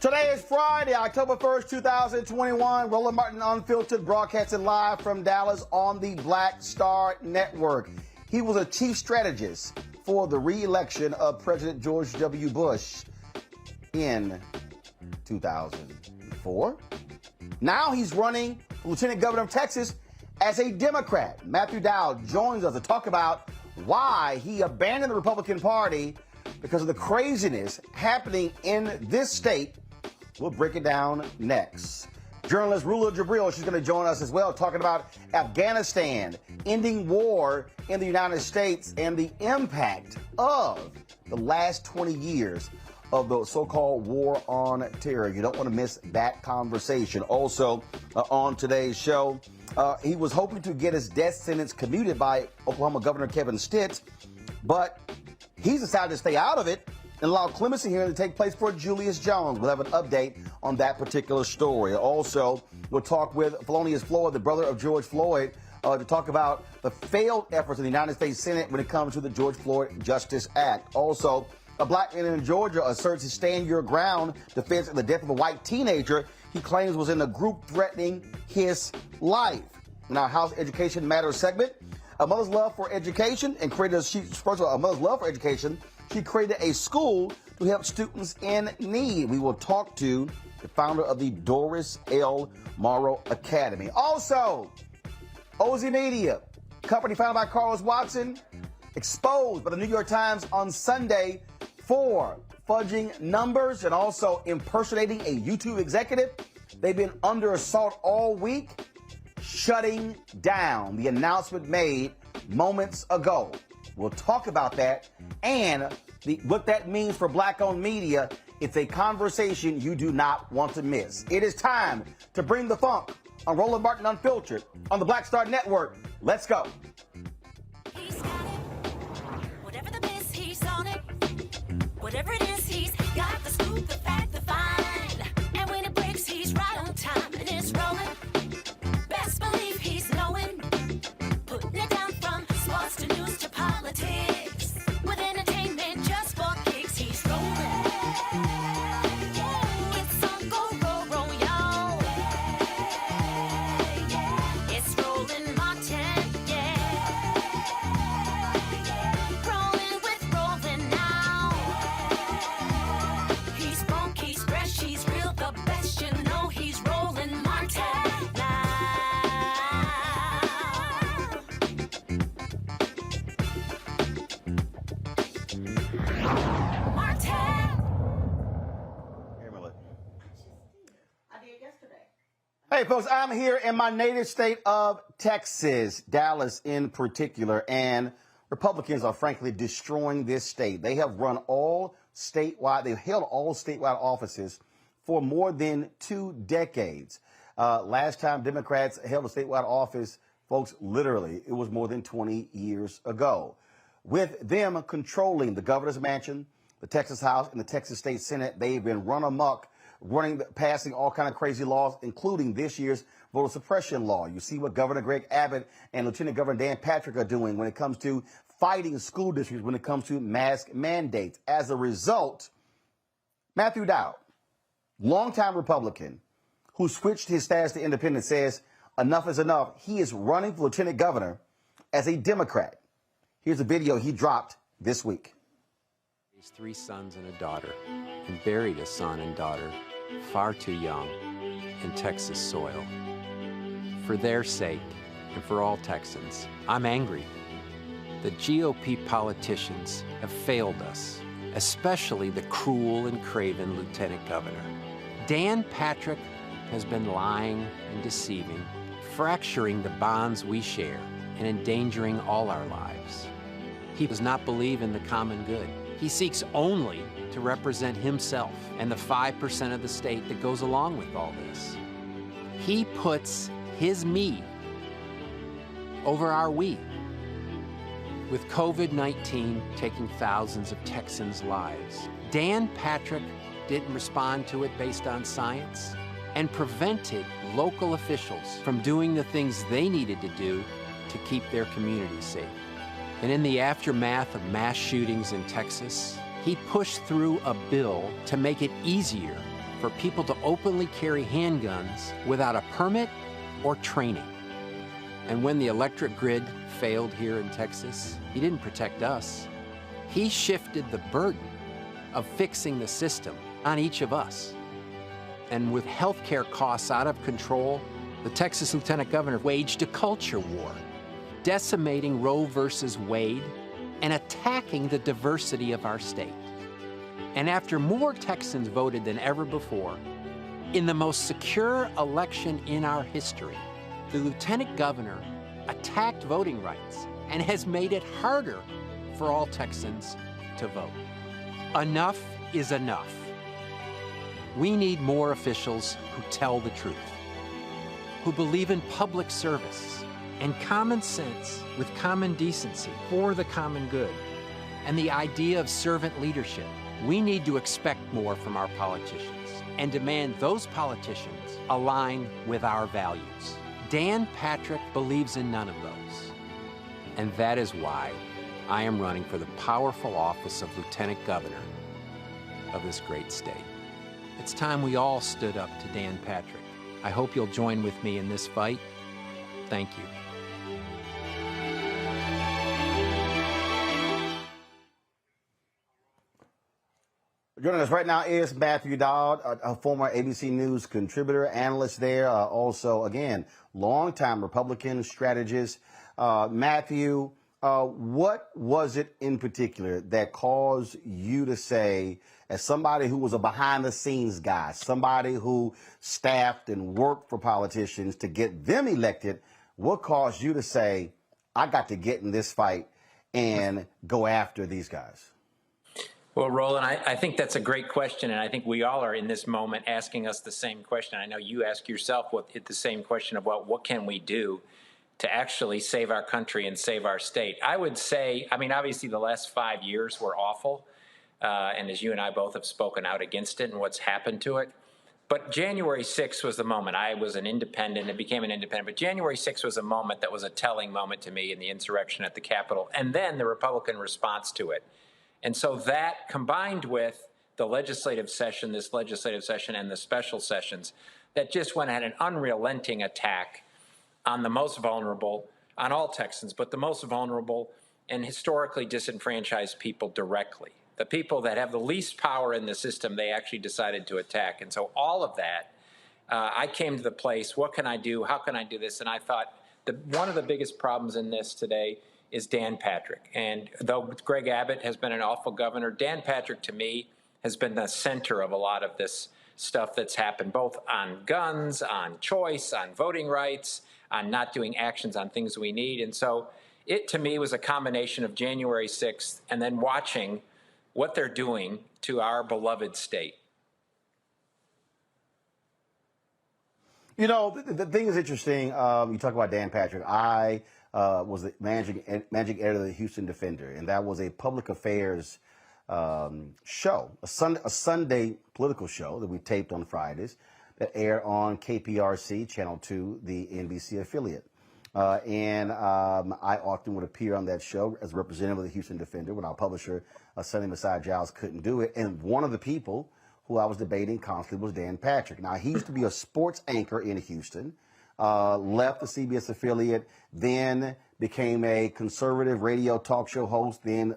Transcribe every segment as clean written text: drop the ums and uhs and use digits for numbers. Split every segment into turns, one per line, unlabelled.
Today is Friday, October 1st, 2021. Roland Martin Unfiltered, broadcasting live from Dallas on the Black Star Network. He was a chief strategist for the re-election of President George W. Bush in 2004. Now he's running for Lieutenant Governor of Texas as a Democrat. Matthew Dowd joins us to talk about why he abandoned the Republican Party because of the craziness happening in this state. We'll break it down next. Journalist Rula Jabril, she's going to join us as well, talking about Afghanistan, ending war in the United States, and the impact of the last 20 years of the so-called war on terror. You don't want to miss that conversation. Also, on today's show, he was hoping to get his death sentence commuted by Oklahoma Governor Kevin Stitt, but he's decided to stay out of it and allow clemency hearing to take place for Julius Jones. We'll have an update on that particular story. Also, we'll talk with Felonious Floyd, the brother of George Floyd, to talk about the failed efforts in the United States Senate when it comes to the George Floyd Justice Act. Also, a black man in Georgia asserts his stand your ground defense in the death of a white teenager he claims was in a group threatening his life. In our House Education Matters segment, a mother's love for education and created she created a school to help students in need. We will talk to the founder of the Doris L. Morrow Academy. Also, Ozy Media, company founded by Carlos Watson, exposed by the New York Times on Sunday for fudging numbers and also impersonating a YouTube executive. They've been under assault all week, shutting down. The announcement made moments ago. We'll talk about that and what that means for black-owned media. It's a conversation you do not want to miss. It is time to bring the funk on Roland Martin Unfiltered on the Black Star Network. Let's go.
He's got it. Whatever the miss, he's on it. Whatever it is, he's got the scoop, the fact, the find. And when it breaks, he's right on time and it's rolling. Best believe he's knowing. Putting it down from sports to news to politics. With entertainment just for kicks, he's rolling. It's on go, roll, y'all. It's Roland Martin, yeah. Rolling with Roland now. He's funky, he's fresh, he's real, the best, you know he's Roland Martin now.
Hey, folks, I'm here in my native state of Texas, Dallas in particular, and Republicans are frankly destroying this state. They have run they've held all statewide offices for more than 2 decades. Last time Democrats held a statewide office, folks, literally, it was more than 20 years ago. With them controlling the governor's mansion, the Texas House, and the Texas State Senate, they've been run amok, passing all kind of crazy laws, including this year's voter suppression law. You see what Governor Greg Abbott and Lieutenant Governor Dan Patrick are doing when it comes to fighting school districts, when it comes to mask mandates. As a result, Matthew Dowd, longtime Republican, who switched his status to independent, says enough is enough. He is running for Lieutenant Governor as a Democrat. Here's a video he dropped this week.
He's 3 sons and a daughter, and buried a son and daughter far too young in Texas soil. For their sake, and for all Texans, I'm angry. The GOP politicians have failed us, especially the cruel and craven Lieutenant Governor. Dan Patrick has been lying and deceiving, fracturing the bonds we share and endangering all our lives. He does not believe in the common good. He seeks only to represent himself and the 5% of the state that goes along with all this. He puts his me over our we. With COVID-19 taking thousands of Texans' lives, Dan Patrick didn't respond to it based on science and prevented local officials from doing the things they needed to do to keep their communities safe. And in the aftermath of mass shootings in Texas, he pushed through a bill to make it easier for people to openly carry handguns without a permit or training. And when the electric grid failed here in Texas, he didn't protect us. He shifted the burden of fixing the system on each of us. And with healthcare costs out of control, the Texas Lieutenant Governor waged a culture war, decimating Roe versus Wade and attacking the diversity of our state. And after more Texans voted than ever before, in the most secure election in our history, the Lieutenant Governor attacked voting rights and has made it harder for all Texans to vote. Enough is enough. We need more officials who tell the truth, who believe in public service and common sense with common decency for the common good and the idea of servant leadership. We need to expect more from our politicians and demand those politicians align with our values. Dan Patrick believes in none of those. And that is why I am running for the powerful office of Lieutenant Governor of this great state. It's time we all stood up to Dan Patrick. I hope you'll join with me in this fight. Thank you.
Joining us right now is Matthew Dowd, a former ABC News contributor, analyst there. Also, again, longtime Republican strategist. Matthew, what was it in particular that caused you to say, as somebody who was a behind-the-scenes guy, somebody who staffed and worked for politicians to get them elected, what caused you to say, I got to get in this fight and go after these guys?
Well, Roland, I think that's a great question, and I think we all are in this moment asking us the same question. I know you ask yourself the same question about what can we do to actually save our country and save our state. I would say, I mean, obviously the last 5 years were awful, and as you and I both have spoken out against it and what's happened to it. But January 6th was the moment. I was an independent and became an independent, but January 6th was a moment that was a telling moment to me in the insurrection at the Capitol, and then the Republican response to it. And so that, combined with the legislative session, this legislative session, and the special sessions, that just went at an unrelenting attack on the most vulnerable, on all Texans, but the most vulnerable and historically disenfranchised people directly. The people that have the least power in the system, they actually decided to attack. And so all of that, I came to the place, what can I do? How can I do this? And I thought one of the biggest problems in this today is Dan Patrick. And though Greg Abbott has been an awful governor, Dan Patrick, to me, has been the center of a lot of this stuff that's happened, both on guns, on choice, on voting rights, on not doing actions on things we need. And so it, to me, was a combination of January 6th and then watching what they're doing to our beloved state.
You know, the thing is interesting. You talk about Dan Patrick. I was the managing editor of the Houston Defender, and that was a public affairs show, a Sunday political show that we taped on Fridays that aired on KPRC, Channel 2, the NBC affiliate. And I often would appear on that show as a representative of the Houston Defender when our publisher, Sonny Messiah Giles, couldn't do it. And one of the people who I was debating constantly was Dan Patrick. Now, he used to be a sports anchor in Houston, left the CBS affiliate, then became a conservative radio talk show host, then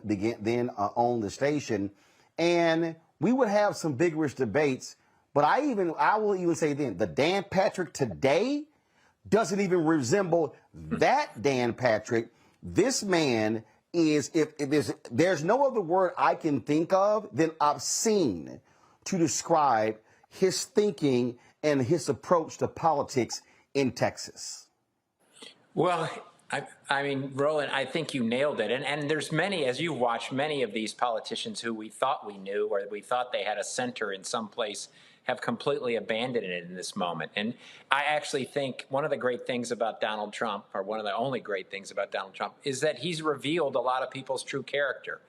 owned the station. And we would have some vigorous debates, but I will even say then, the Dan Patrick today doesn't even resemble that Dan Patrick. This man is, if there's no other word I can think of than obscene to describe his thinking and his approach to politics in Texas.
Well, I mean, Roland, I think you nailed it. And there's many, as you've watched, many of these politicians who we thought we knew or we thought they had a center in some place have completely abandoned it in this moment. And I actually think one of the great things about Donald Trump, or one of the only great things about Donald Trump, is that he's revealed a lot of people's true character.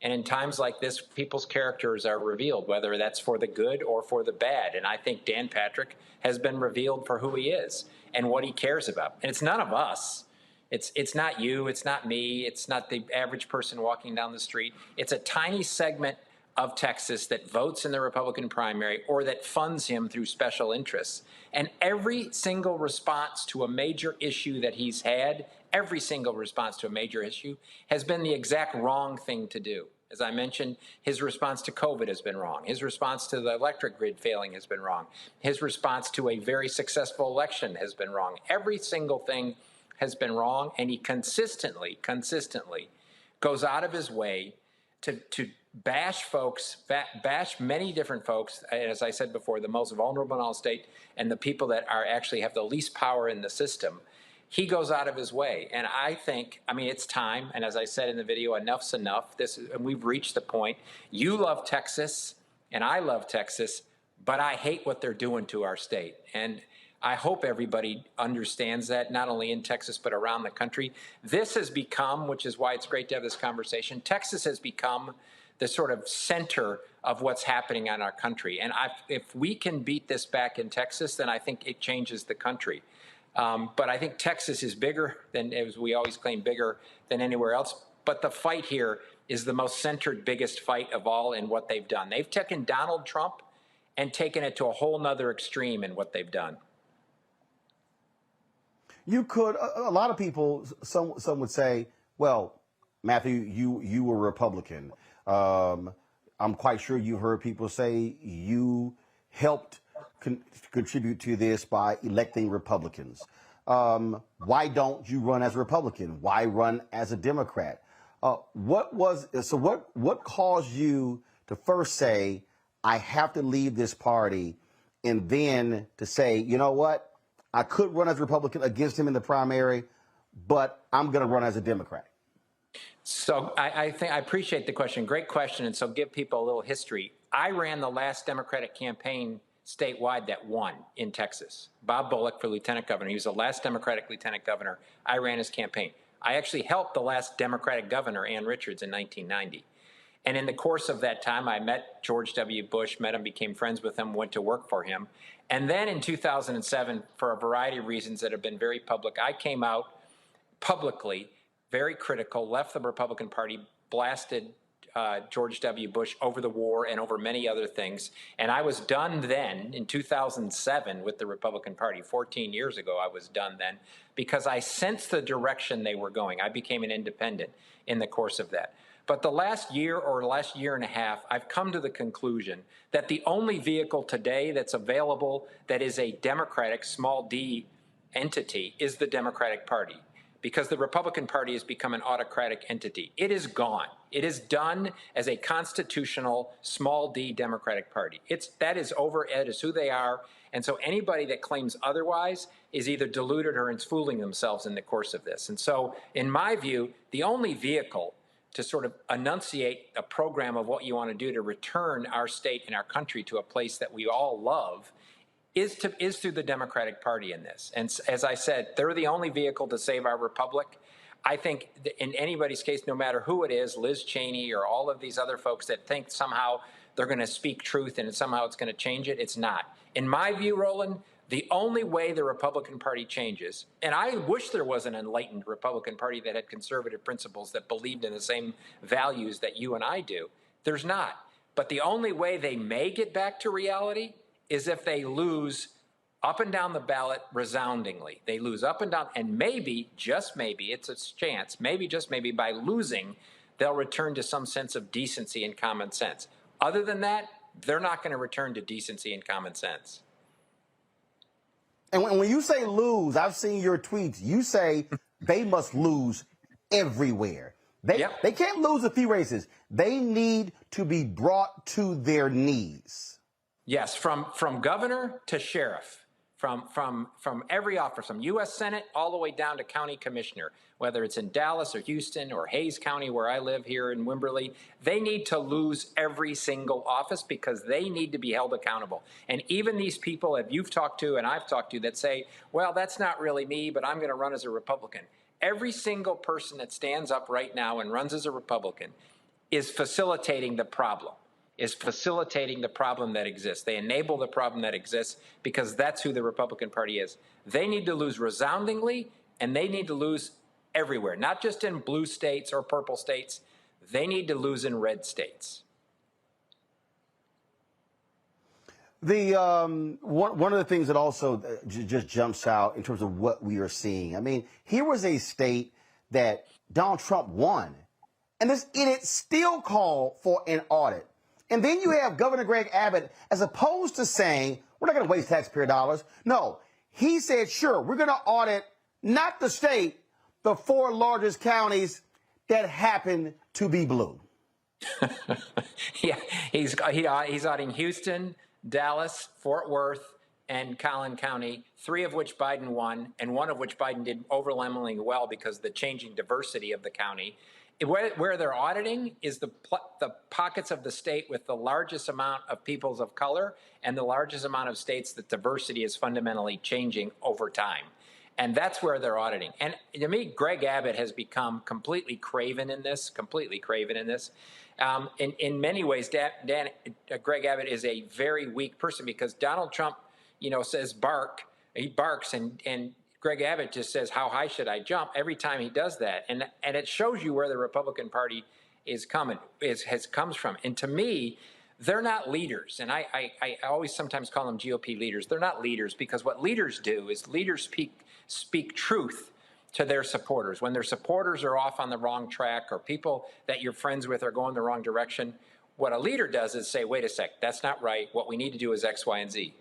And in times like this, people's characters are revealed, whether that's for the good or for the bad. And I think Dan Patrick has been revealed for who he is and what he cares about. And it's none of us. It's not you. It's not me. It's not the average person walking down the street. It's a tiny segment of Texas that votes in the Republican primary or that funds him through special interests. And every single response to a major issue that he's had, every single response to a major issue has been the exact wrong thing to do. As I mentioned, his response to COVID has been wrong. His response to the electric grid failing has been wrong. His response to a very successful election has been wrong. Every single thing has been wrong, and he consistently goes out of his way to bash folks, bash many different folks, as I said before, the most vulnerable in our state and the people that are actually have the least power in the system. He goes out of his way. And I think, I mean, it's time. And as I said in the video, enough's enough. And we've reached the point. You love Texas, and I love Texas, but I hate what they're doing to our state. And I hope everybody understands that, not only in Texas, but around the country. This has become, which is why it's great to have this conversation, Texas has become the sort of center of what's happening in our country. And if we can beat this back in Texas, then I think it changes the country. But I think Texas is bigger than, as we always claim, bigger than anywhere else. But the fight here is the most centered, biggest fight of all in what they've done. They've taken Donald Trump and taken it to a whole nother extreme in what they've done.
You could, a lot of people, some would say, well, Matthew, you were Republican. I'm quite sure you heard people say you helped contribute to this by electing Republicans. Why don't you run as a Republican? Why run as a Democrat? What caused you to first say, I have to leave this party, and then to say, you know what? I could run as a Republican against him in the primary, but I'm going to run as a Democrat.
So I think I appreciate the question. Great question. And so give people a little history. I ran the last Democratic campaign statewide that won in Texas. Bob Bullock for lieutenant governor. He was the last Democratic lieutenant governor. I ran his campaign. I actually helped the last Democratic governor, Ann Richards, in 1990. And in the course of that time, I met George W. Bush, met him, became friends with him, went to work for him. And then in 2007, for a variety of reasons that have been very public, I came out publicly, very critical, left the Republican Party, blasted George W. Bush over the war and over many other things. And I was done then in 2007 with the Republican Party. 14 years ago, I was done then because I sensed the direction they were going. I became an independent in the course of that. But the last year or last year and a half, I've come to the conclusion that the only vehicle today that's available that is a Democratic, small d, entity is the Democratic Party, because the Republican Party has become an autocratic entity. It is gone. It is done as a constitutional, small d Democratic Party. That is over. It is who they are. And so anybody that claims otherwise is either deluded or is fooling themselves in the course of this. And so, in my view, the only vehicle to sort of enunciate a program of what you want to do to return our state and our country to a place that we all love is through the Democratic Party in this. And as I said, they're the only vehicle to save our republic. I think in anybody's case, no matter who it is, Liz Cheney or all of these other folks that think somehow they're going to speak truth and somehow it's going to change it, it's not. In my view, Roland, the only way the Republican Party changes, and I wish there was an enlightened Republican Party that had conservative principles that believed in the same values that you and I do. There's not. But the only way they may get back to reality is if they lose up and down the ballot resoundingly. They lose up and down, and maybe, just maybe, it's a chance, maybe, just maybe, by losing, they'll return to some sense of decency and common sense. Other than that, they're not going to return to decency and common sense.
And when you say lose, I've seen your tweets. You say they must lose everywhere. They can't lose a few races. They need to be brought to their knees.
Yes, from governor to sheriff, from every office, from U.S. Senate all the way down to county commissioner, whether it's in Dallas or Houston or Hayes County where I live here in Wimberley, they need to lose every single office because they need to be held accountable. And even these people that you've talked to and I've talked to that say, well, that's not really me, but I'm going to run as a Republican. Every single person that stands up right now and runs as a Republican is facilitating the problem. That exists. They enable the problem that exists because that's who the Republican Party is. They need to lose resoundingly, and they need to lose everywhere, not just in blue states or purple states. They need to lose in red states.
One of the things that also just jumps out in terms of what we are seeing. I mean, here was a state that Donald Trump won, and this idiot still called for an audit. And then you have Governor Greg Abbott, as opposed to saying, we're not going to waste taxpayer dollars. No, he said, sure, we're going to audit not the state, the 4 largest counties that happen to be blue.
Yeah, he's auditing Houston, Dallas, Fort Worth, and Collin County, 3 of which Biden won, and 1 of which Biden did overwhelmingly well because of the changing diversity of the county. Where they're auditing is the pockets of the state with the largest amount of peoples of color and the largest amount of states that diversity is fundamentally changing over time. And that's where they're auditing. And to me, Greg Abbott has become completely craven in this, In many ways, Greg Abbott is a very weak person because Donald Trump, says bark, he barks, and Greg Abbott just says, how high should I jump every time he does that. And it shows you where the Republican Party comes from. And to me, they're not leaders. And I always sometimes call them GOP leaders. They're not leaders because what leaders do is leaders speak truth to their supporters. When their supporters are off on the wrong track or people that you're friends with are going the wrong direction, what a leader does is say, wait a sec, that's not right. What we need to do is X, Y, and Z.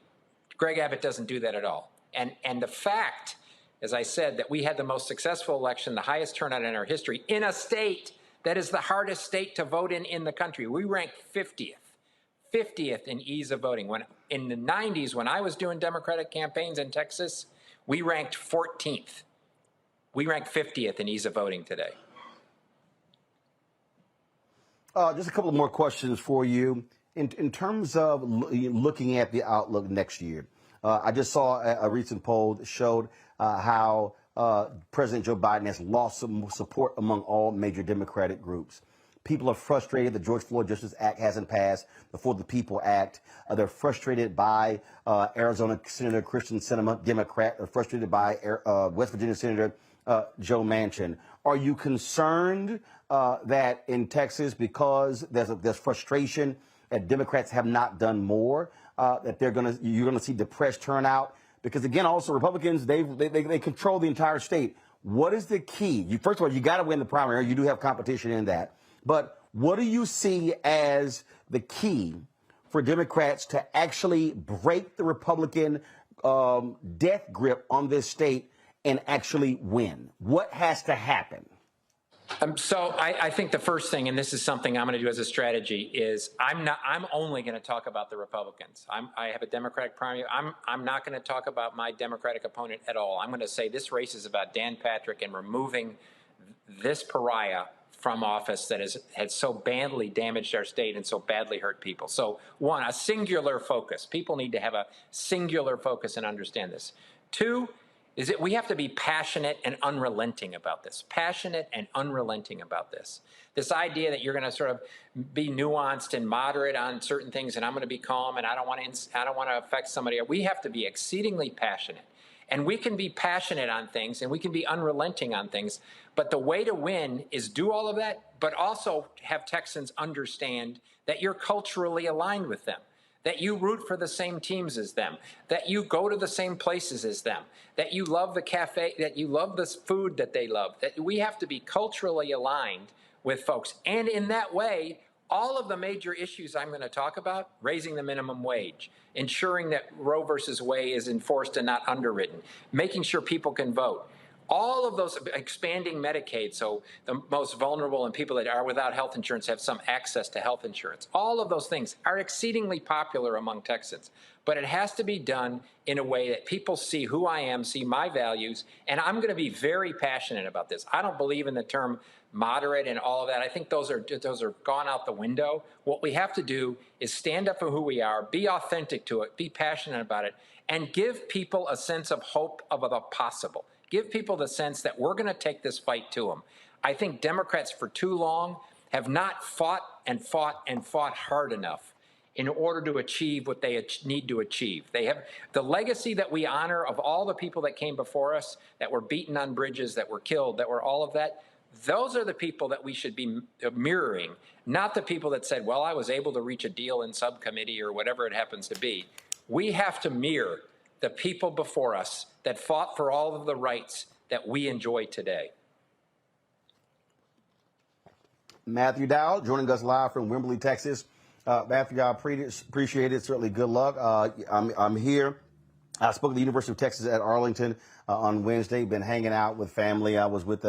Greg Abbott doesn't do that at all. And the fact, as I said, that we had the most successful election, the highest turnout in our history, in a state that is the hardest state to vote in the country. We ranked 50th in ease of voting. When in the 90s, when I was doing Democratic campaigns in Texas, we ranked 14th. We rank 50th in ease of voting today.
Just a couple more questions for you. In terms of looking at the outlook next year, I just saw a recent poll that showed how President Joe Biden has lost some support among all major Democratic groups. People are frustrated the George Floyd Justice Act hasn't passed, the For the People Act. They're frustrated by Arizona Senator Kristen Sinema, Democrat. They're frustrated by West Virginia Senator Joe Manchin. Are you concerned that in Texas, because there's frustration that Democrats have not done more, that you're going to see depressed turnout? Because again, also Republicans, they control the entire state. What is the key? First of all, you got to win the primary. You do have competition in that. But what do you see as the key for Democrats to actually break the Republican death grip on this state and actually win? What has to happen?
So I think the first thing, and this is something I'm going to do as a strategy, is I'm only going to talk about the Republicans. I have a Democratic primary. I'm not going to talk about my Democratic opponent at all. I'm going to say this race is about Dan Patrick and removing this pariah from office that has so badly damaged our state and so badly hurt people. So one, a singular focus. People need to have a singular focus and understand this. Two, is that we have to be passionate and unrelenting about this. Passionate and unrelenting about this. This idea that you're going to sort of be nuanced and moderate on certain things, and I'm going to be calm, and I don't want to affect somebody. We have to be exceedingly passionate. And we can be passionate on things, and we can be unrelenting on things. But the way to win is do all of that, but also have Texans understand that you're culturally aligned with them, that you root for the same teams as them, that you go to the same places as them, that you love the cafe, that you love the food that they love. That we have to be culturally aligned with folks. And in that way, all of the major issues I'm going to talk about, raising the minimum wage, ensuring that Roe versus Wade is enforced and not underwritten, making sure people can vote, all of those, expanding Medicaid so the most vulnerable and people that are without health insurance have some access to health insurance. All of those things are exceedingly popular among Texans. But it has to be done in a way that people see who I am, see my values, and I'm going to be very passionate about this. I don't believe in the term moderate and all of that. I think those are gone out the window. What we have to do is stand up for who we are, be authentic to it, be passionate about it, and give people a sense of hope of the possible. Give people the sense that we're going to take this fight to them. I think Democrats for too long have not fought hard enough in order to achieve what they need to achieve. They have the legacy that we honor of all the people that came before us, that were beaten on bridges, that were killed, that were all of that. Those are the people that we should be mirroring, not the people that said, well, I was able to reach a deal in subcommittee or whatever it happens to be. We have to mirror the people before us that fought for all of the rights that we enjoy today.
Matthew Dowd joining us live from Wimberley, Texas. Matthew, I appreciate it. Certainly good luck. I'm here. I spoke at the University of Texas at Arlington on Wednesday. Been hanging out with family. I was with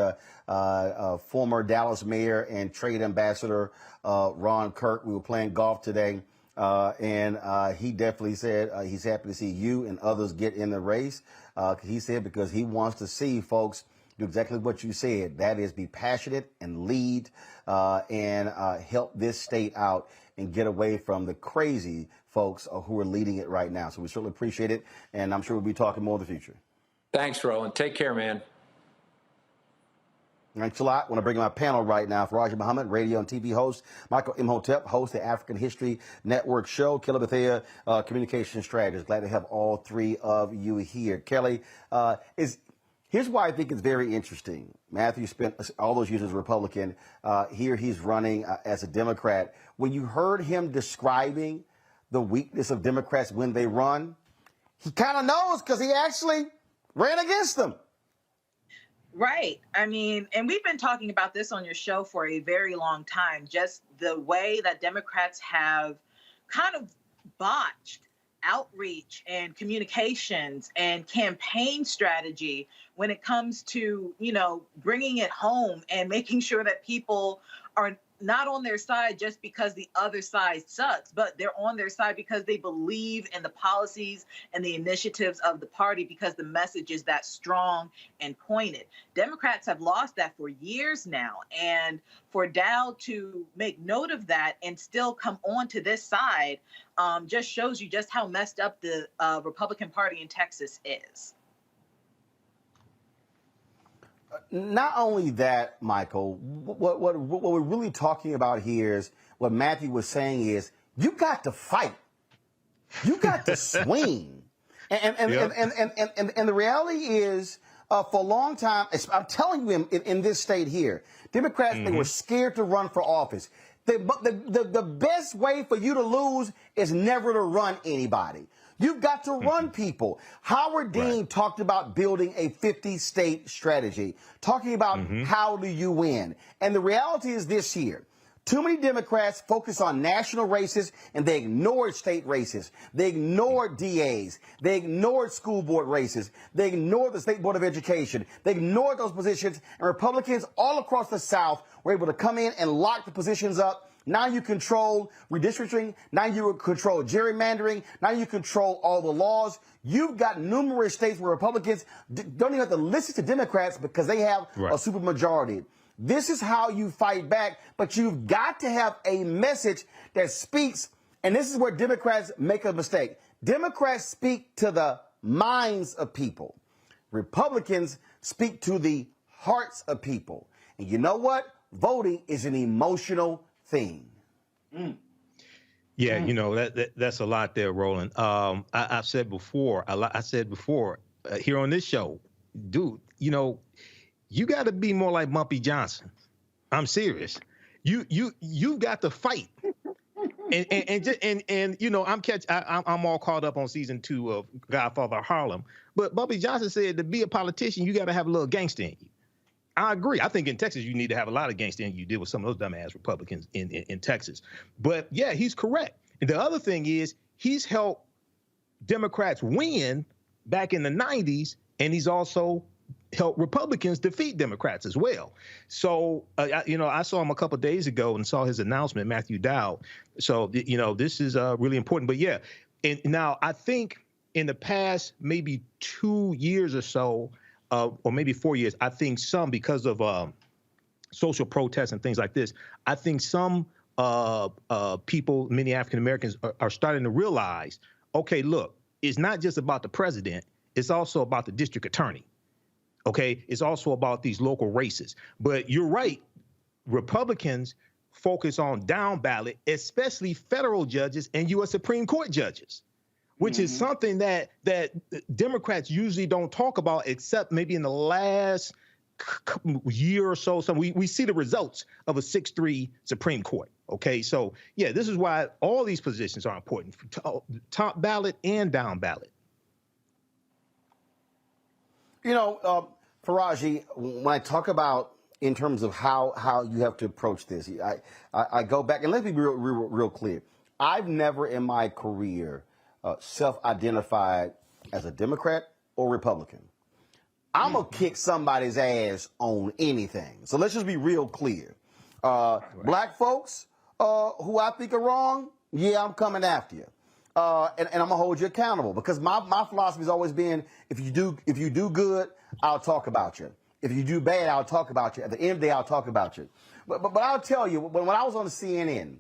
former Dallas mayor and trade ambassador Ron Kirk. We were playing golf today, and he definitely said he's happy to see you and others get in the race. He said because he wants to see folks do exactly what you said. That is, be passionate and lead and help this state out and get away from the crazy folks who are leading it right now. So we certainly appreciate it, and I'm sure we'll be talking more in the future.
Thanks, Roland. Take care, man.
Thanks a lot. I want to bring in my panel right now. Faraja Muhammad, radio and TV host. Michael Imhotep, host of the African History Network show. Kelly Bethea, communication strategist. Glad to have all three of you here. Kelly, here's why I think it's very interesting. Matthew spent all those years as a Republican. Here he's running as a Democrat. When you heard him describing the weakness of Democrats when they run, he kind of knows because he actually ran against them.
Right. I mean, and we've been talking about this on your show for a very long time, just the way that Democrats have kind of botched outreach and communications and campaign strategy when it comes to, bringing it home and making sure that people are not on their side just because the other side sucks, but they're on their side because they believe in the policies and the initiatives of the party because the message is that strong and pointed. Democrats have lost that for years now. And for Dowd to make note of that and still come on to this side just shows you just how messed up the Republican Party in Texas is.
Not only that, Michael, what we're really talking about here is what Matthew was saying is you got to fight. You got to swing. And the reality is for a long time, I'm telling you in this state here, Democrats, they were scared to run for office. The best way for you to lose is never to run anybody. You've got to run people. Howard Dean talked about building a 50-state strategy, talking about how do you win. And the reality is this here. Too many Democrats focus on national races and they ignored state races. They ignored DAs. They ignored school board races. They ignored the State Board of Education. They ignored those positions. And Republicans all across the South were able to come in and lock the positions up. Now you control redistricting. Now you control gerrymandering. Now you control all the laws. You've got numerous states where Republicans don't even have to listen to Democrats because they have a supermajority. This is how you fight back, but you've got to have a message that speaks, and this is where Democrats make a mistake. Democrats speak to the minds of people. Republicans speak to the hearts of people. And you know what? Voting is an emotional thing.
Yeah, that's a lot there, Roland. I've said before, here on this show, dude, you got to be more like Bumpy Johnson. I'm serious. You got to fight. I'm all caught up on season 2 of Godfather Harlem. But Bumpy Johnson said to be a politician, you got to have a little gangster in you. I agree. I think in Texas, you need to have a lot of gangster in you. Deal with some of those dumbass Republicans in Texas. But yeah, he's correct. And the other thing is he's helped Democrats win back in the 90s, and he's also helped Republicans defeat Democrats as well. So, I saw him a couple of days ago and saw his announcement, Matthew Dowd. So, this is really important. But yeah, and now I think in the past maybe 2 years or so, or maybe 4 years, I think some, because of social protests and things like this, I think some people, many African Americans, are starting to realize, okay, look, it's not just about the president, it's also about the district attorney. Okay, it's also about these local races. But you're right, Republicans focus on down ballot, especially federal judges and U.S. Supreme Court judges, which is something that Democrats usually don't talk about, except maybe in the last year or so, we see the results of a 6-3 Supreme Court. Okay, so yeah, this is why all these positions are important, top ballot and down ballot.
You know, Faraji, when I talk about in terms of how you have to approach this, I go back and let's be real clear. I've never in my career self-identified as a Democrat or Republican. I'm going to kick somebody's ass on anything. So let's just be real clear. Black folks who I think are wrong, yeah, I'm coming after you. And I'm going to hold you accountable because my philosophy has always been if you do good, I'll talk about you. If you do bad, I'll talk about you. At the end of the day, I'll talk about you. But I'll tell you, when I was on the CNN,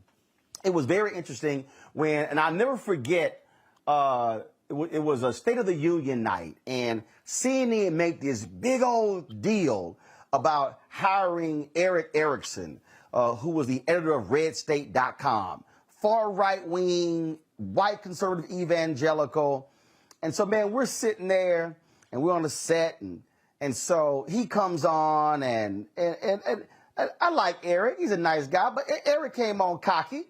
it was very interesting and I'll never forget, it was a State of the Union night, and CNN made this big old deal about hiring Eric Erickson, who was the editor of RedState.com, far right-wing, white conservative evangelical. And so, man, we're sitting there, and we're on the set, and so he comes on, and I like Eric. He's a nice guy, but Eric came on cocky.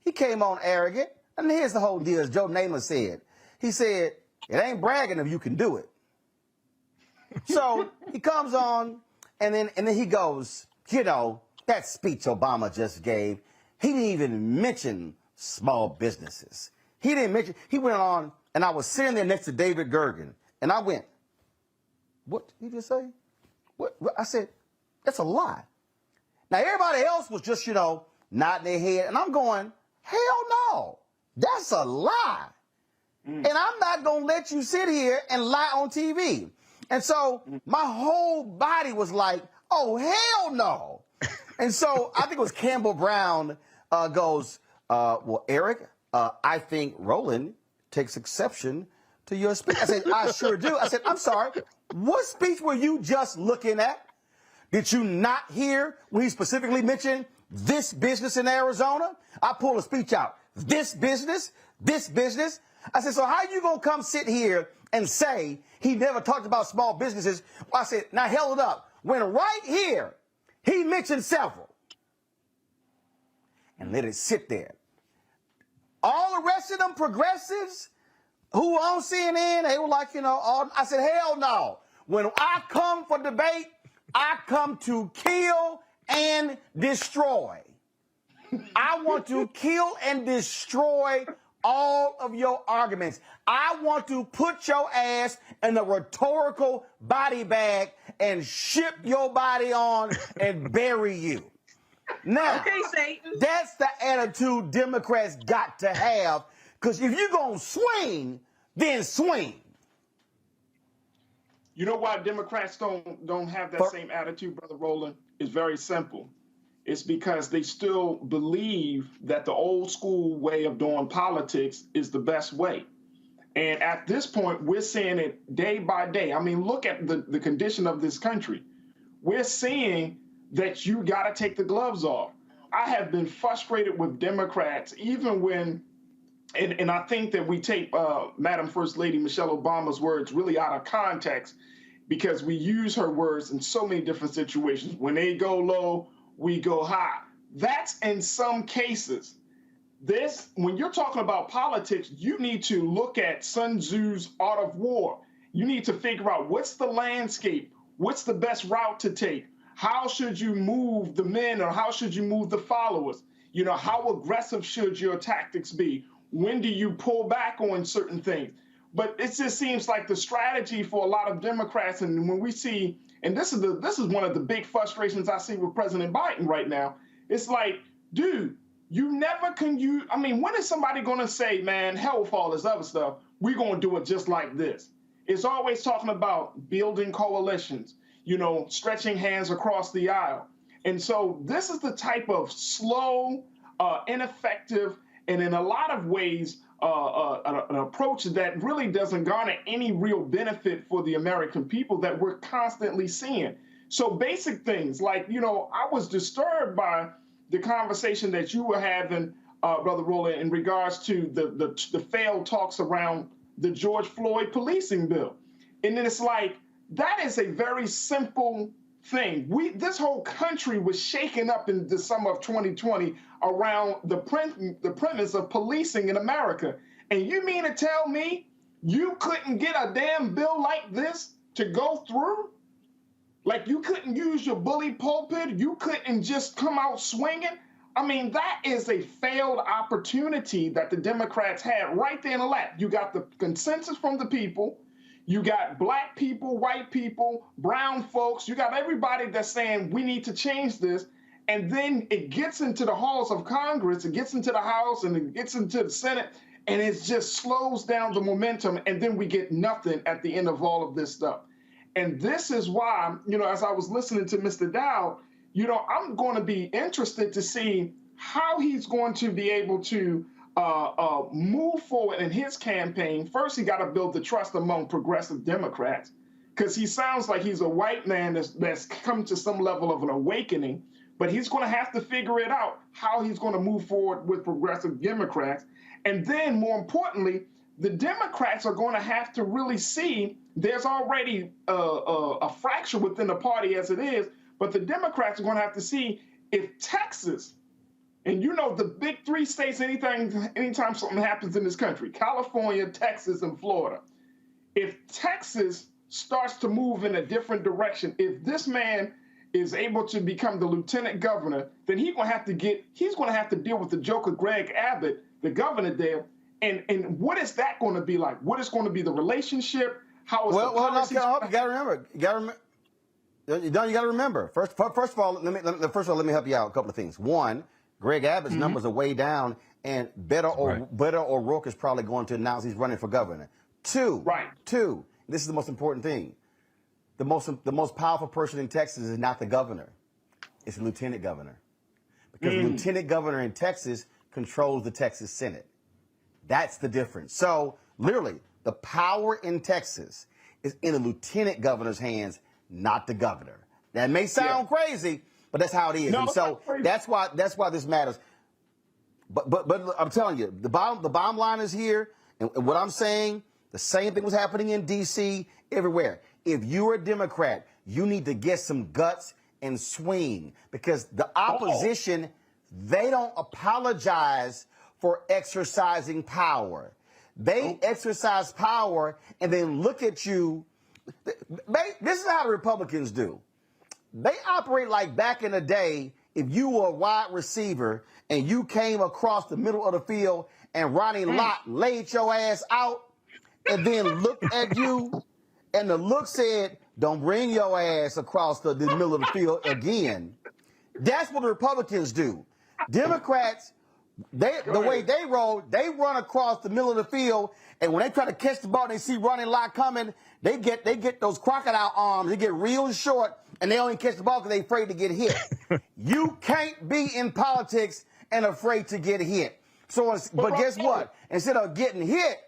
He came on arrogant. And here's the whole deal, as Joe Namath said. He said, it ain't bragging if you can do it. So he comes on, and then he goes, you know, that speech Obama just gave, he didn't even mention small businesses. He went on, and I was sitting there next to David Gergen, and I went, what did he just say? What? I said, that's a lie. Now, everybody else was just, you know, nodding their head, and I'm going, hell no, that's a lie. And I'm not going to let you sit here and lie on TV. And so my whole body was like, oh, hell no. And so I think it was Campbell Brown goes, well, Eric, I think Roland takes exception to your speech. I said, I sure do. I said, I'm sorry. What speech were you just looking at? Did you not hear when he specifically mentioned this business in Arizona? I pulled a speech out. This business. I said, so how are you going to come sit here and say he never talked about small businesses? Well, I said, now held it up. When right here, he mentioned several. And let it sit there. All the rest of them progressives who were on CNN, they were like, you know, I said, hell no. When I come for debate, I come to kill and destroy. I want to kill and destroy all of your arguments. I want to put your ass in a rhetorical body bag and ship your body on and bury you. Now,
okay, Satan.
That's the attitude Democrats got to have, because if you're going to swing, then swing.
You know why Democrats don't have that same attitude, Brother Roland? It's very simple. It's because they still believe that the old school way of doing politics is the best way. And at this point, we're seeing it day by day. I mean, look at the condition of this country. We're seeing that you got to take the gloves off. I have been frustrated with Democrats, even when, and I think that we take Madam First Lady Michelle Obama's words really out of context, because we use her words in so many different situations. When they go low, we go high. That's in some cases. This, when you're talking about politics, you need to look at Sun Tzu's Art of War. You need to figure out what's the landscape, what's the best route to take, how should you move the men, or how should you move the followers? You know, how aggressive should your tactics be? When do you pull back on certain things? But it just seems like the strategy for a lot of Democrats, and when we see, and this is one of the big frustrations I see with President Biden right now. It's like, dude, you never can use, I mean, when is somebody going to say, man, hell with all this other stuff, we're going to do it just like this? It's always talking about building coalitions, you know, stretching hands across the aisle. And so this is the type of slow, ineffective, and in a lot of ways, an approach that really doesn't garner any real benefit for the American people that we're constantly seeing. So basic things like, you know, I was disturbed by the conversation that you were having, Brother Roland, in regards to the failed talks around the George Floyd policing bill. And then it's like, that is a very simple thing. This whole country was shaken up in the summer of 2020 around the premise of policing in America. And you mean to tell me you couldn't get a damn bill like this to go through? Like, you couldn't use your bully pulpit? You couldn't just come out swinging? I mean, that is a failed opportunity that the Democrats had right there in the lap. You got the consensus from the people. You got black people, white people, brown folks. You got everybody that's saying we need to change this. And then it gets into the halls of Congress, it gets into the House, and it gets into the Senate, and it just slows down the momentum. And then we get nothing at the end of all of this stuff. And this is why, as I was listening to Mr. Dowd, I'm going to be interested to see how he's going to be able to move forward in his campaign. First, he got to build the trust among progressive Democrats, because he sounds like he's a white man that's come to some level of an awakening, but he's going to have to figure it out how he's going to move forward with progressive Democrats. And then, more importantly, the Democrats are going to have to really see there's already a fracture within the party as it is, but the Democrats are going to have to see if Texas, and the big three states, anytime something happens in this country, California, Texas, and Florida, if Texas starts to move in a different direction, if this man is able to become the lieutenant governor, then he's going to have to deal with the joker Greg Abbott, the governor there. And what is that going to be like? What is going to be the relationship? How is the policy?
Well, you got to remember. You got to remember. First of all, let me help you out. A couple of things. One, Greg Abbott's numbers are way down, and Beto O'Rourke is probably going to announce he's running for governor. Two, this is the most important thing. The most powerful person in Texas is not the governor. It's the lieutenant governor. Because the lieutenant governor in Texas controls the Texas Senate. That's the difference. So, literally, the power in Texas is in the lieutenant governor's hands, not the governor. That may sound crazy, but that's how it is. And so that's why this matters. But I'm telling you, the bottom line is here, and what I'm saying, the same thing was happening in D.C., everywhere. If you're a Democrat, you need to get some guts and swing, because the opposition, they don't apologize for exercising power. They exercise power and then look at you. This is how the Republicans do. They operate like back in the day, if you were a wide receiver and you came across the middle of the field and Ronnie Lott laid your ass out and then looked at you, and the look said, don't bring your ass across the middle of the field again. That's what the Republicans do. Democrats, the way they roll, they run across the middle of the field, and when they try to catch the ball, they see Ronnie Lott coming, they get those crocodile arms, they get real short, and they only catch the ball because they're afraid to get hit. You can't be in politics and afraid to get hit. But guess what? Instead of getting hit,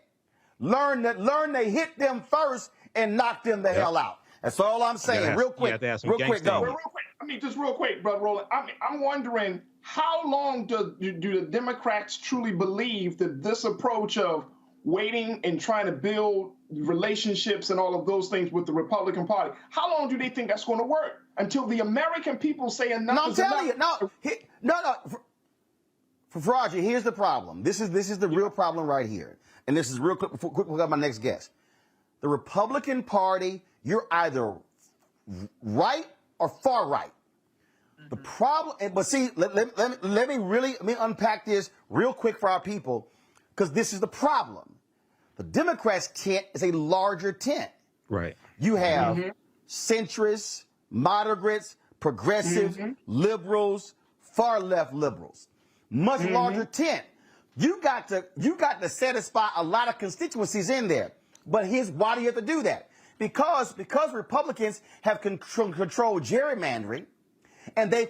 learn to hit them first and knock them the hell out. That's all I'm saying. Real quick, go.
Just real quick, Brother Roland. I'm wondering, how long do the Democrats truly believe that this approach of waiting and trying to build relationships and all of those things with the Republican Party, how long do they think that's going to work? Until the American people say enough is enough?
No, I'm telling you, no. For Roger, here's the problem. This is the real problem right here. And this is real quick before we got my next guest. The Republican Party, you're either right or far right. The problem, but see, let me unpack this real quick for our people, because this is the problem. The Democrats' tent is a larger tent.
Right.
You have centrists, moderates, progressives, liberals, far left liberals. Much larger tent. You got to satisfy a lot of constituencies in there. But why do you have to do that? Because Republicans have controlled gerrymandering, and they've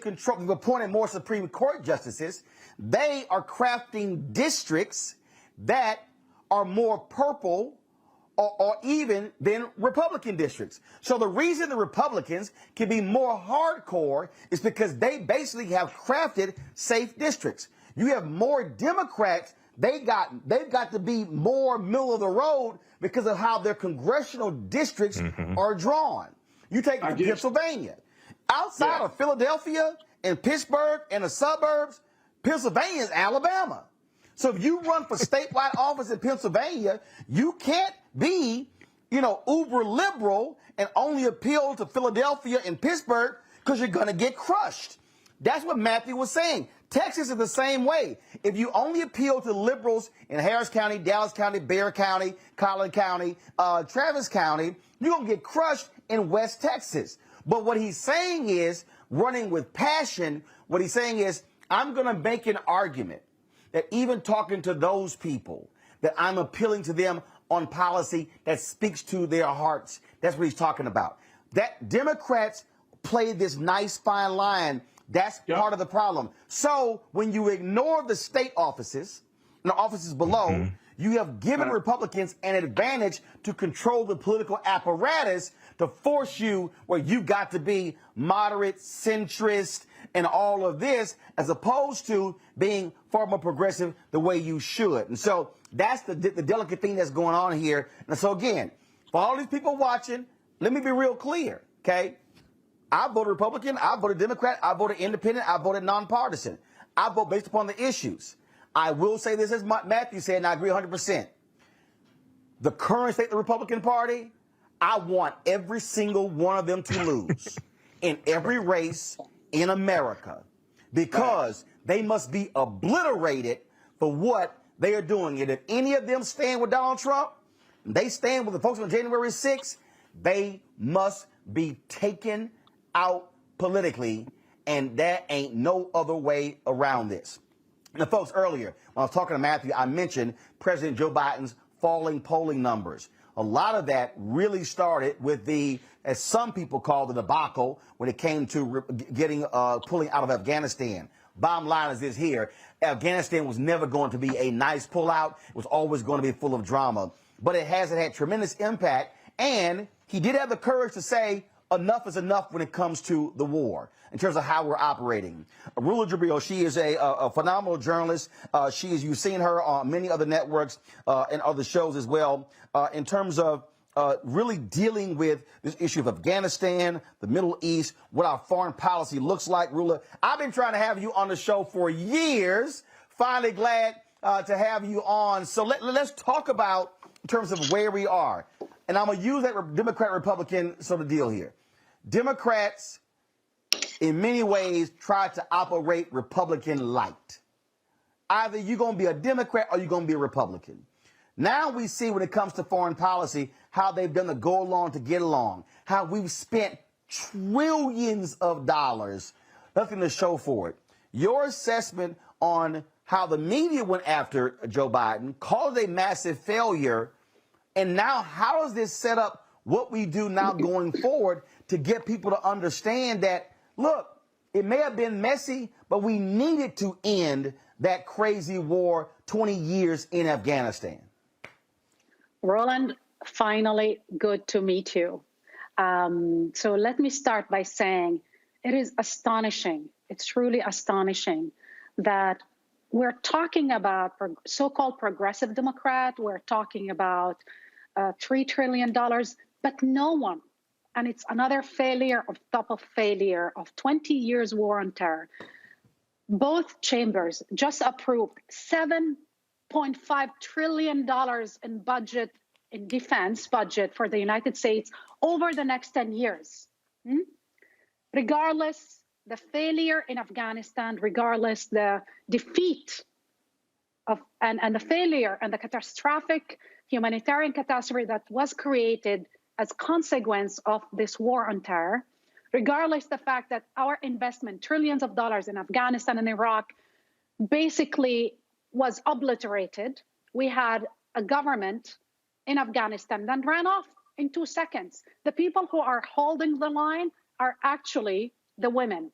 appointed more Supreme Court justices. They are crafting districts that are more purple or even than Republican districts. So the reason the Republicans can be more hardcore is because they basically have crafted safe districts. You have more Democrats. They've got to be more middle of the road because of how their congressional districts are drawn. You take Pennsylvania. Outside of Philadelphia and Pittsburgh and the suburbs, Pennsylvania is Alabama. So if you run for statewide office in Pennsylvania, you can't be, uber liberal and only appeal to Philadelphia and Pittsburgh because you're going to get crushed. That's what Matthew was saying. Texas is the same way. If you only appeal to liberals in Harris County, Dallas County, Bexar County, Collin County, Travis County, you're going to get crushed in West Texas. But what he's saying is, running with passion, what he's saying is, I'm going to make an argument that even talking to those people, that I'm appealing to them on policy that speaks to their hearts. That's what he's talking about. That Democrats play this nice fine line. That's part of the problem. So when you ignore the state offices and the offices below, you have given Republicans an advantage to control the political apparatus to force you where you got to be moderate, centrist, and all of this, as opposed to being far more progressive the way you should. And so that's the delicate thing that's going on here. And so again, for all these people watching, let me be real clear, okay? I voted Republican, I voted Democrat, I voted independent, I voted nonpartisan. I vote based upon the issues. I will say this, as Matthew said, and I agree 100%. The current state of the Republican Party, I want every single one of them to lose in every race in America, because they must be obliterated for what they are doing. And if any of them stand with Donald Trump, they stand with the folks on January 6th, they must be taken out politically, and there ain't no other way around this. Now, folks, earlier, when I was talking to Matthew, I mentioned President Joe Biden's falling polling numbers. A lot of that really started with the, as some people call the debacle, when it came to pulling out of Afghanistan. Bottom line is this here: Afghanistan was never going to be a nice pullout. It was always going to be full of drama. But it has had tremendous impact, and he did have the courage to say enough is enough when it comes to the war, in terms of how we're operating. Rula Jabril, she is a phenomenal journalist. You've seen her on many other networks and other shows as well, in terms of really dealing with this issue of Afghanistan, the Middle East, what our foreign policy looks like. Rula, I've been trying to have you on the show for years. Finally glad to have you on. So let's talk about in terms of where we are. And I'm going to use that Democrat-Republican sort of deal here. Democrats, in many ways, try to operate Republican light. Either you're going to be a Democrat or you're going to be a Republican. Now we see, when it comes to foreign policy, how they've done the go along to get along, how we've spent trillions of dollars, nothing to show for it. Your assessment on how the media went after Joe Biden, called it a massive failure, and now how does this set up what we do now going forward to get people to understand that, look, it may have been messy, but we needed to end that crazy war, 20 years in Afghanistan?
Roland, finally, good to meet you. So let me start by saying it is astonishing. It's truly astonishing that we're talking about so-called progressive Democrat. We're talking about $3 trillion, but no one, and it's another failure of top of failure of 20 years war on terror. Both chambers just approved $7.5 trillion in budget, in defense budget for the United States over the next 10 years. Regardless, the failure in Afghanistan, regardless the defeat of and the failure and the catastrophic humanitarian catastrophe that was created as consequence of this war on terror, regardless the fact that our investment, trillions of dollars in Afghanistan and Iraq, basically was obliterated. We had a government in Afghanistan that ran off in 2 seconds. The people who are holding the line are actually the women.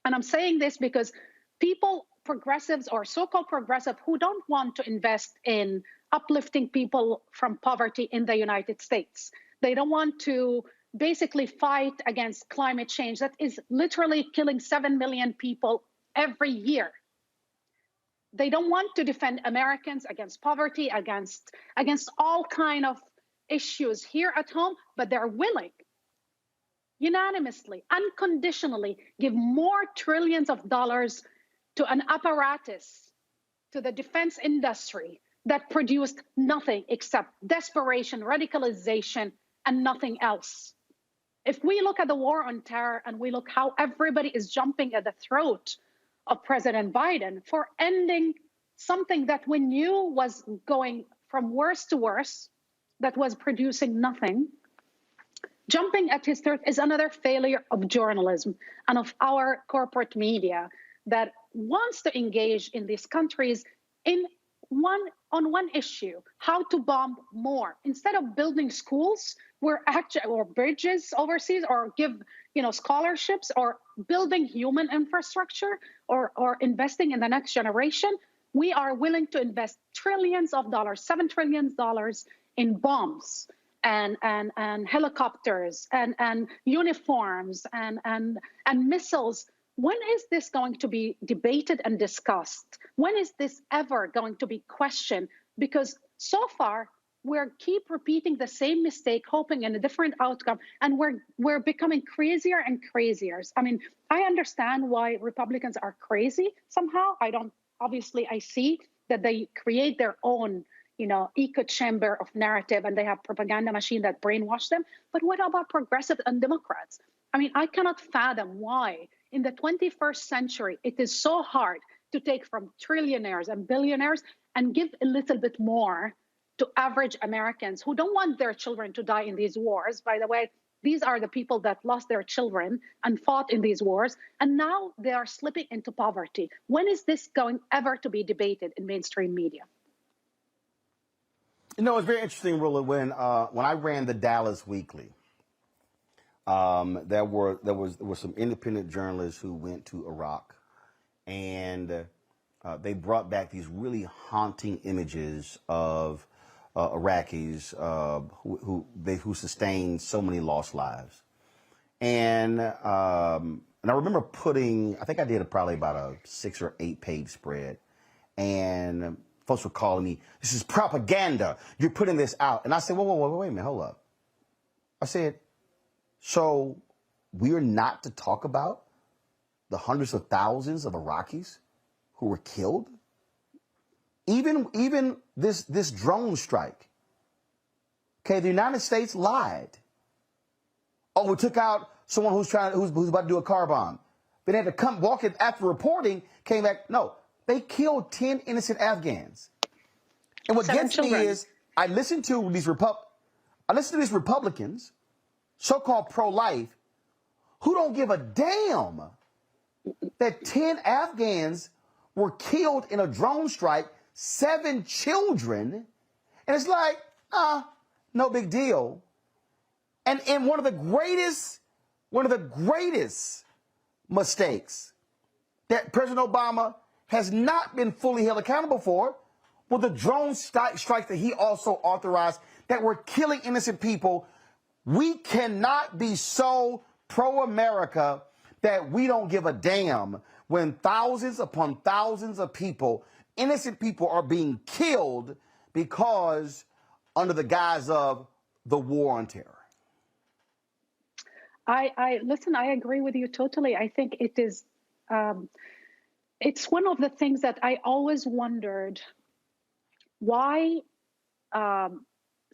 And I'm saying this because people, progressives or so-called progressive, who don't want to invest in uplifting people from poverty in the United States. They don't want to basically fight against climate change that is literally killing 7 million people every year. They don't want to defend Americans against poverty, against all kind of issues here at home, but they're willing unanimously, unconditionally give more trillions of dollars to an apparatus, to the defense industry that produced nothing except desperation, radicalization, and nothing else. If we look at the war on terror and we look how everybody is jumping at the throat of President Biden for ending something that we knew was going from worse to worse, that was producing nothing, jumping at his throat is another failure of journalism and of our corporate media that wants to engage in these countries on one issue, how to bomb more, instead of building schools or bridges overseas, or give scholarships, or building human infrastructure, or investing in the next generation. We are willing to invest trillions of dollars, $7 trillion in bombs and helicopters and uniforms and missiles. When is this going to be debated and discussed? When is this ever going to be questioned? Because so far, we're keep repeating the same mistake, hoping in a different outcome, and we're becoming crazier and crazier. I mean, I understand why Republicans are crazy somehow. I see that they create their own, echo chamber of narrative, and they have propaganda machine that brainwash them. But what about progressives and Democrats? I mean, I cannot fathom why in the 21st century, it is so hard to take from trillionaires and billionaires and give a little bit more to average Americans who don't want their children to die in these wars. By the way, these are the people that lost their children and fought in these wars, and now they are slipping into poverty. When is this going ever to be debated in mainstream media?
It's very interesting, Rula, when I ran the Dallas Weekly, there were some independent journalists who went to Iraq, and they brought back these really haunting images of Iraqis who sustained so many lost lives. And I remember I think I did probably about a 6 or 8 page spread, and folks were calling me, "This is propaganda. You're putting this out." And I said, whoa, wait a minute, hold up. I said, so we're not to talk about the hundreds of thousands of Iraqis who were killed? Even this drone strike. Okay, the United States lied. Oh, we took out someone who's about to do a car bomb. Then they had to come walk it after reporting, came back. No, they killed 10 innocent Afghans. And what gets me is I listen to these Republicans, so-called pro-life, who don't give a damn that 10 Afghans were killed in a drone strike, 7 children, and it's like, no big deal. And one of the greatest mistakes that President Obama has not been fully held accountable for were the drone strikes that he also authorized that were killing innocent people. We cannot be so pro-America that we don't give a damn when thousands upon thousands of people, innocent people, are being killed because under the guise of the war on terror.
Listen, I agree with you totally. I think it is, it's one of the things that I always wondered why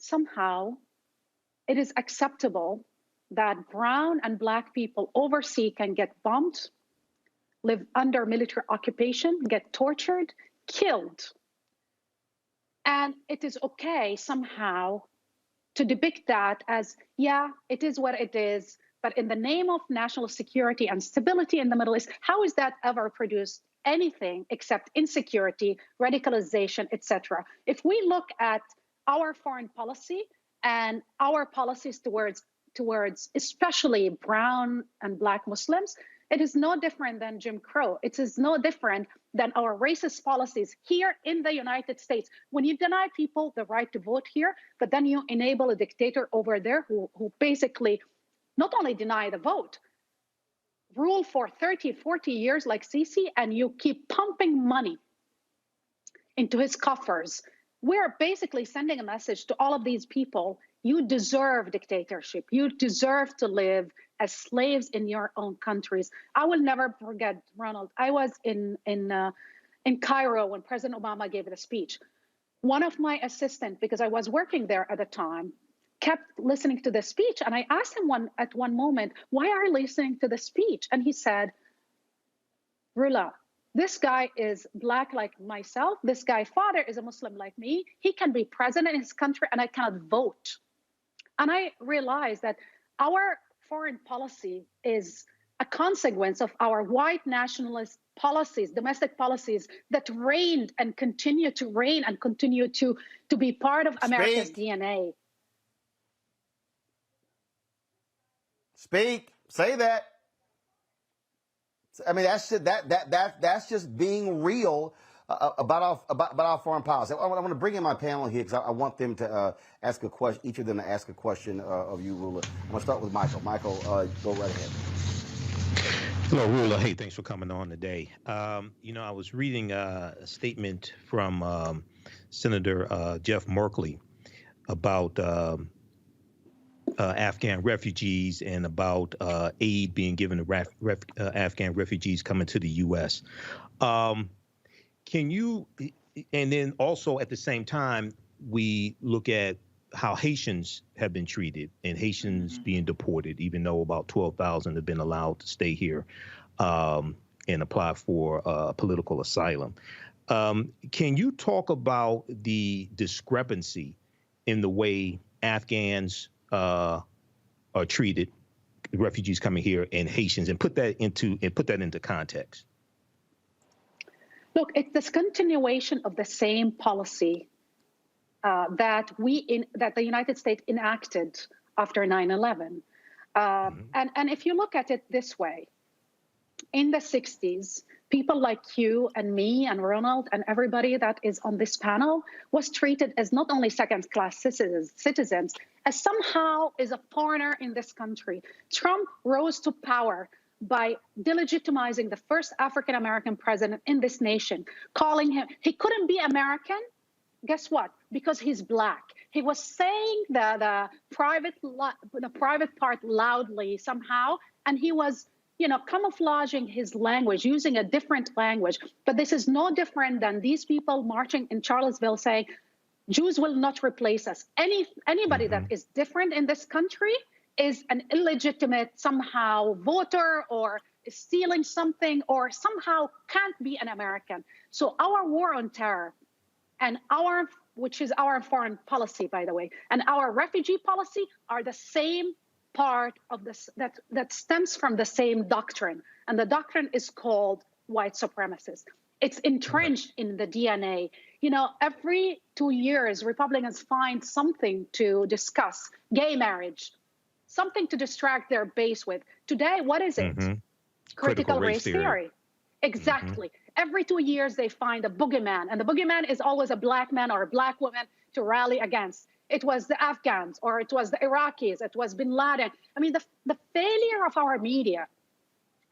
somehow it is acceptable that brown and black people overseas can get bombed, live under military occupation, get tortured, killed. And it is okay somehow to depict that as, yeah, it is what it is, but in the name of national security and stability in the Middle East, how is that ever produced anything except insecurity, radicalization, etc.? If we look at our foreign policy and our policies towards especially brown and black Muslims, it is no different than Jim Crow. It is no different than our racist policies here in the United States. When you deny people the right to vote here, but then you enable a dictator over there who basically not only deny the vote, rule for 30, 40 years like Sisi, and you keep pumping money into his coffers. We're basically sending a message to all of these people: you deserve dictatorship. You deserve to live as slaves in your own countries. I will never forget, Ronald. I was in Cairo when President Obama gave the speech. One of my assistants, because I was working there at the time, kept listening to the speech. And I asked him at one moment, why are you listening to the speech? And he said, Rula, this guy is Black like myself. This guy's father is a Muslim like me. He can be president in his country and I cannot vote. And I realized that our foreign policy is a consequence of our white nationalist policies, domestic policies that reigned and continue to reign and continue to be part of America's DNA.
Speak. Say that. I mean, that's just being real about our foreign policy. I want to bring in my panel here because I want them to ask a question. Each of them to ask a question of you, Rula. I'm going to start with Michael. Michael, go right ahead.
Hello, Rula. Hey, thanks for coming on today. I was reading a statement from Senator Jeff Merkley about Afghan refugees and about aid being given to Afghan refugees coming to the U.S. Can you, and then also at the same time, we look at how Haitians have been treated and Haitians being deported, even though about 12,000 have been allowed to stay here and apply for political asylum. Can you talk about the discrepancy in the way Afghans are treated, refugees coming here, and Haitians, and put that into context?
Look, it's this continuation of the same policy that the United States enacted after 9/11. And if you look at it this way, in the 60s, people like you and me and Ronald and everybody that is on this panel was treated as not only second-class citizens, as somehow is a foreigner in this country. Trump rose to power by delegitimizing the first African-American president in this nation, calling him, he couldn't be American. Guess what? Because he's Black. He was saying the private part loudly somehow, and he was, camouflaging his language, using a different language. But this is no different than these people marching in Charlottesville saying, Jews will not replace us. Anybody that is different in this country is an illegitimate somehow voter or is stealing something or somehow can't be an American. So our war on terror and which is our foreign policy, by the way, and our refugee policy are the same part of this that stems from the same doctrine. And the doctrine is called white supremacist. It's entrenched in the DNA. Every 2 years, Republicans find something to discuss, gay marriage, something to distract their base with. Today, what is it? Critical race theory. Exactly. Every 2 years, they find a boogeyman, and the boogeyman is always a Black man or a Black woman to rally against. It was the Afghans, or it was the Iraqis, it was bin Laden. I mean, the failure of our media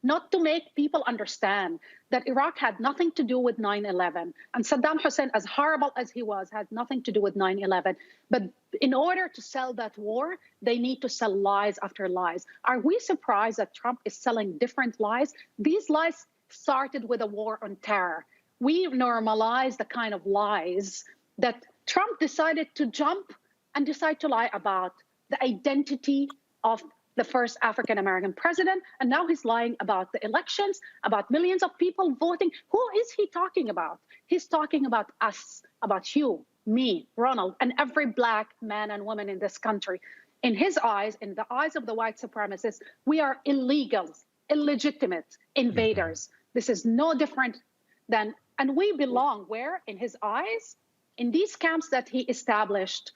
not to make people understand that Iraq had nothing to do with 9/11, and Saddam Hussein, as horrible as he was, had nothing to do with 9/11. But in order to sell that war, they need to sell lies after lies. Are we surprised that Trump is selling different lies? These lies started with a war on terror. We normalized the kind of lies that Trump decided to jump and decide to lie about the identity of the first African-American president. And now he's lying about the elections, about millions of people voting. Who is he talking about? He's talking about us, about you, me, Ronald, and every Black man and woman in this country. In his eyes, in the eyes of the white supremacists, we are illegals, illegitimate invaders. This is no different than, and we belong where? In his eyes? In these camps that he established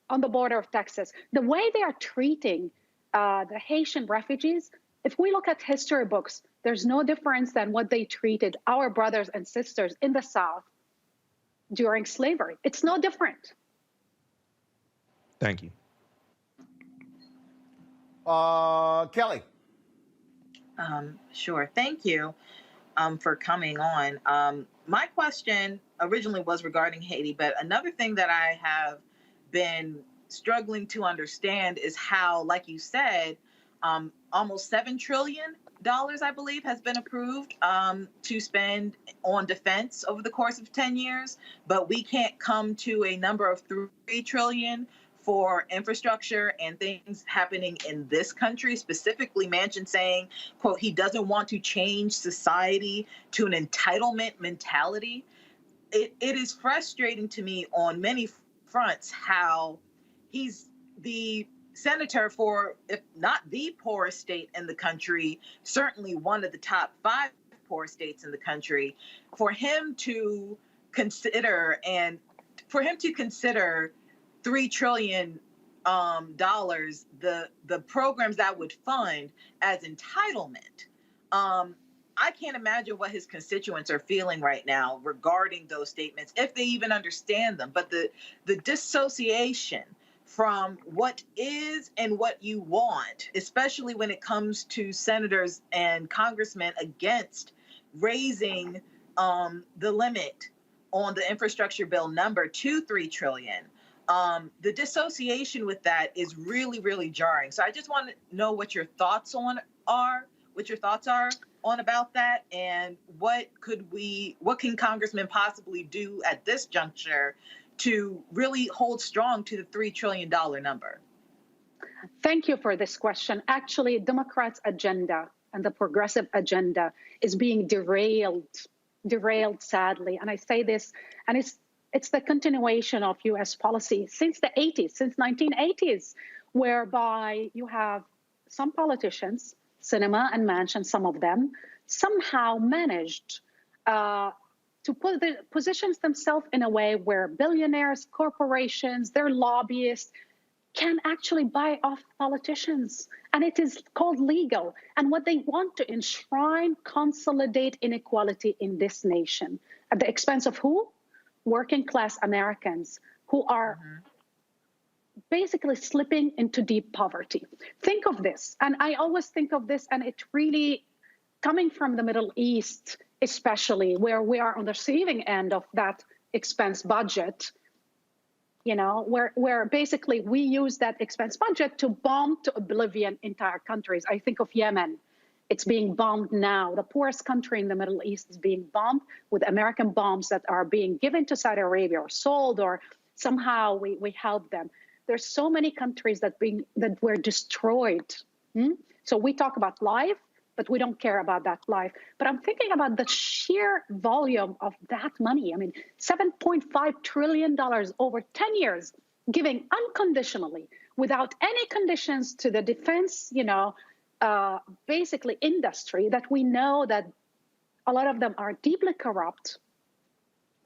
on the border of Texas. The way they are treating the Haitian refugees, if we look at history books, there's no difference than what they treated our brothers and sisters in the South during slavery. It's no different.
Thank you.
Kelly.
Sure. Thank you for coming on. My question originally was regarding Haiti, but another thing that I have been struggling to understand is how, like you said, Almost $7 trillion, I believe, has been approved to spend on defense over the course of 10 years. But we can't come to a number of $3 trillion for infrastructure and things happening in this country, specifically Manchin saying, quote, he doesn't want to change society to an entitlement mentality. It is frustrating to me on many fronts how he's the senator for, if not the poorest state in the country, certainly one of the top 5 poorest states in the country, for him to consider $3 trillion the programs that would fund as entitlement. I can't imagine what his constituents are feeling right now regarding those statements, if they even understand them. But the dissociation from what is and what you want, especially when it comes to senators and congressmen against raising the limit on the infrastructure bill number to $3 trillion. The dissociation with that is really, really jarring. So I just want to know what your thoughts are on about that, and what can congressmen possibly do at this juncture to really hold strong to the $3 trillion number?
Thank you for this question. Actually, Democrats' agenda and the progressive agenda is being derailed sadly. And I say this, and it's the continuation of U.S. policy since the 80s, since 1980s, whereby you have some politicians, Sinema and Manchin, some of them, somehow managed to positions themselves in a way where billionaires, corporations, their lobbyists can actually buy off politicians. And it is called legal. And what they want to enshrine, consolidate inequality in this nation at the expense of who? Working class Americans who are basically slipping into deep poverty. Think of this, and I always think of this, and it really coming from the Middle East, especially where we are on the receiving end of that expense budget, you know, where basically we use that expense budget to bomb to oblivion entire countries. I think of Yemen. It's being bombed now. The poorest country in the Middle East is being bombed with American bombs that are being given to Saudi Arabia or sold, or somehow we help them. There's so many countries that were destroyed. So we talk about life, but we don't care about that life. But I'm thinking about the sheer volume of that money. I mean, $7.5 trillion over 10 years, giving unconditionally, without any conditions to the defense, basically industry that we know that a lot of them are deeply corrupt,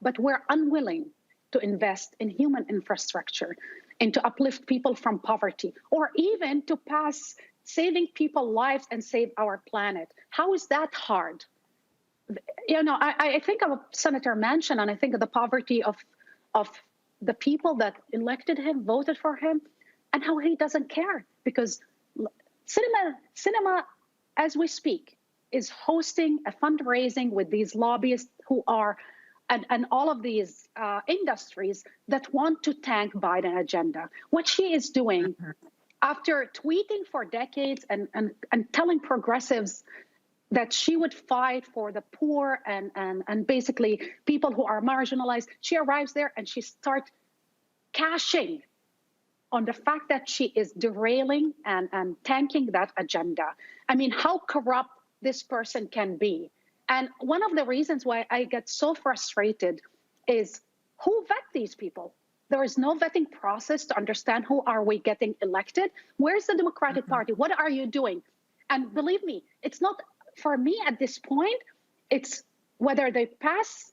but we're unwilling to invest in human infrastructure and to uplift people from poverty, or even to pass saving people's lives and save our planet. How is that hard? I think of Senator Manchin, and I think of the poverty of the people that elected him, voted for him, and how he doesn't care. Because Sinema, as we speak, is hosting a fundraising with these lobbyists who are, and all of these industries that want to tank Biden agenda. What she is doing, after tweeting for decades and telling progressives that she would fight for the poor and basically people who are marginalized, she arrives there and she starts cashing on the fact that she is derailing and tanking that agenda. I mean, how corrupt this person can be. And one of the reasons why I get so frustrated is who vet these people? There is no vetting process to understand who are we getting elected. Where's the Democratic Party? What are you doing? And believe me, it's not, for me at this point, it's whether they pass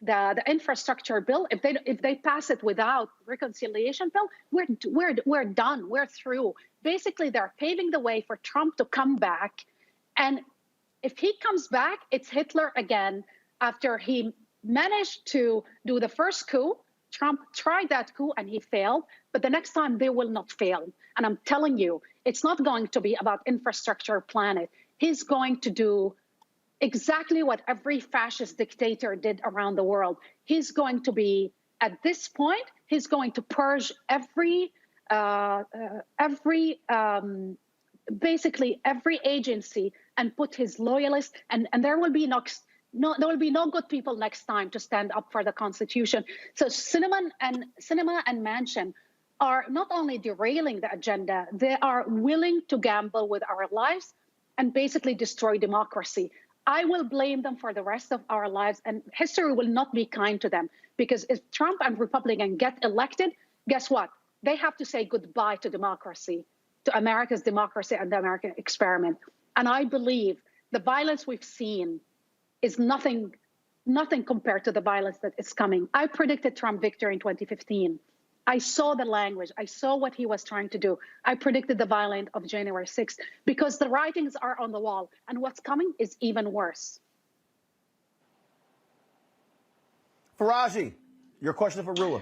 the infrastructure bill. If they pass it without reconciliation bill, we're done. We're through. Basically, they're paving the way for Trump to come back. And if he comes back, it's Hitler again. After he managed to do the first coup, Trump tried that coup and he failed. But the next time they will not fail. And I'm telling you, it's not going to be about infrastructure planet. He's going to do exactly what every fascist dictator did around the world. He's going to be, at this point, he's going to purge every basically every agency and put his loyalists, and there will be there will be no good people next time to stand up for the Constitution. So Sinema and Manchin are not only derailing the agenda, they are willing to gamble with our lives and basically destroy democracy. I will blame them for the rest of our lives, and history will not be kind to them, because if Trump and Republicans get elected, guess what? They have to say goodbye to democracy, to America's democracy and the American experiment. And I believe the violence we've seen is nothing compared to the violence that is coming. I predicted Trump victory in 2015. I saw the language. I saw what he was trying to do. I predicted the violence of January 6th because the writings are on the wall, and what's coming is even worse.
Faraji, your question for Rula.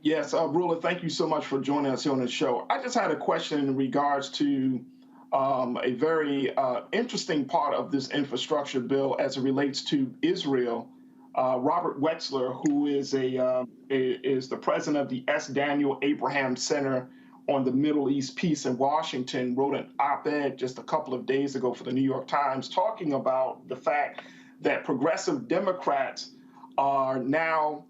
Yes, Rula, thank you so much for joining us here on the show. I just had a question in regards to a very interesting part of this infrastructure bill as it relates to Israel. Robert Wetzler, who is is the president of the S. Daniel Abraham Center on the Middle East Peace in Washington, wrote an op-ed just a couple of days ago for the New York Times talking about the fact that progressive Democrats are now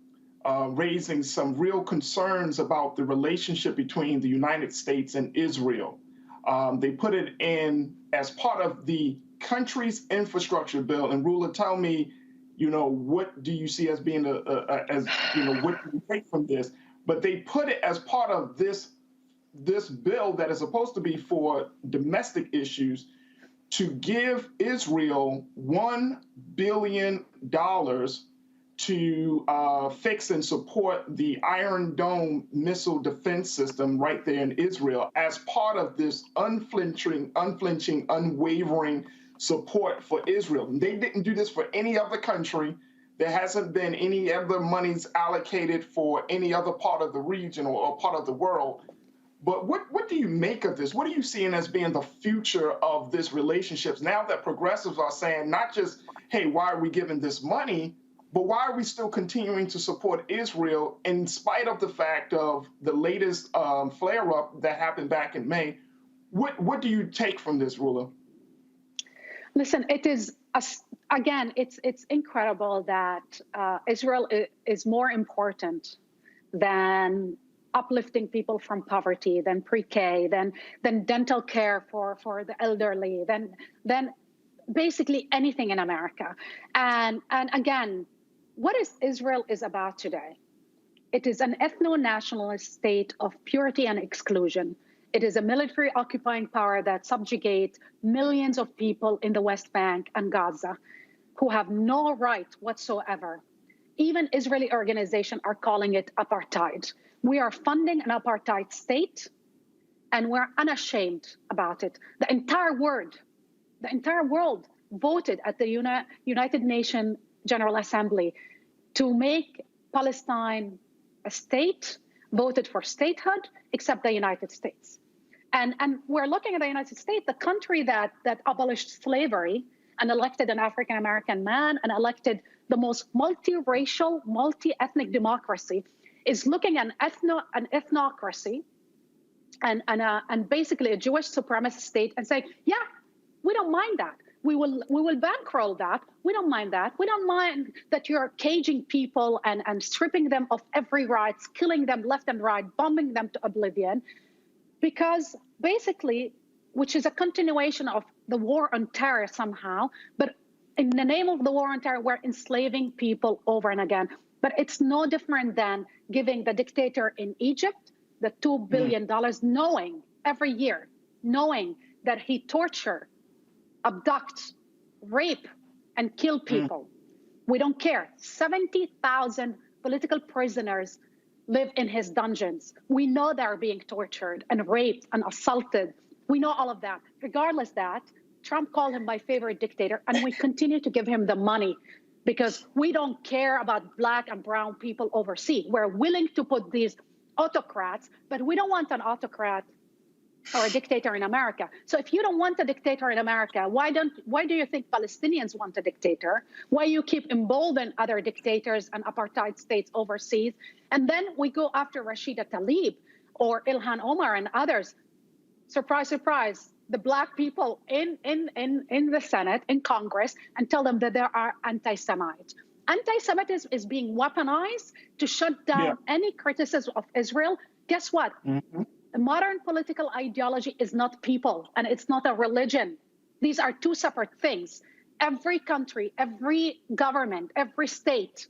raising some real concerns about the relationship between the United States and Israel. They put it in as part of the country's infrastructure bill. And Rula, tell me, what do you see as being what do you take from this? But they put it as part of this bill that is supposed to be for domestic issues to give Israel $1 billion to fix and support the Iron Dome missile defense system right there in Israel as part of this unflinching, unwavering support for Israel. They didn't do this for any other country. There hasn't been any other monies allocated for any other part of the region or part of the world. But what do you make of this? What are you seeing as being the future of this relationship now that progressives are saying not just, hey, why are we giving this money, but why are we still continuing to support Israel in spite of the fact of the latest flare-up that happened back in May? What do you take from this, Rula?
Listen, it is, again, it's incredible that Israel is more important than uplifting people from poverty, than pre-K, than dental care for the elderly, than basically anything in America. And again, what is Israel is about today? It is an ethno-nationalist state of purity and exclusion. It is a military occupying power that subjugates millions of people in the West Bank and Gaza who have no right whatsoever. Even Israeli organizations are calling it apartheid. We are funding an apartheid state, and we're unashamed about it. The entire world voted at the United Nations General Assembly to make Palestine a state, voted for statehood, except the United States. And we're looking at the United States, the country that abolished slavery and elected an African-American man and elected the most multiracial, multi-ethnic democracy, is looking at an ethnocracy and basically a Jewish supremacist state and say, yeah, we don't mind that. We will bankroll that. We don't mind that. We don't mind that you're caging people and stripping them of every right, killing them left and right, bombing them to oblivion, because basically, which is a continuation of the war on terror somehow, but in the name of the war on terror, we're enslaving people over and again. But it's no different than giving the dictator in Egypt the $2 billion, knowing every year, knowing that he torture, abduct, rape, and kill people. We don't care. 70,000 political prisoners live in his dungeons. We know they're being tortured and raped and assaulted. We know all of that. Regardless of that, Trump called him my favorite dictator, and we continue to give him the money because we don't care about black and brown people overseas. We're willing to put these autocrats, but we don't want an autocrat or a dictator in America. So if you don't want a dictator in America, why do you think Palestinians want a dictator? Why you keep emboldening other dictators and apartheid states overseas? And then we go after Rashida Tlaib or Ilhan Omar and others. surprise, surprise, the Black people in the Senate, in Congress, and tell them that they are anti-Semites. Anti-Semitism is being weaponized to shut down any criticism of Israel. Guess what? A modern political ideology is not people, and it's not a religion. These are two separate things. Every country, every government, every state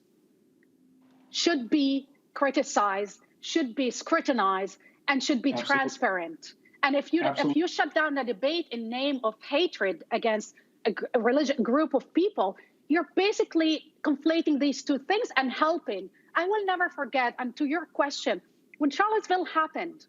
should be criticized, should be scrutinized, and should be transparent. And if you shut down the debate in name of hatred against a religion group of people, you're basically conflating these two things and helping. I will never forget, and to your question, when Charlottesville happened,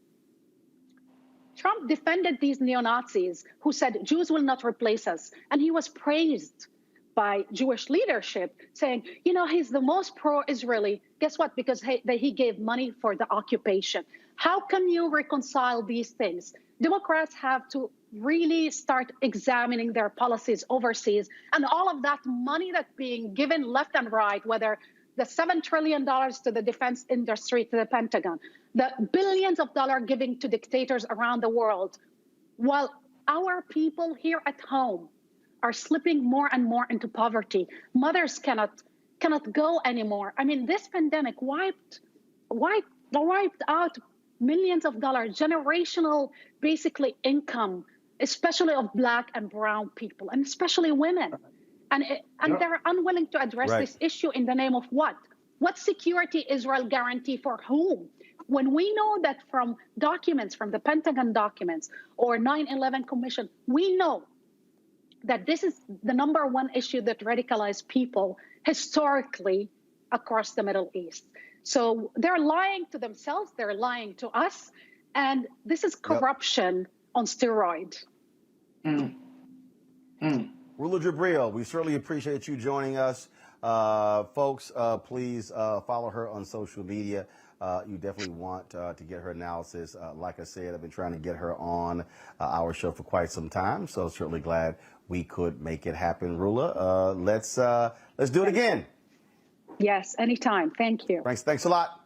Trump defended these neo-Nazis who said Jews will not replace us. And he was praised by Jewish leadership, saying, you know, he's the most pro-Israeli. Guess what? Because he gave money for the occupation. How can you reconcile these things? Democrats have to really start examining their policies overseas, and all of that money that's being given left and right, whether the $7 trillion to the defense industry, to the Pentagon, the billions of dollars giving to dictators around the world, while our people here at home are slipping more and more into poverty. Mothers cannot go anymore. I mean, this pandemic wiped out millions of dollars, generational, basically, income, especially of Black and brown people, and especially women. And they're unwilling to address this issue in the name of what? What security Israel guarantee for whom? When we know that from documents, from the Pentagon documents or 9/11 Commission, we know that this is the #1 issue that radicalized people historically across the Middle East. So they're lying to themselves, they're lying to us, and this is corruption on steroids.
Rula Jabril, we certainly appreciate you joining us. Folks, please follow her on social media. You definitely want to get her analysis. Like I said, I've been trying to get her on our show for quite some time, so certainly glad we could make it happen. Rula, let's do it again.
Yes, anytime. Thank you.
Thanks a lot.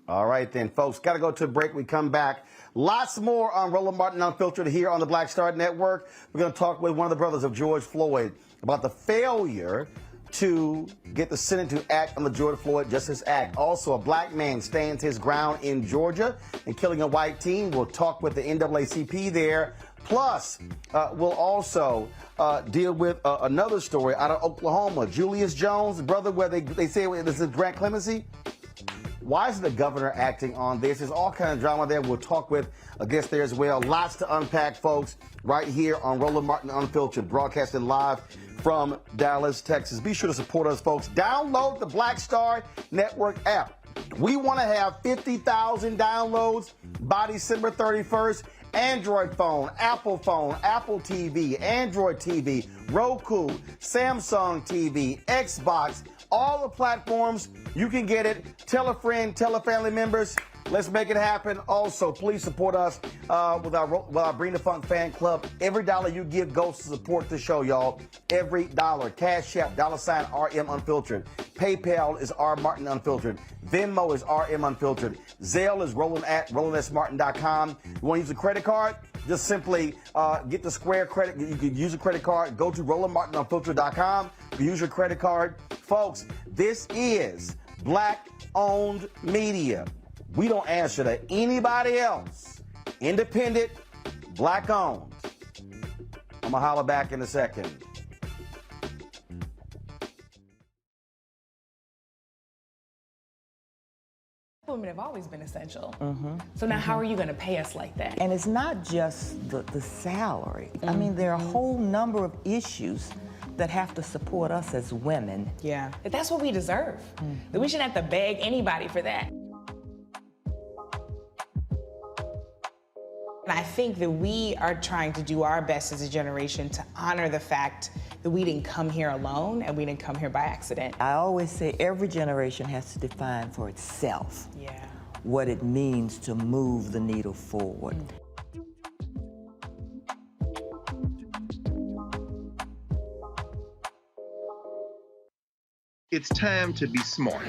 All right, then, folks, got to go to a break. We come back. Lots more on Roland Martin Unfiltered here on the Black Star Network. We're going to talk with one of the brothers of George Floyd about the failure to get the Senate to act on the George Floyd Justice Act. Also, a Black man stands his ground in Georgia and killing a white teen. We'll talk with the NAACP there. Plus, we'll also deal with another story out of Oklahoma. Julius Jones, brother, where they say this is grant clemency. Why is the governor acting on this? There's all kind of drama there. We'll talk with a guest there as well. Lots to unpack, folks, right here on Roland Martin Unfiltered, broadcasting live from Dallas, Texas. Be sure to support us, folks. Download the Black Star Network app. We want to have 50,000 downloads by December 31st. Android phone, Apple TV, Android TV, Roku, Samsung TV, Xbox, all the platforms. You can get it. Tell a friend, tell a family members. Let's make it happen. Also, please support us with our Breonna Funk fan club. Every dollar you give goes to support the show, y'all. Every dollar. Cash App, $RM Unfiltered. PayPal is R Martin Unfiltered. Venmo is RM Unfiltered. Zelle is roland@rolandsmartin.com. You want to use a credit card? Just simply get the Square credit. You can use a credit card. Go to rolandmartinunfiltered.com. Use your credit card. Folks, this is Black-owned media. We don't answer to anybody else. Independent, Black-owned. I'm going to holler back in a second.
Women have always been essential. So now how are you going to pay us like that?
And it's not just the salary. I mean, there are a whole number of issues that have to support us as women.
Yeah. But that's what we deserve. That we shouldn't have to beg anybody for that. And I think that we are trying to do our best as a generation to honor the fact that we didn't come here alone and we didn't come here by accident.
I always say every generation has to define for itself what it means to move the needle forward.
It's time to be smart.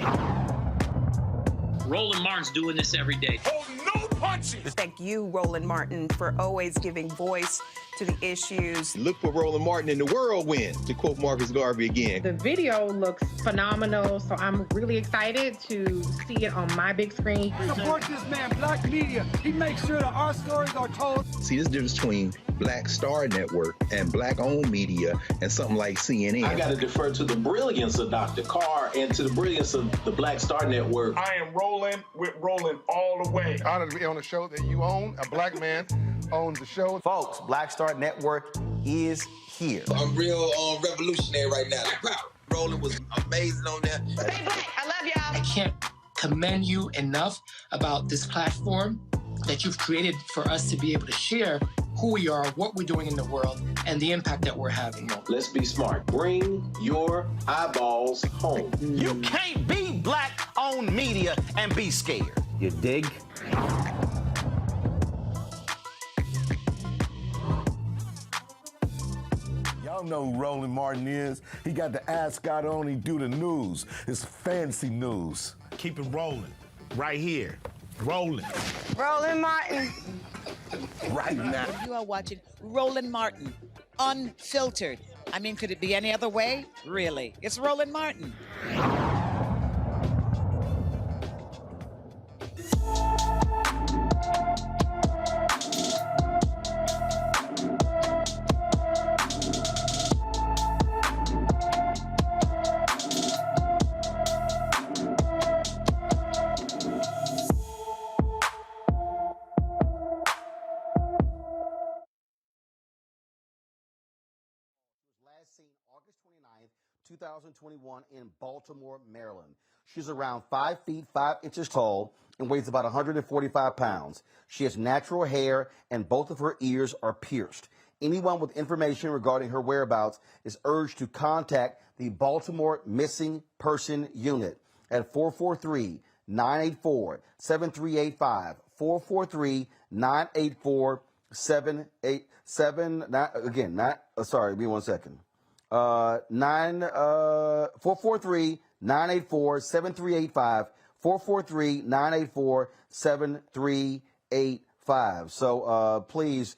Roland Martin's doing this every day.
Oh, no! punches.
Thank you, Roland Martin, for always giving voice to the issues.
Look for Roland Martin in the whirlwind, to quote Marcus Garvey again.
The video looks phenomenal, so I'm really excited to see it on my big screen.
Support this man, Black Media. He makes sure that our stories are told.
See, this difference between Black Star Network and Black-owned media and something like CNN.
I got to defer to the brilliance of Dr. Carr and to the brilliance of the Black Star Network.
I am rolling with Roland all the way.
Honored to be on a show that you own. A black man owns the show.
Folks, Black Star Network is here.
I'm real revolutionary right now. Roland was amazing on there.
Stay black. I love y'all.
I can't commend you enough about this platform that you've created for us to be able to share who we are, what we're doing in the world, and the impact that we're having.
Let's be smart. Bring your eyeballs home.
You can't be Black-owned media and be scared. You dig?
Y'all know who Roland Martin is. He got the ascot on, he do the news. It's fancy news.
Keep it rolling. Right here. Rolling.
Roland Martin.
Right now.
You are watching Roland Martin, unfiltered. I mean, could it be any other way? Really? It's Roland Martin.
Seen August 29th, 2021 in Baltimore, Maryland. She's around 5 feet 5 inches tall and weighs about 145 pounds. She has natural hair and both of her ears are pierced. Anyone with information regarding her whereabouts is urged to contact the Baltimore Missing Person Unit at 443-984-7385, 443-984-787, again, sorry, give me 1 second. 443-984-7385, 443-984-7385. So please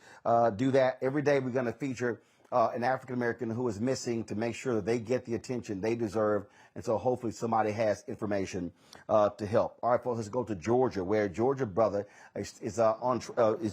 do that. Every day we're going to feature an African-American who is missing to make sure that they get the attention they deserve. And so hopefully somebody has information to help. All right, folks, let's go to Georgia, where Georgia brother is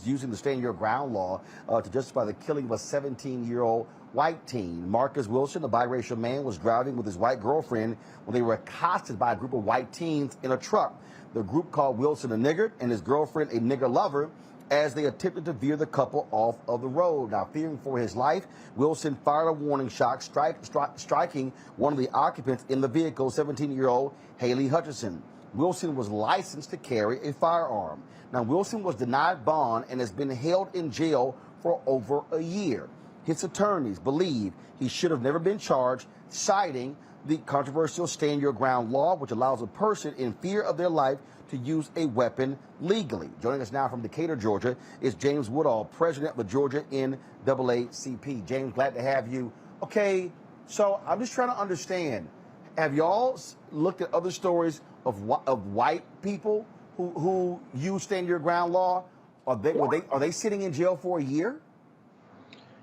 using the Stand Your Ground law to justify the killing of a 17-year-old white teen. Marcus Wilson, a biracial man, was driving with his white girlfriend when they were accosted by a group of white teens in a truck. The group called Wilson a nigger and his girlfriend a nigger lover as they attempted to veer the couple off of the road. Now, fearing for his life, Wilson fired a warning shot, striking one of the occupants in the vehicle, 17-year-old Haley Hutchison. Wilson was licensed to carry a firearm. Now, Wilson was denied bond and has been held in jail for over a year. His attorneys believe he should have never been charged, citing the controversial Stand Your Ground law, which allows a person in fear of their life to use a weapon legally. Joining us now from Decatur, Georgia, is James Woodall, president of the Georgia NAACP. James, glad to have you. Okay, so I'm just trying to understand. Have y'all looked at other stories of white people who use Stand Your Ground law? Are they sitting in jail for a year?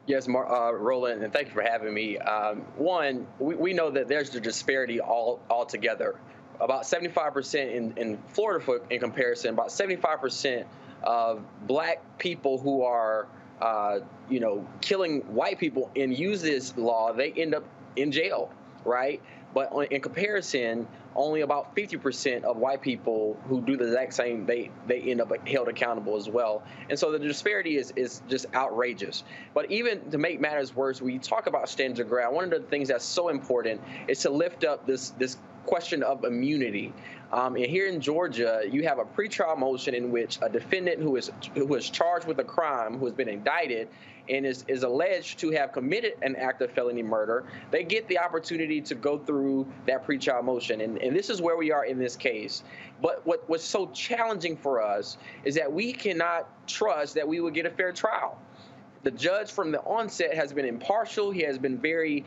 Yes, Roland, and thank you for having me. One, we know that there's the disparity altogether. About 75% in Florida, in comparison, about 75% of black people who are, killing white people and use this law, they end up in jail, right? But in comparison, only about 50% of white people who do the exact same, they end up held accountable as well. And so the disparity is just outrageous. But even to make matters worse, when you talk about Stand Your Ground, one of the things that's so important is to lift up this question of immunity. And here in Georgia, you have a pretrial motion in which a defendant who is charged with a crime, who has been indicted, and is alleged to have committed an act of felony murder, they get the opportunity to go through that pretrial motion. And this is where we are in this case. But what's so challenging for us is that we cannot trust that we will get a fair trial. The judge from the onset has been impartial. He has been very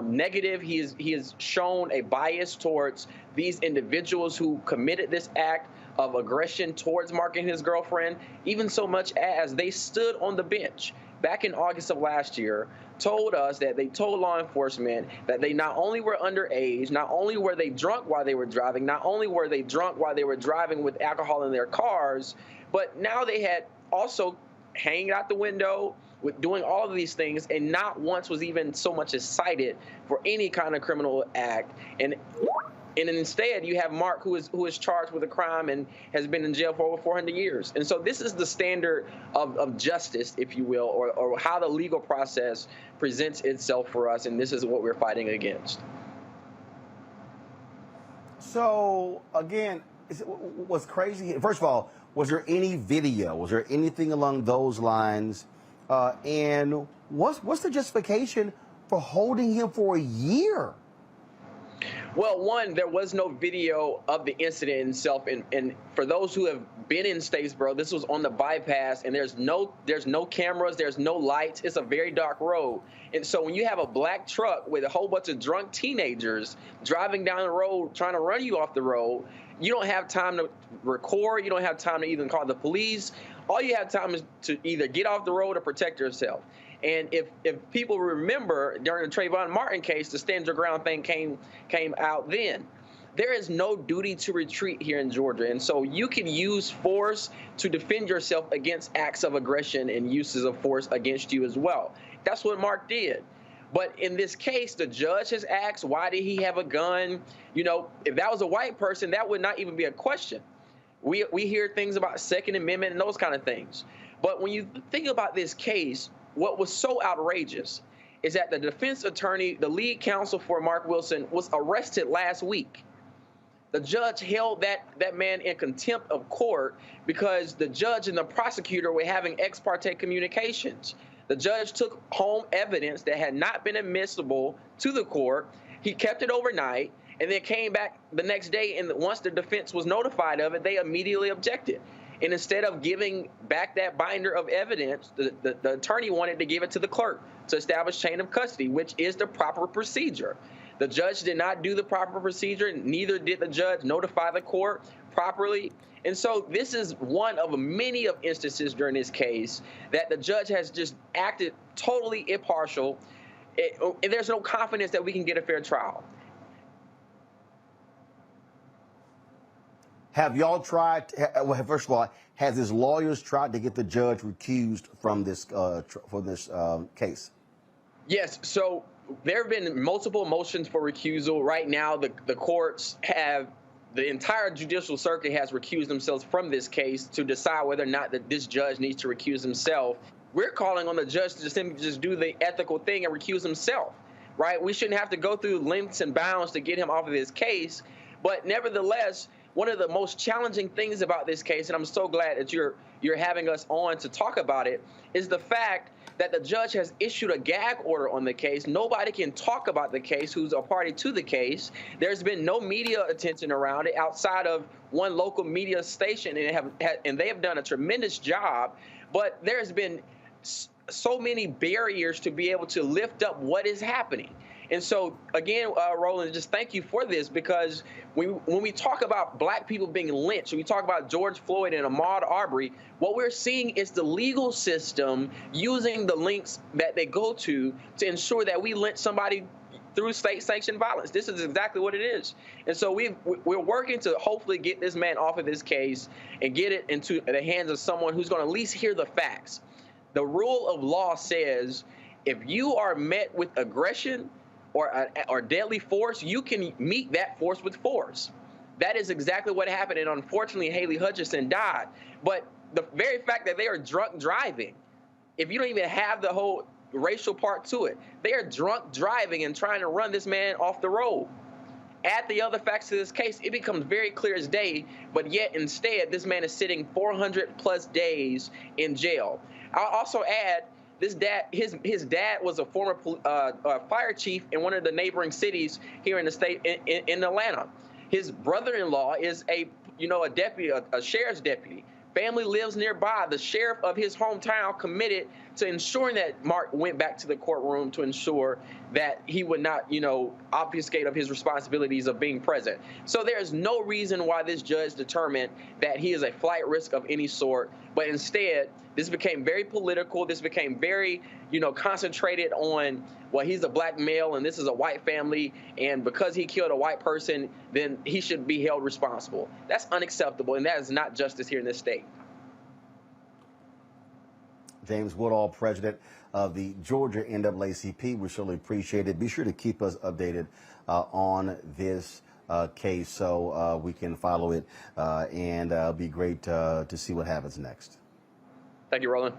negative. He has shown a bias towards these individuals who committed this act of aggression towards Mark and his girlfriend, even so much as they stood on the bench back in August of last year, told us that they told law enforcement that they not only were underage, not only were they drunk while they were driving, not only were they drunk while they were driving with alcohol in their cars, but now they had also hanging out the window, with doing all of these things, and not once was even so much as cited for any kind of criminal act. And instead, you have Mark, who is charged with a crime and has been in jail for over 400 years. And so this is the standard of justice, if you will, or how the legal process presents itself for us, and this is what we're fighting against.
So, again, what's crazy, first of all, was there any video? Was there anything along those lines? And what's the justification for holding him for a year?
Well, one, there was no video of the incident itself, and for those who have been in Statesboro, this was on the bypass, and there's no cameras, there's no lights. It's a very dark road, and so when you have a black truck with a whole bunch of drunk teenagers driving down the road trying to run you off the road, you don't have time to record. You don't have time to even call the police. All you have time is to either get off the road or protect yourself. And if people remember, during the Trayvon Martin case, the stand your ground thing came out then. There is no duty to retreat here in Georgia. And so you can use force to defend yourself against acts of aggression and uses of force against you as well. That's what Mark did. But in this case, the judge has asked, why did he have a gun? You know, if that was a white person, that would not even be a question. We hear things about Second Amendment and those kind of things. But when you think about this case, what was so outrageous is that the defense attorney, the lead counsel for Mark Wilson, was arrested last week. The judge held that man in contempt of court because the judge and the prosecutor were having ex parte communications. The judge took home evidence that had not been admissible to the court. He kept it overnight and then came back the next day, and once the defense was notified of it, they immediately objected. And instead of giving back that binder of evidence, the attorney wanted to give it to the clerk to establish chain of custody, which is the proper procedure. The judge did not do the proper procedure, neither did the judge notify the court properly. And so this is one of many of instances during this case that the judge has just acted totally impartial, and there's no confidence that we can get a fair trial.
Have y'all tried, well, first of all, has his lawyers tried to get the judge recused from this case?
Yes, so there have been multiple motions for recusal. Right now, the courts have, the entire judicial circuit has recused themselves from this case to decide whether or not that this judge needs to recuse himself. We're calling on the judge to simply just do the ethical thing and recuse himself, right? We shouldn't have to go through lengths and bounds to get him off of this case. But nevertheless, one of the most challenging things about this case, and I'm so glad that you're having us on to talk about it, is the fact that the judge has issued a gag order on the case. Nobody can talk about the case who's a party to the case. There's been no media attention around it outside of one local media station, and they have done a tremendous job. But there's been so many barriers to be able to lift up what is happening. And so, again, Roland, just thank you for this, because when we talk about black people being lynched, when we talk about George Floyd and Ahmaud Arbery, what we're seeing is the legal system using the links that they go to ensure that we lynch somebody through state-sanctioned violence. This is exactly what it is. And so we're working to hopefully get this man off of this case and get it into the hands of someone who's going to at least hear the facts. The rule of law says if you are met with aggression or deadly force, you can meet that force with force. That is exactly what happened, and unfortunately, Haley Hutchinson died. But the very fact that they are drunk driving, if you don't even have the whole racial part to it, they are drunk driving and trying to run this man off the road. Add the other facts to this case, it becomes very clear as day, but yet instead, this man is sitting 400+ days in jail. I'll also add, his dad was a former fire chief in one of the neighboring cities here in the state in Atlanta. His brother-in-law is a deputy, a sheriff's deputy. family lives nearby. The sheriff of his hometown committed to ensuring that Mark went back to the courtroom to ensure that he would not, obfuscate of his responsibilities of being present. So there's no reason why this judge determined that he is a flight risk of any sort, but instead, this became very political. This became very, concentrated on, well, he's a black male and this is a white family, and because he killed a white person, then he should be held responsible. That's unacceptable, and that is not justice here in this state.
James Woodall, president of the Georgia NAACP. We surely appreciate it. Be sure to keep us updated on this case so we can follow it, and it'll be great to see what happens next.
Thank you, Roland.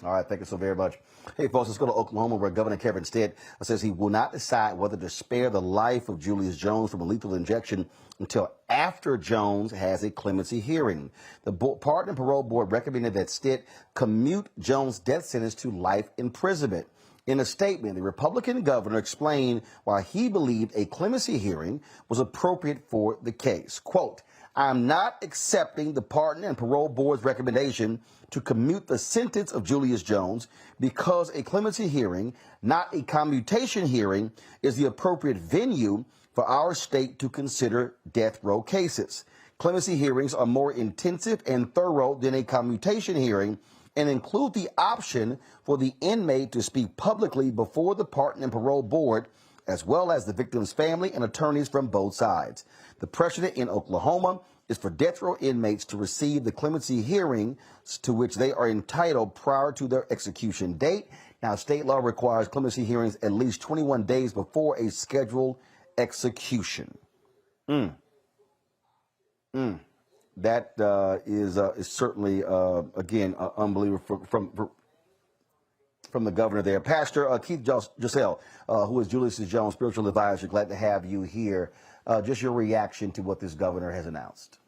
All right, thank you so very much. Hey, folks, let's go to Oklahoma, where Governor Kevin Stitt says he will not decide whether to spare the life of Julius Jones from a lethal injection until after Jones has a clemency hearing. The Pardon and Parole Board recommended that Stitt commute Jones' death sentence to life imprisonment. In a statement, the Republican governor explained why he believed a clemency hearing was appropriate for the case. Quote, "I am not accepting the Pardon and Parole Board's recommendation to commute the sentence of Julius Jones because a clemency hearing, not a commutation hearing, is the appropriate venue for our state to consider death row cases. Clemency hearings are more intensive and thorough than a commutation hearing and include the option for the inmate to speak publicly before the Pardon and Parole Board, as well as the victim's family and attorneys from both sides. The precedent in Oklahoma is for death row inmates to receive the clemency hearings to which they are entitled prior to their execution date. Now, state law requires clemency hearings at least 21 days before a scheduled execution." That is certainly, again, unbelievable from the governor there. Pastor Keith Giselle, who is Julius Jones' spiritual advisor, glad to have you here. Just your reaction to what this governor has announced.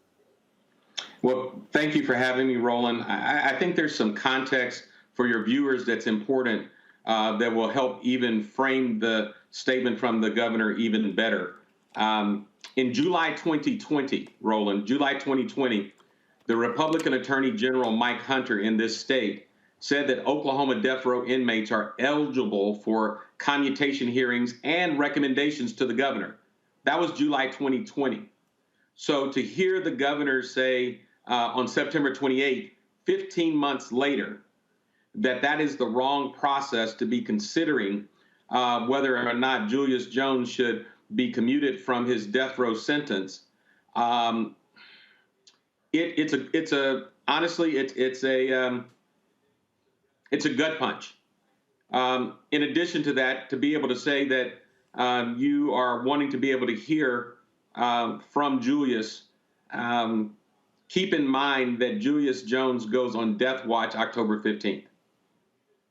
Well, thank you for having me, Roland. I think there's some context for your viewers that's important that will help even frame the statement from the governor even better. In July 2020, Roland, July 2020, the Republican Attorney General Mike Hunter in this state said that Oklahoma death row inmates are eligible for commutation hearings and recommendations to the governor. That was July 2020. So to hear the governor say on September 28, 15 months later, that is the wrong process to be considering whether or not Julius Jones should be commuted from his death row sentence, it's a gut punch. In addition to that, to be able to say that you are wanting to be able to hear from Julius, keep in mind that Julius Jones goes on death watch October 15th.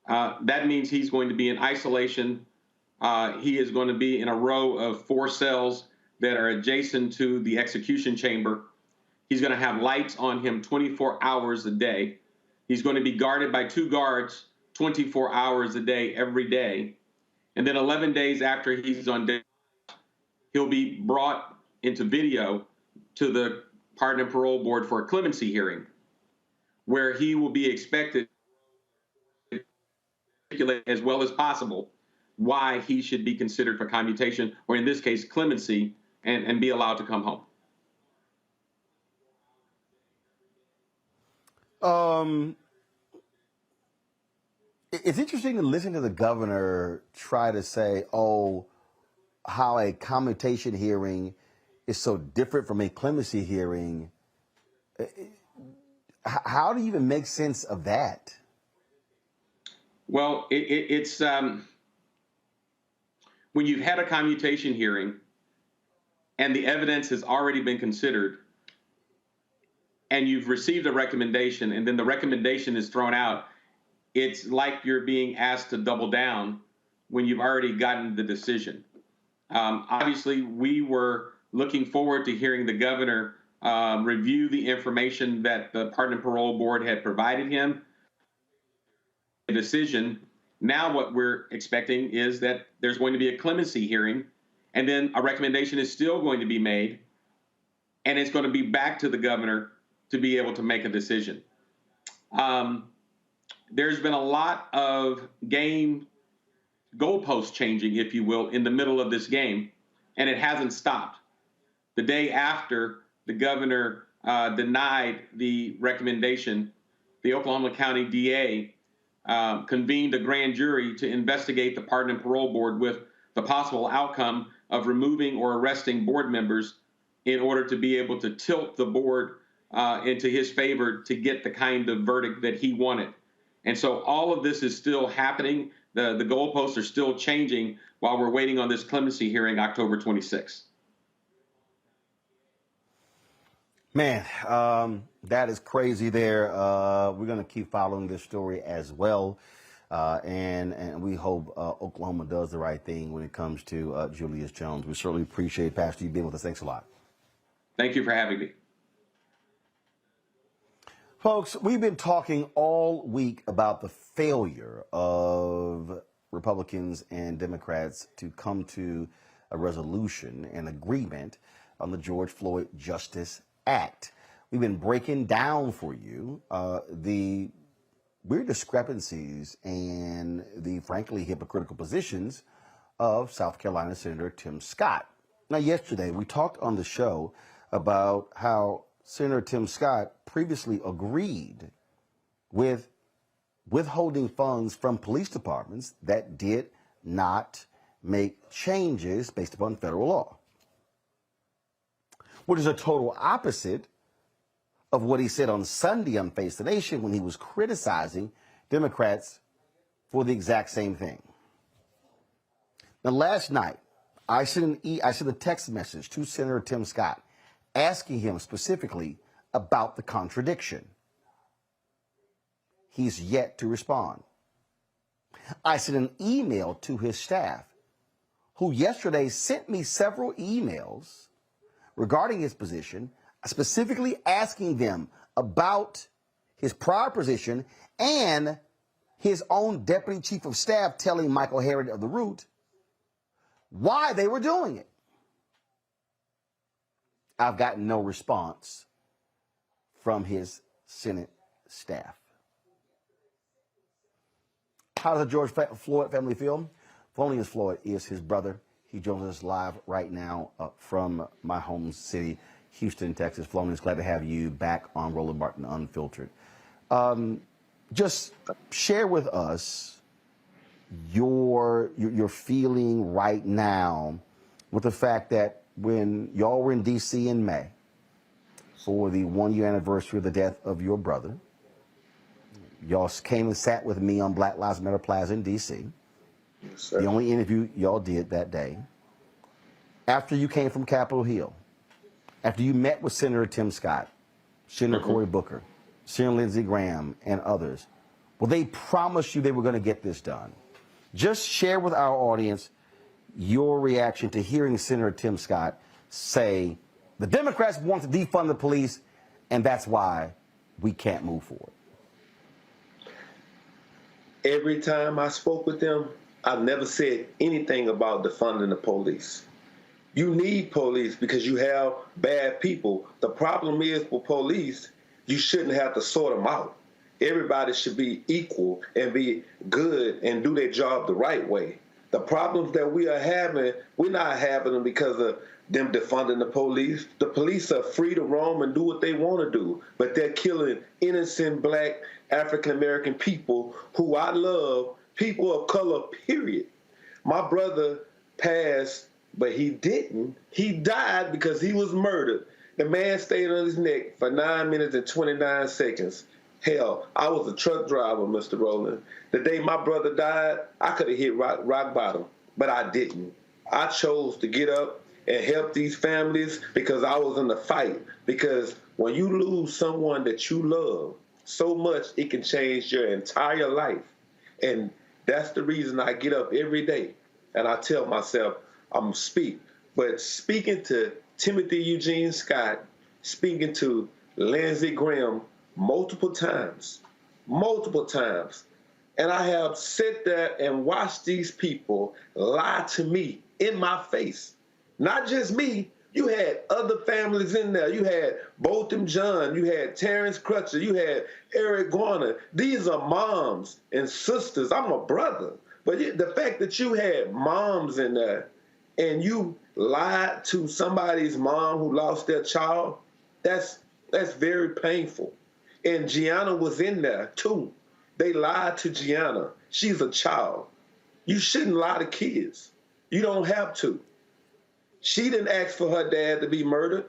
That means he's going to be in isolation. He is going to be in a row of 4 cells that are adjacent to the execution chamber. He's going to have lights on him 24 hours a day. He's going to be guarded by 2 guards 24 hours a day, every day. And then 11 days after he's on death, he'll be brought into video to the Pardon and Parole Board for a clemency hearing, where he will be expected to articulate as well as possible why he should be considered for commutation, or in this case, clemency, and be allowed to come home.
It's interesting to listen to the governor try to say, how a commutation hearing is so different from a clemency hearing. How do you even make sense of that?
Well, it's when you've had a commutation hearing and the evidence has already been considered and you've received a recommendation and then the recommendation is thrown out, it's like you're being asked to double down when you've already gotten the decision. Obviously, we were looking forward to hearing the governor review the information that the Pardon and Parole Board had provided him. The decision. Now what we're expecting is that there's going to be a clemency hearing, and then a recommendation is still going to be made, and it's going to be back to the governor to be able to make a decision. There's been a lot of goalpost changing, if you will, in the middle of this game, and it hasn't stopped. The day after the governor denied the recommendation, the Oklahoma County DA convened a grand jury to investigate the Pardon and Parole Board with the possible outcome of removing or arresting board members in order to be able to tilt the board into his favor to get the kind of verdict that he wanted. And so all of this is still happening. The goalposts are still changing while we're waiting on this clemency hearing October 26th.
Man, that is crazy there. We're going to keep following this story as well. And we hope Oklahoma does the right thing when it comes to Julius Jones. We certainly appreciate, Pastor, you being with us. Thanks a lot.
Thank you for having me.
Folks, we've been talking all week about the failure of Republicans and Democrats to come to a resolution, an agreement on the George Floyd Justice Act. We've been breaking down for you the weird discrepancies and the frankly hypocritical positions of South Carolina Senator Tim Scott. Now, yesterday we talked on the show about how Senator Tim Scott previously agreed with withholding funds from police departments that did not make changes based upon federal law, which is a total opposite of what he said on Sunday on Face the Nation when he was criticizing Democrats for the exact same thing. Now, last night, I sent a text message to Senator Tim Scott asking him specifically about the contradiction. He's yet to respond. I sent an email to his staff, who yesterday sent me several emails regarding his position, specifically asking them about his prior position and his own deputy chief of staff telling Michael Harriott of the Root why they were doing it. I've gotten no response from his Senate staff. How does the George Floyd family feel? Phineas Floyd is his brother. He joins us live right now from my home city, Houston, Texas. Phineas, glad to have you back on Roland Martin Unfiltered. Just share with us your feeling right now with the fact that when y'all were in D.C. in May for the 1-year anniversary of the death of your brother, y'all came and sat with me on Black Lives Matter Plaza in D.C. Yes, the only interview y'all did that day. After you came from Capitol Hill, after you met with Senator Tim Scott, Senator Cory Booker, Senator Lindsey Graham, and others, well, they promised you they were going to get this done. Just share with our audience your reaction to hearing Senator Tim Scott say the Democrats want to defund the police, and that's why we can't move forward.
Every time I spoke with them, I never said anything about defunding the police. You need police because you have bad people. The problem is with police, you shouldn't have to sort them out. Everybody should be equal and be good and do their job the right way. The problems that we are having, we're not having them because of them defunding the police. The police are free to roam and do what they want to do, but they're killing innocent black African-American people who I love, people of color, period. My brother passed, but he didn't. He died because he was murdered. The man stayed on his neck for 9 minutes and 29 seconds. Hell, I was a truck driver, Mr. Rowland. The day my brother died, I could have hit rock bottom, but I didn't. I chose to get up and help these families because I was in the fight. Because when you lose someone that you love so much, it can change your entire life. And that's the reason I get up every day and I tell myself, I'm going to speak. But speaking to Timothy Eugene Scott, speaking to Lindsey Graham multiple times, and I have sat there and watched these people lie to me in my face. Not just me, You had other families in there. You had Botham John. You had Terrence Crutcher. You had Eric Garner. These are moms and sisters. I'm a brother. But the fact that you had moms in there and you lied to somebody's mom who lost their child, that's very painful. And Gianna was in there too. They lied to Gianna. She's a child. You shouldn't lie to kids. You don't have to. She didn't ask for her dad to be murdered.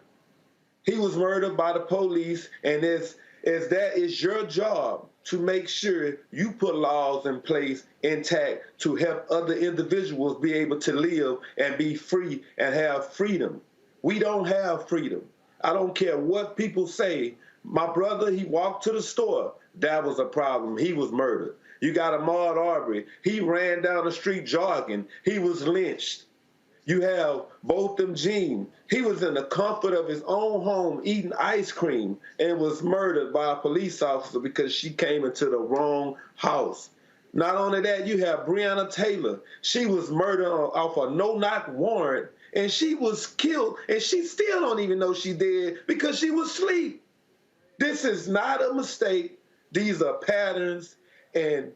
He was murdered by the police, and as that is your job to make sure you put laws in place intact to help other individuals be able to live and be free and have freedom. We don't have freedom. I don't care what people say. My brother, he walked to the store. That was a problem. He was murdered. You got Ahmaud Arbery. He ran down the street jogging. He was lynched. You have Botham Jean. He was in the comfort of his own home eating ice cream and was murdered by a police officer because she came into the wrong house. Not only that, you have Breonna Taylor. She was murdered off a no-knock warrant, and she was killed, and she still don't even know she did because she was asleep. This is not a mistake. These are patterns. And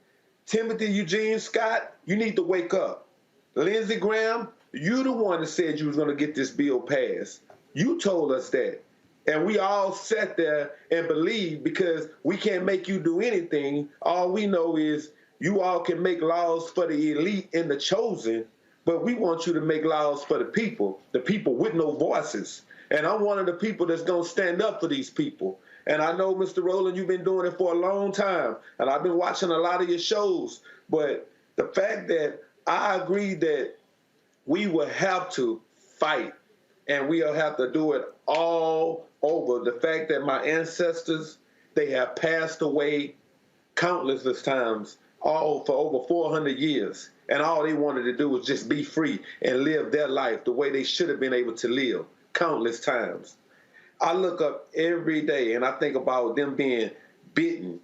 Timothy Eugene Scott, you need to wake up. Lindsey Graham, you the one that said you was going to get this bill passed. You told us that. And we all sat there and believed because we can't make you do anything. All we know is you all can make laws for the elite and the chosen, but we want you to make laws for the people with no voices. And I'm one of the people that's going to stand up for these people. And I know, Mr. Rowland, you've been doing it for a long time, and I've been watching a lot of your shows, but the fact that I agree that we will have to fight, and we'll have to do it all over. The fact that my ancestors, they have passed away countless times, all for over 400 years, and all they wanted to do was just be free and live their life the way they should have been able to live countless times. I look up every day and I think about them being bitten,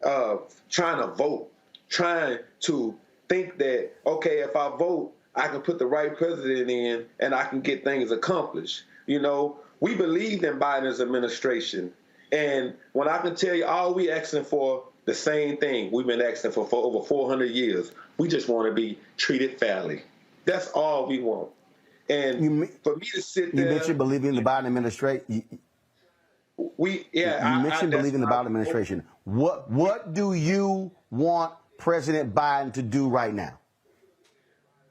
trying to vote, trying to think that, okay, if I vote, I can put the right president in and I can get things accomplished. You know, we believed in Biden's administration. And when I can tell you all we asking for, the same thing we've been asking for over 400 years. We just want to be treated fairly. That's all we want. And for me to sit there...
You mentioned believing in the Biden administration. You mentioned believing in the Biden administration. What do you want President Biden to do right now?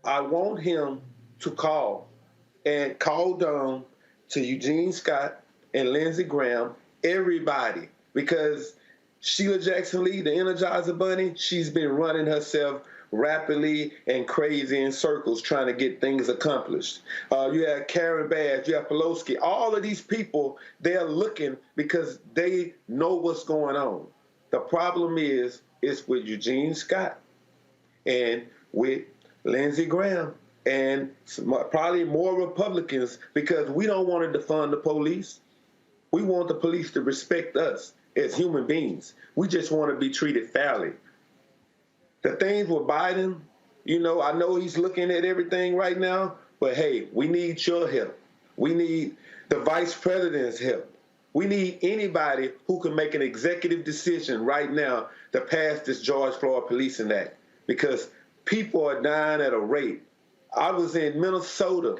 I want him to call down to Eugene Scott and Lindsey Graham, everybody, because Sheila Jackson Lee, the Energizer Bunny, she's been running herself rapidly and crazy in circles trying to get things accomplished. You have Karen Bass, you have Pelosi. All of these people, they're looking because they know what's going on. The problem is with Eugene Scott and with Lindsey Graham and probably more Republicans because we don't want to defund the police. We want the police to respect us as human beings. We just want to be treated fairly. The things with Biden, you know, I know he's looking at everything right now, but hey, we need your help. We need the vice president's help. We need anybody who can make an executive decision right now to pass this George Floyd Policing Act because people are dying at a rate. I was in Minnesota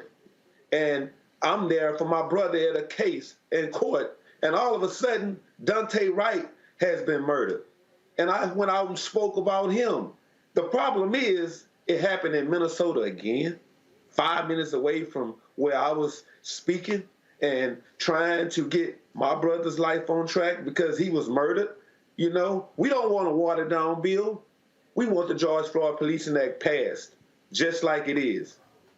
and I'm there for my brother at a case in court, and all of a sudden, Dante Wright has been murdered. And I went out and spoke about him. The problem is, it happened in Minnesota again, 5 minutes away from where I was speaking and trying to get my brother's life on track because he was murdered. You know, we don't want a watered down bill. We want the George Floyd Policing Act passed, just like it is.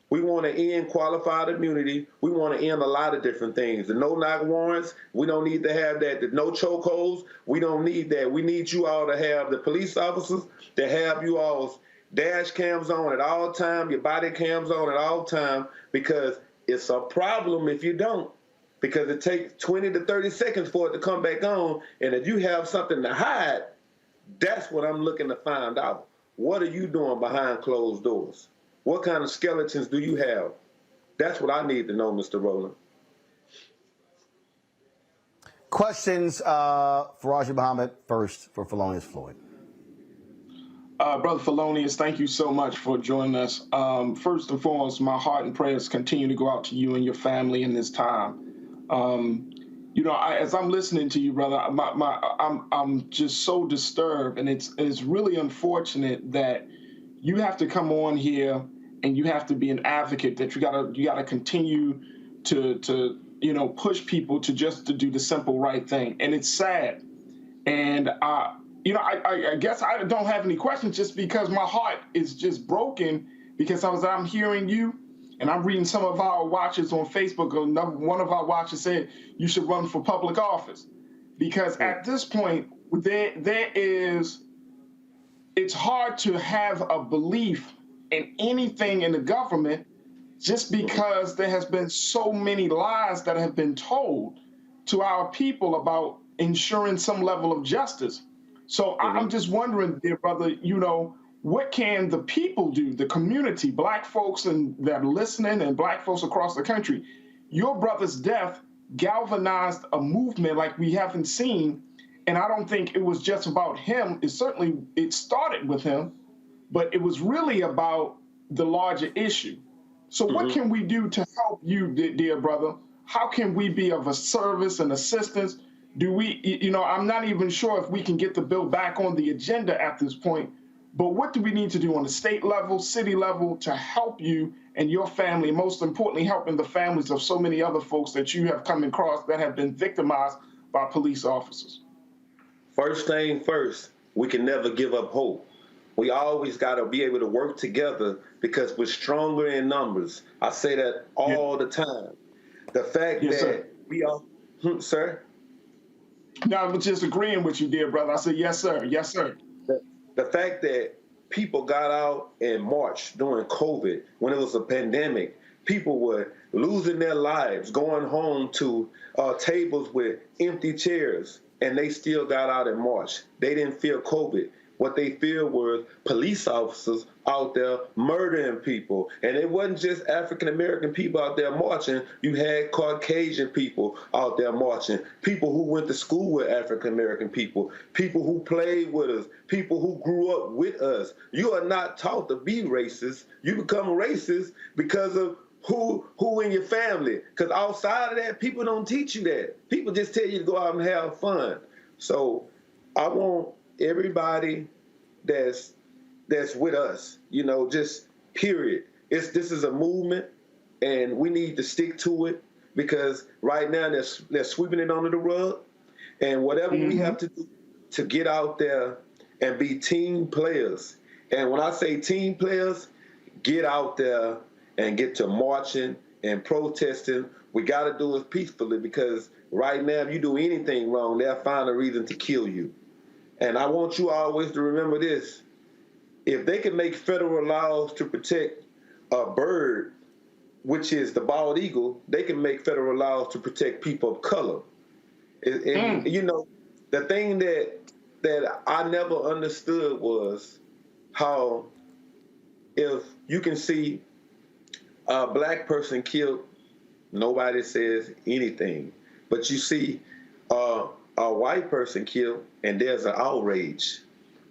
We want to end qualified immunity. We want to end a lot of different things. The no-knock warrants, we don't need to have that. The no chokeholds, we don't need that. We need you all to have the police officers to have you all's dash cams on at all time, your body cams on at all time, because it's a problem if you don't. Because it takes 20 to 30 seconds for it to come back on. And if you have something to hide, that's what I'm looking to find out. What are you doing behind closed doors? What kind of skeletons do you have That's what I need to know, Mr. Rowland.
Questions for Raji Muhammad first for Felonious Floyd.
Brother Felonious, thank you so much for joining us. First and foremost, my heart and prayers continue to go out to you and your family in this time. As I'm listening to you, brother, I'm just so disturbed, and it's really unfortunate that you have to come on here and you have to be an advocate, that you gotta continue to push people to do the simple right thing, and it's sad. And I guess I don't have any questions, just because my heart is just broken, because I'm hearing you and I'm reading some of our watchers on Facebook. One of our watchers said you should run for public office, because at this point it's hard to have a belief in anything in the government, just because there has been so many lies that have been told to our people about ensuring some level of justice. So I'm just wondering, dear brother, what can the people do, the community, black folks that are listening and black folks across the country? Your brother's death galvanized a movement like we haven't seen. And I don't think it was just about him. It started with him, but it was really about the larger issue. So what can we do to help you, dear brother? How can we be of a service and assistance? Do we, I'm not even sure if we can get the bill back on the agenda at this point, but what do we need to do on the state level, city level, to help you and your family, most importantly, helping the families of so many other folks that you have come across that have been victimized by police officers?
First thing first, we can never give up hope. We always got to be able to work together, because we're stronger in numbers. I say that all the time. The fact that we are, sir?
No, I was just agreeing with you, dear brother. I said, yes, sir. Yes, sir.
The fact that people got out and marched during COVID, when it was a pandemic, people were losing their lives, going home to tables with empty chairs, and they still got out and marched. They didn't fear COVID. What they feared were police officers out there murdering people. And it wasn't just African-American people out there marching. You had Caucasian people out there marching, people who went to school with African-American people, people who played with us, people who grew up with us. You are not taught to be racist. You become racist because of who in your family. Because outside of that, people don't teach you that. People just tell you to go out and have fun. So I want everybody that's with us, just period. This is a movement, and we need to stick to it, because right now they're sweeping it under the rug. And whatever we have to do to get out there and be team players. And when I say team players, get out there and get to marching and protesting. We got to do it peacefully, because right now, if you do anything wrong, they'll find a reason to kill you. And I want you always to remember this. If they can make federal laws to protect a bird, which is the bald eagle, they can make federal laws to protect people of color. And the thing that I never understood was how, if you can see a black person killed, nobody says anything. But you see a white person killed, and there's an outrage.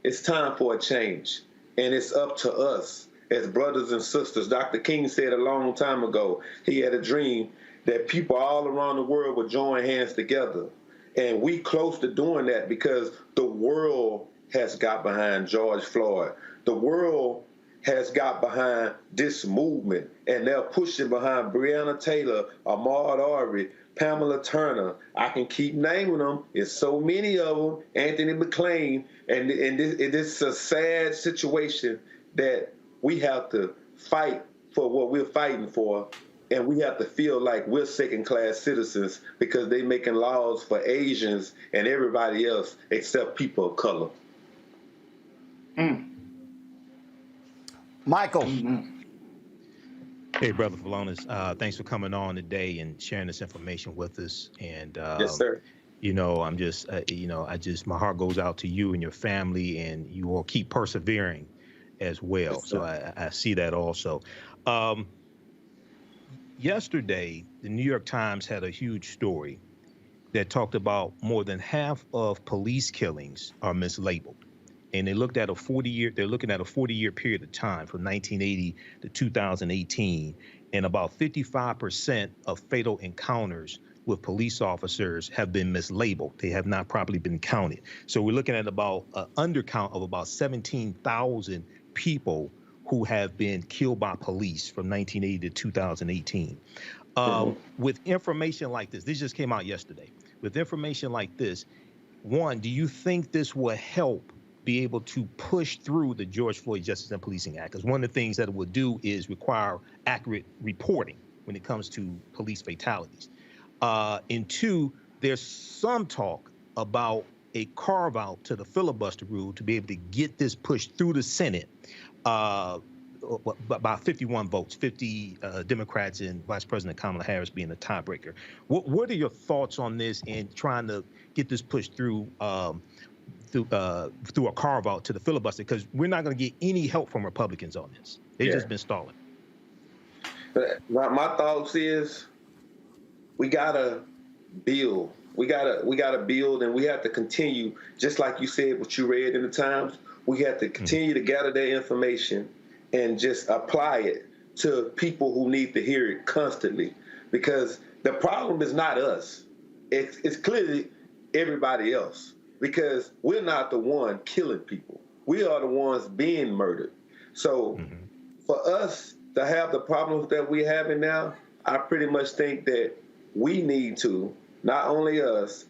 It's time for a change, and it's up to us as brothers and sisters. Dr. King said a long time ago, he had a dream that people all around the world would join hands together, and we close to doing that, because the world has got behind George Floyd. The world has got behind this movement, and they're pushing behind Breonna Taylor, Ahmaud Arbery, Pamela Turner. I can keep naming them. It's so many of them. Anthony McLean. And this is a sad situation that we have to fight for what we're fighting for, and we have to feel like we're second-class citizens because they're making laws for Asians and everybody else except people of color.
Michael.
Hey, Brother Felonious, thanks for coming on today and sharing this information with us. And
yes, sir.
I'm just, my heart goes out to you and your family, and you all keep persevering as well. Yes, so I see that also. yesterday, the New York Times had a huge story that talked about more than half of police killings are mislabeled. And they looked at they're looking at a 40-year period of time from 1980 to 2018. And about 55% of fatal encounters with police officers have been mislabeled. They have not properly been counted. So we're looking at about an undercount of about 17,000 people who have been killed by police from 1980 to 2018. With information like this just came out yesterday. With information like this, one, do you think this will help be able to push through the George Floyd Justice and Policing Act? Because one of the things that it will do is require accurate reporting when it comes to police fatalities. And two, there's some talk about a carve out to the filibuster rule to be able to get this pushed through the Senate by 51 votes, 50 Democrats and Vice President Kamala Harris being the tiebreaker. What are your thoughts on this and trying to get this pushed through through a carve out to the filibuster? Because we're not going to get any help from Republicans on this. They've just been stalling.
But my thoughts is we gotta build. We gotta build, and we have to continue. Just like you said, what you read in the Times, we have to continue to gather that information and just apply it to people who need to hear it constantly. Because the problem is not us. It's clearly everybody else. Because we're not the one killing people. We are the ones being murdered. So for us to have the problems that we're having now, I pretty much think that we need to, not only us,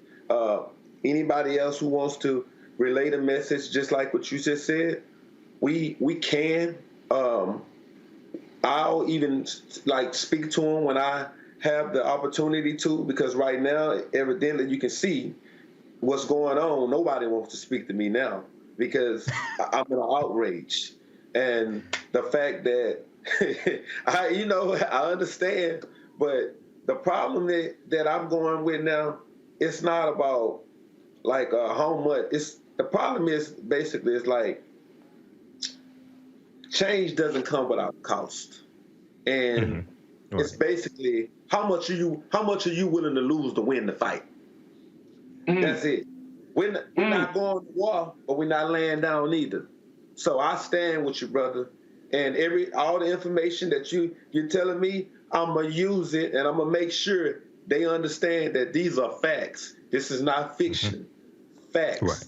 anybody else who wants to relay the message, just like what you just said, we can. I'll even speak to them when I have the opportunity to, because right now, evidently you can see what's going on. Nobody wants to speak to me now because I'm in an outrage. And the fact that, I understand, but the problem that I'm going with now, it's not about how much. The problem is basically it's like change doesn't come without cost, and it's basically how much are you willing to lose to win the fight? That's it. We're not going to war, but we're not laying down either. So I stand with you, brother. And all the information that you're telling me, I'm gonna use it, and I'm gonna make sure they understand that these are facts. This is not fiction. Facts. Right.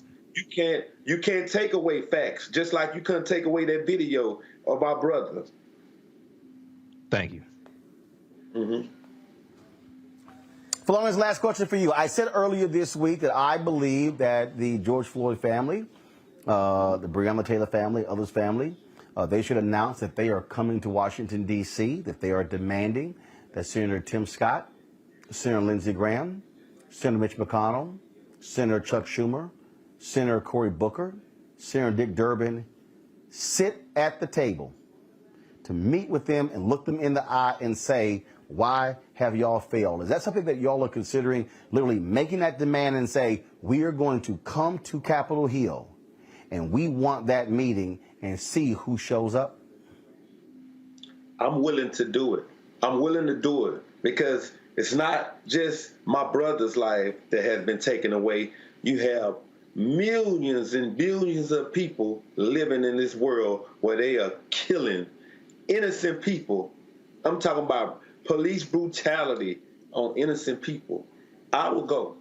You can't take away facts, just like you couldn't take away that video of our brother.
Thank you.
Philomena's last question for you. I said earlier this week that I believe that the George Floyd family, the Breonna Taylor family, others' family, they should announce that they are coming to Washington, D.C., that they are demanding that Senator Tim Scott, Senator Lindsey Graham, Senator Mitch McConnell, Senator Chuck Schumer, Senator Cory Booker, Senator Dick Durbin sit at the table to meet with them and look them in the eye and say, why have y'all failed? Is that something that y'all are considering, literally making that demand and say, we are going to come to Capitol Hill and we want that meeting and see who shows up?
I'm willing to do it. I'm willing to do it because it's not just my brother's life that has been taken away. You have millions and billions of people living in this world where they are killing innocent people. I'm talking about police brutality on innocent people. I will go.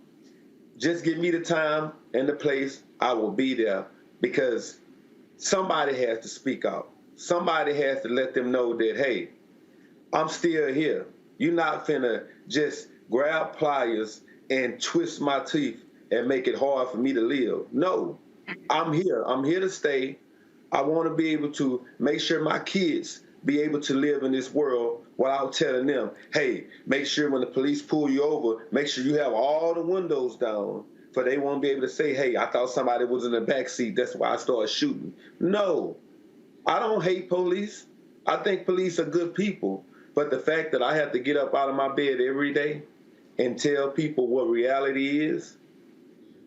Just give me the time and the place. I will be there because somebody has to speak out. Somebody has to let them know that, hey, I'm still here. You're not finna just grab pliers and twist my teeth and make it hard for me to live. No, I'm here. I'm here to stay. I want to be able to make sure my kids be able to live in this world without telling them, hey, make sure when the police pull you over, make sure you have all the windows down, for they won't be able to say, hey, I thought somebody was in the back seat, that's why I started shooting. No, I don't hate police. I think police are good people. But the fact that I have to get up out of my bed every day and tell people what reality is,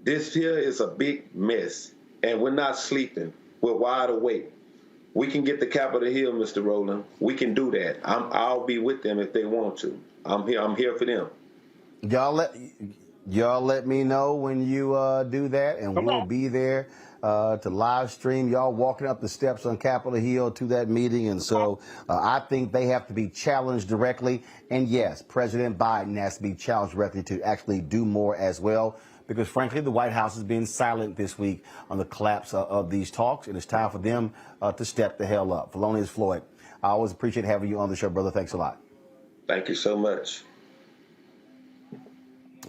this here is a big mess. And we're not sleeping. We're wide awake. We can get the Capitol Hill, Mr. Rowland. We can do that. I'll be with them if they want to. I'm here for them.
Y'all let me know when you do that, and we'll be there to live stream y'all walking up the steps on Capitol Hill to that meeting. And so I think they have to be challenged directly. And yes, President Biden has to be challenged directly to actually do more as well, because frankly, the White House has been silent this week on the collapse of these talks, and it's time for them to step the hell up. Felonious Floyd, I always appreciate having you on the show, brother. Thanks a lot.
Thank you so much.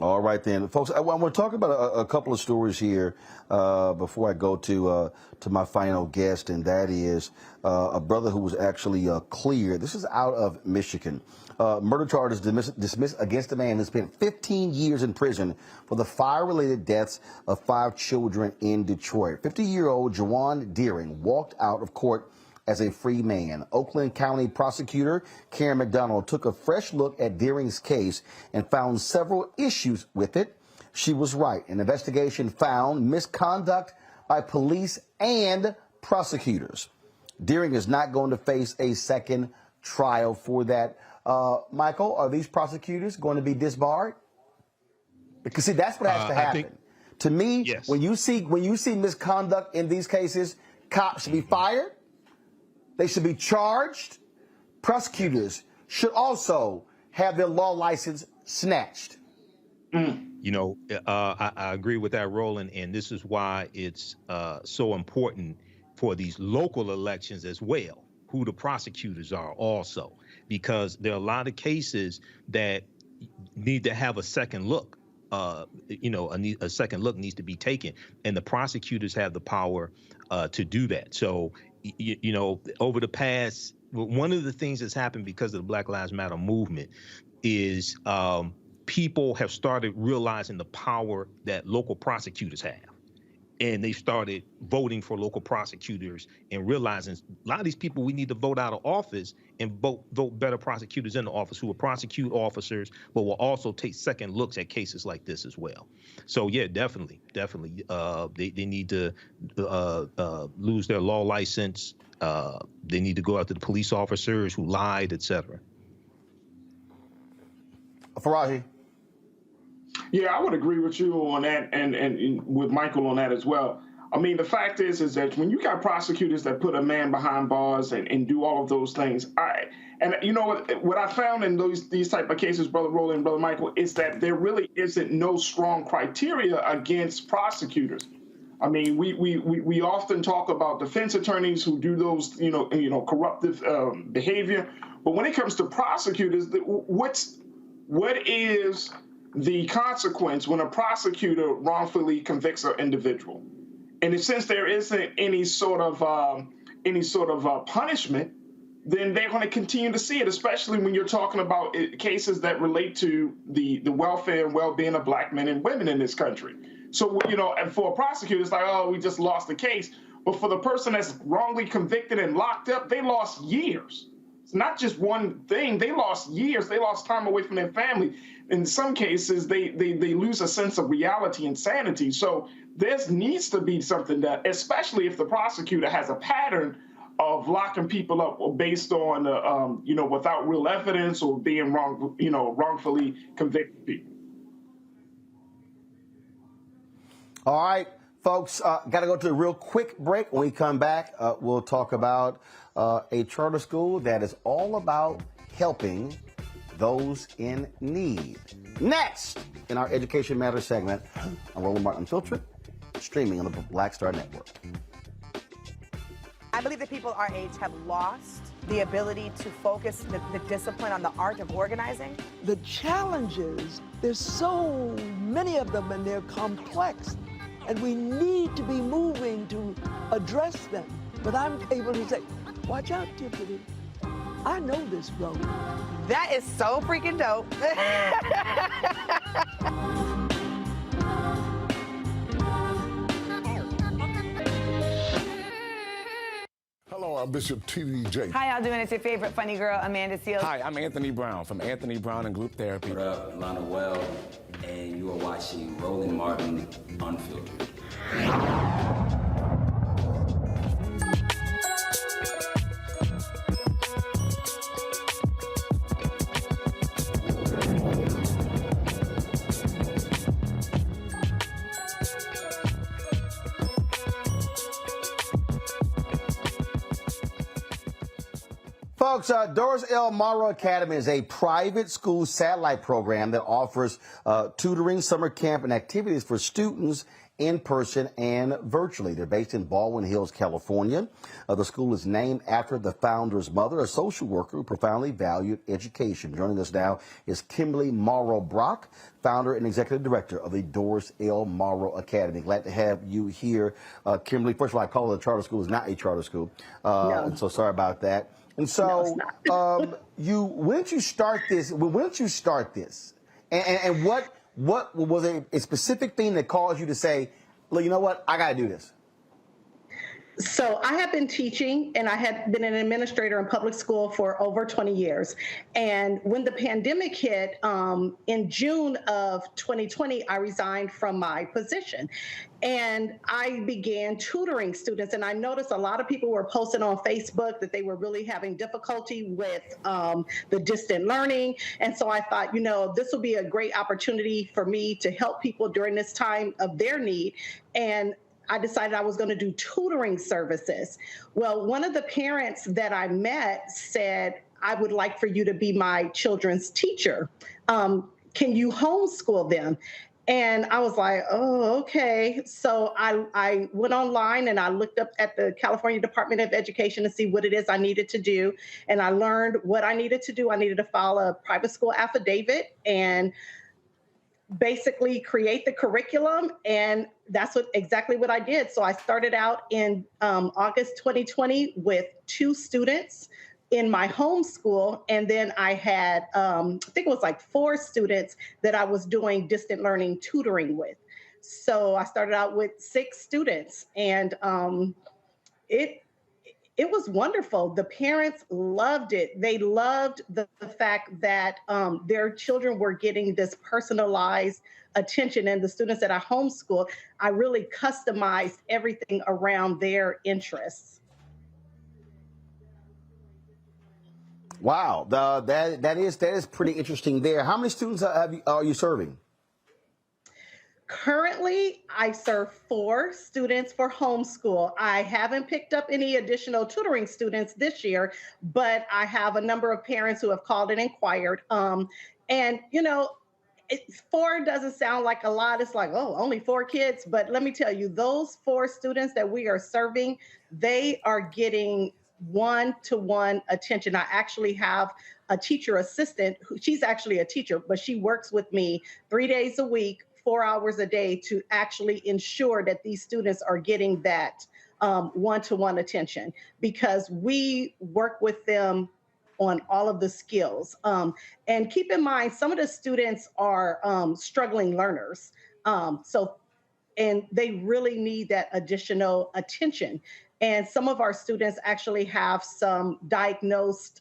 All right, then, folks. I want to talk about a couple of stories here before I go to my final guest, and that is a brother who was actually cleared. This is out of Michigan. Murder charges dismissed against a man who spent 15 years in prison for the fire-related deaths of 5 children in Detroit. 50-year-old Jawan Deering walked out of court as a free man. Oakland County prosecutor Karen McDonald took a fresh look at Deering's case and found several issues with it. She was right. An investigation found misconduct by police and prosecutors. Deering is not going to face a second trial for that. Michael, are these prosecutors going to be disbarred? Because see, that's what has to happen. To me, yes. when you see misconduct in these cases, cops should be fired. They should be charged. Prosecutors should also have their law license snatched.
You know, I agree with that, Roland, and this is why it's so important for these local elections as well, who the prosecutors are also, because there are a lot of cases that need to have a second look. A second look needs to be taken, and the prosecutors have the power to do that. So, over the past, one of the things that's happened because of the Black Lives Matter movement is people have started realizing the power that local prosecutors have. And they started voting for local prosecutors and realizing a lot of these people, we need to vote out of office and vote better prosecutors in the office who will prosecute officers, but will also take second looks at cases like this as well. So, yeah, definitely. They need to lose their law license. They need to go after the police officers who lied, et cetera.
Faraji.
Yeah, I would agree with you on that, and with Michael on that as well. I mean, the fact is that when you got prosecutors that put a man behind bars and do all of those things, what I found in these type of cases, Brother Roland and Brother Michael, is that there really isn't no strong criteria against prosecutors. I mean, we often talk about defense attorneys who do those, corruptive behavior, but when it comes to prosecutors, what is the consequence when a prosecutor wrongfully convicts an individual? And since there isn't any sort of punishment, then they're going to continue to see it, especially when you're talking about cases that relate to the welfare and well-being of Black men and women in this country. So, and for a prosecutor, it's like, oh, we just lost the case. But for the person that's wrongly convicted and locked up, they lost years. It's not just one thing. They lost years. They lost time away from their family. In some cases, they lose a sense of reality and sanity. So there needs to be something that, especially if the prosecutor has a pattern of locking people up based on, without real evidence or being wrongfully convicted people.
All right, folks, got to go to a real quick break. When we come back, we'll talk about a charter school that is all about helping those in need. Next, in our Education Matters segment, I'm Roland Martin Unfiltered, streaming on the Black Star Network.
I believe that people our age have lost the ability to focus the discipline on the art of organizing.
The challenges, there's so many of them and they're complex, and we need to be moving to address them. But I'm able to say, watch out, Tiffany. I know this road.
That is so freaking dope.
Hello, I'm Bishop T.D.J.
How y'all doing? It's your favorite funny girl, Amanda Seals.
Hi, I'm Anthony Brown from Anthony Brown and Group Therapy.
What up, Lana Well, and you are watching Roland Martin Unfiltered.
Folks, Doris L. Morrow Academy is a private school satellite program that offers tutoring, summer camp, and activities for students in person and virtually. They're based in Baldwin Hills, California. The school is named after the founder's mother, a social worker who profoundly valued education. Joining us now is Kimberly Morrow Brock, founder and executive director of the Doris L. Morrow Academy. Glad to have you here, Kimberly. First of all, I call it a charter school. It's not a charter school.
No.
And so sorry about that. And so, when did you start this? When did you start this? And what was a specific thing that caused you to say, look, you know what, I got to do this?
So I have been teaching, and I had been an administrator in public school for over 20 years. And when the pandemic hit in June of 2020, I resigned from my position. And I began tutoring students. And I noticed a lot of people were posting on Facebook that they were really having difficulty with the distant learning. And so I thought, you know, this will be a great opportunity for me to help people during this time of their need. And I decided I was going to do tutoring services. Well, one of the parents that I met said, I would like for you to be my children's teacher. Can you homeschool them? And I was like, oh, okay. So I went online and I looked up at the California Department of Education to see what it is I needed to do. And I learned what I needed to do. I needed to file a private school affidavit and basically create the curriculum, and that's exactly what I did. So I started out in August 2020 with 2 students in my homeschool, and then I had, I think it was like 4 students that I was doing distant learning tutoring with. So I started out with 6 students, and it was wonderful. The parents loved it. They loved the fact that their children were getting this personalized attention. And the students that I homeschooled, I really customized everything around their interests.
Wow, that is pretty interesting there. How many students are you serving?
Currently, I serve 4 students for homeschool. I haven't picked up any additional tutoring students this year, but I have a number of parents who have called and inquired. And, you know, 4 doesn't sound like a lot. It's like, oh, only 4 kids. But let me tell you, those 4 students that we are serving, they are getting one-to-one attention. I actually have a teacher assistant. She's actually a teacher, but she works with me 3 days a week, 4 hours a day to actually ensure that these students are getting that one-to-one attention, because we work with them on all of the skills. And keep in mind, some of the students are struggling learners. And they really need that additional attention. And some of our students actually have some diagnosed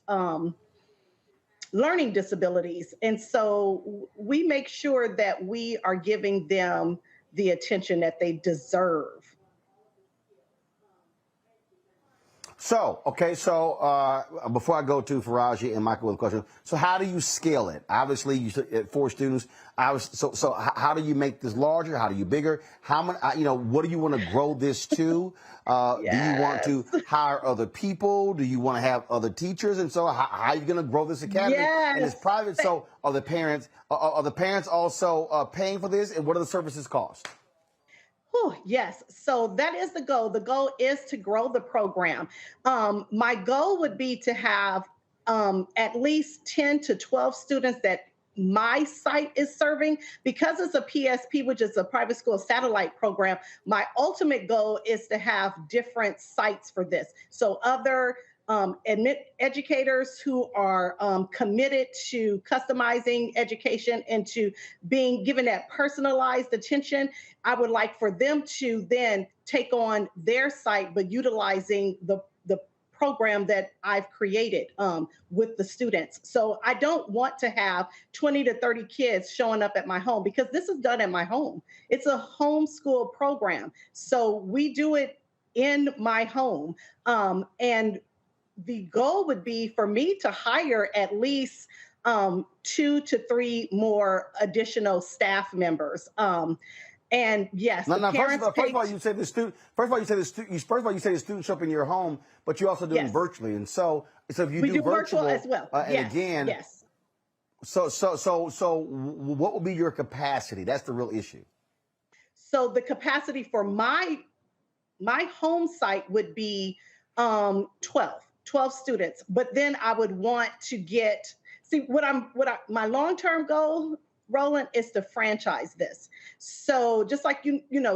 learning disabilities. And so we make sure that we are giving them the attention that they deserve.
So, okay, so before I go to Faraji and Michael with a question, so how do you scale it? Obviously, you said 4 students. So how do you make this larger? How do you bigger? How many? What do you want to grow this to? Do you want to hire other people? Do you want to have other teachers? And so, how are you going to grow this academy?
Yes.
And it's private. So, are the parents also paying for this? And what do the services cost?
Oh, yes. So that is the goal. The goal is to grow the program. My goal would be to have at least 10 to 12 students that my site is serving. Because it's a PSP, which is a private school satellite program, my ultimate goal is to have different sites for this. So other educators who are committed to customizing education and to being given that personalized attention, I would like for them to then take on their site, but utilizing the program that I've created with the students. So I don't want to have 20 to 30 kids showing up at my home, because this is done at my home. It's a homeschool program. So we do it in my home. And the goal would be for me to hire at least 2 to 3 more additional staff members. And yes,
No,
the
no.
parents
First of all, you say the student. First of all, you say the students show up in your home, but you also do them virtually. And so if you
we do
virtual
as well.
and again,
yes.
So what would be your capacity? That's the real issue.
So the capacity for my home site would be 12 students. But then I would want to get, my long-term goal, Roland, is to franchise this. So just like,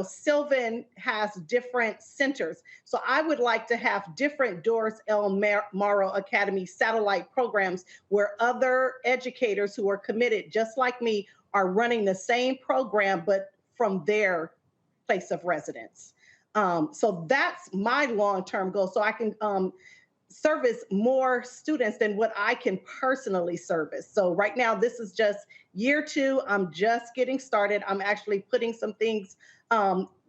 Sylvan has different centers. So I would like to have different Doris L. Morrow Academy satellite programs where other educators who are committed, just like me, are running the same program, but from their place of residence. So that's my long-term goal. So I can service more students than what I can personally service. So right now, this is just year 2. I'm just getting started. I'm actually putting some things,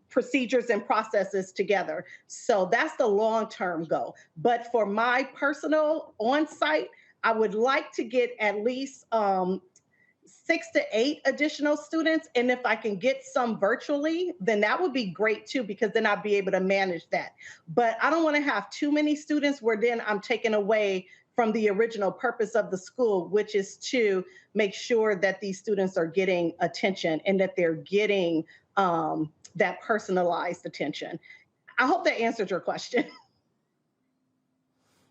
procedures and processes together. So that's the long-term goal. But for my personal on-site, I would like to get at least 6 to 8 additional students. And if I can get some virtually, then that would be great too, because then I'll be able to manage that. But I don't want to have too many students where then I'm taking away from the original purpose of the school, which is to make sure that these students are getting attention and that they're getting that personalized attention. I hope that answered your question.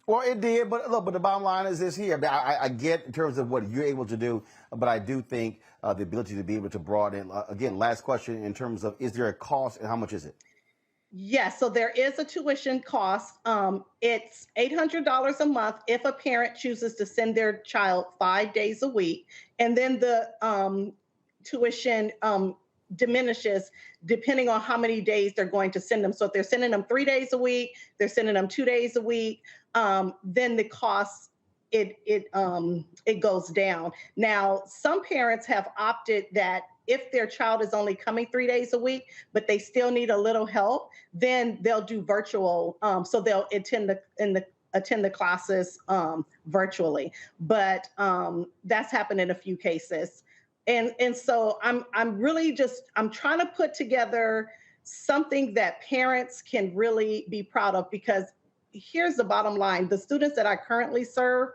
Well, it did, but look, but the bottom line is this here. I get in terms of what you're able to do, but I do think the ability to be able to broaden. Again, last question in terms of, is there a cost and how much is it?
Yes, so there is a tuition cost. It's $800 a month if a parent chooses to send their child 5 days a week. And then the tuition diminishes depending on how many days they're going to send them. So if they're sending them 3 days a week, they're sending them 2 days a week, then the cost, it goes down. Now, some parents have opted that if their child is only coming 3 days a week, but they still need a little help, then they'll do virtual. So they'll attend the classes virtually. But that's happened in a few cases. And so I'm really I'm trying to put together something that parents can really be proud of, because here's the bottom line. The students that I currently serve,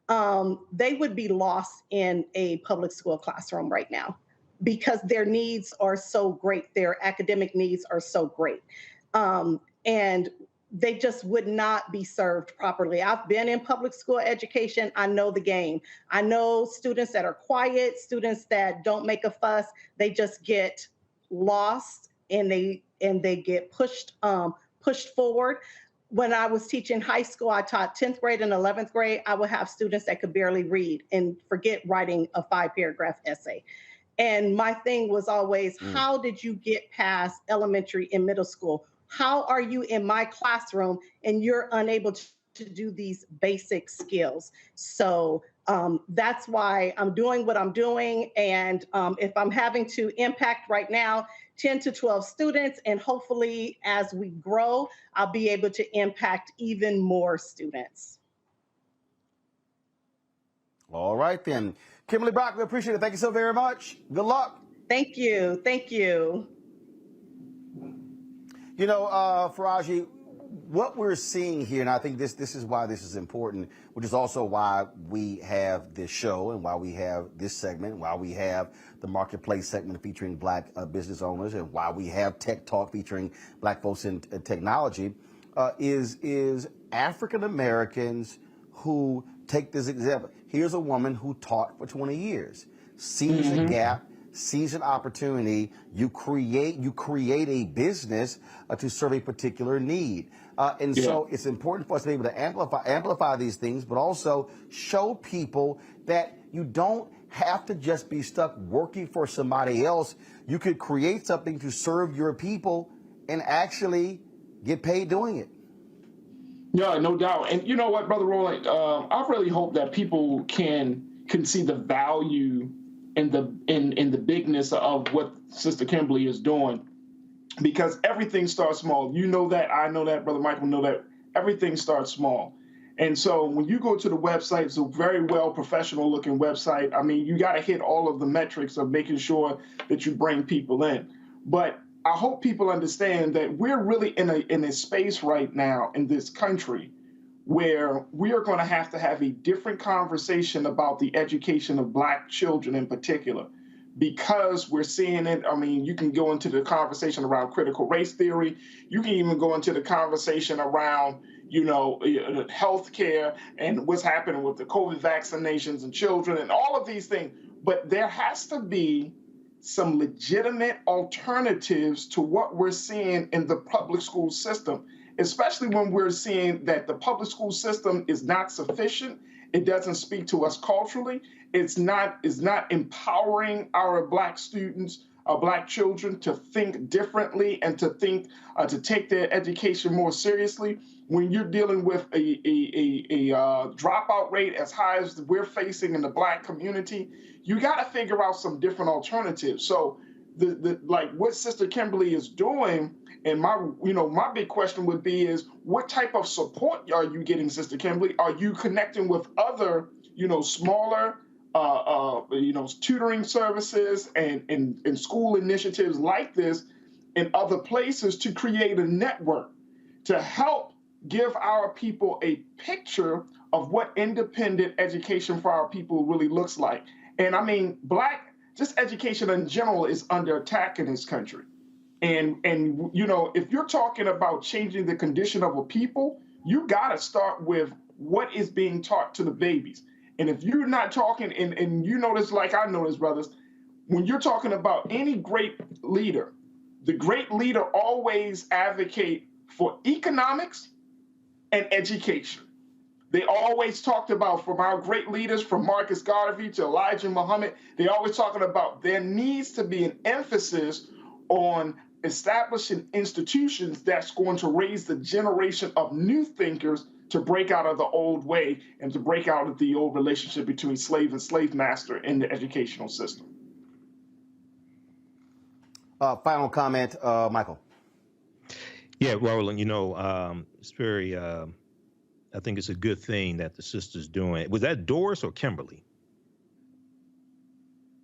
they would be lost in a public school classroom right now because their needs are so great. Their academic needs are so great. And they just would not be served properly. I've been in public school education. I know the game. I know students that are quiet, students that don't make a fuss. They just get lost and they get pushed forward. When I was teaching high school, I taught 10th grade and 11th grade. I would have students that could barely read and forget writing a 5-paragraph essay. And my thing was always, how did you get past elementary and middle school? How are you in my classroom and you're unable to do these basic skills? So that's why I'm doing what I'm doing. And if I'm having to impact right now 10 to 12 students, and hopefully as we grow, I'll be able to impact even more students.
All right, then. Kimberly Brock, we appreciate it. Thank you so very much. Good luck.
Thank you. Thank you.
You know, Faraji, what we're seeing here, and I think this is why this is important, which is also why we have this show and why we have this segment, why we have the marketplace segment featuring Black business owners, and why we have Tech Talk featuring Black folks in technology, is African Americans who take this example. Here's a woman who taught for 20 years, sees a gap, sees an opportunity. You create a business to serve a particular need. So it's important for us to be able to amplify these things, but also show people that you don't have to just be stuck working for somebody else. You could create something to serve your people and actually get paid doing it.
Yeah, no doubt. And you know what, Brother Roland, I really hope that people can see the value in the bigness of what Sister Kimberly is doing, because everything starts small. You know that, I know that, Brother Michael know that. Everything starts small. And so when you go to the website, it's a very well professional looking website. I mean, you got to hit all of the metrics of making sure that you bring people in. But I hope people understand that we're really in a space right now in this country where we are going to have a different conversation about the education of Black children in particular, because we're seeing it. I mean, you can go into the conversation around critical race theory. You can even go into the conversation around, healthcare and what's happening with the COVID vaccinations and children and all of these things. But there has to be some legitimate alternatives to what we're seeing in the public school system, especially when we're seeing that the public school system is not sufficient. It doesn't speak to us culturally. It's not empowering our Black students, our Black children to think differently and to think to take their education more seriously. When you're dealing with a dropout rate as high as we're facing in the Black community, you got to figure out some different alternatives. So, like what Sister Kimberly is doing, and my big question would be is, what type of support are you getting, Sister Kimberly? Are you connecting with other, smaller, tutoring services and school initiatives like this in other places to create a network to help give our people a picture of what independent education for our people really looks like? And I mean, just education in general is under attack in this country. And if you're talking about changing the condition of a people, you got to start with what is being taught to the babies. And if you're not talking, and you know this like I know this, brothers, when you're talking about any great leader, the great leader always advocate for economics and education. They always talked about, from our great leaders, from Marcus Garvey to Elijah Muhammad, they always talking about there needs to be an emphasis on establishing institutions that's going to raise the generation of new thinkers to break out of the old way and to break out of the old relationship between slave and slave master in the educational system.
Final comment, Michael.
Yeah, Roland, it's very, I think it's a good thing that the sister's doing. Was that Doris or Kimberly?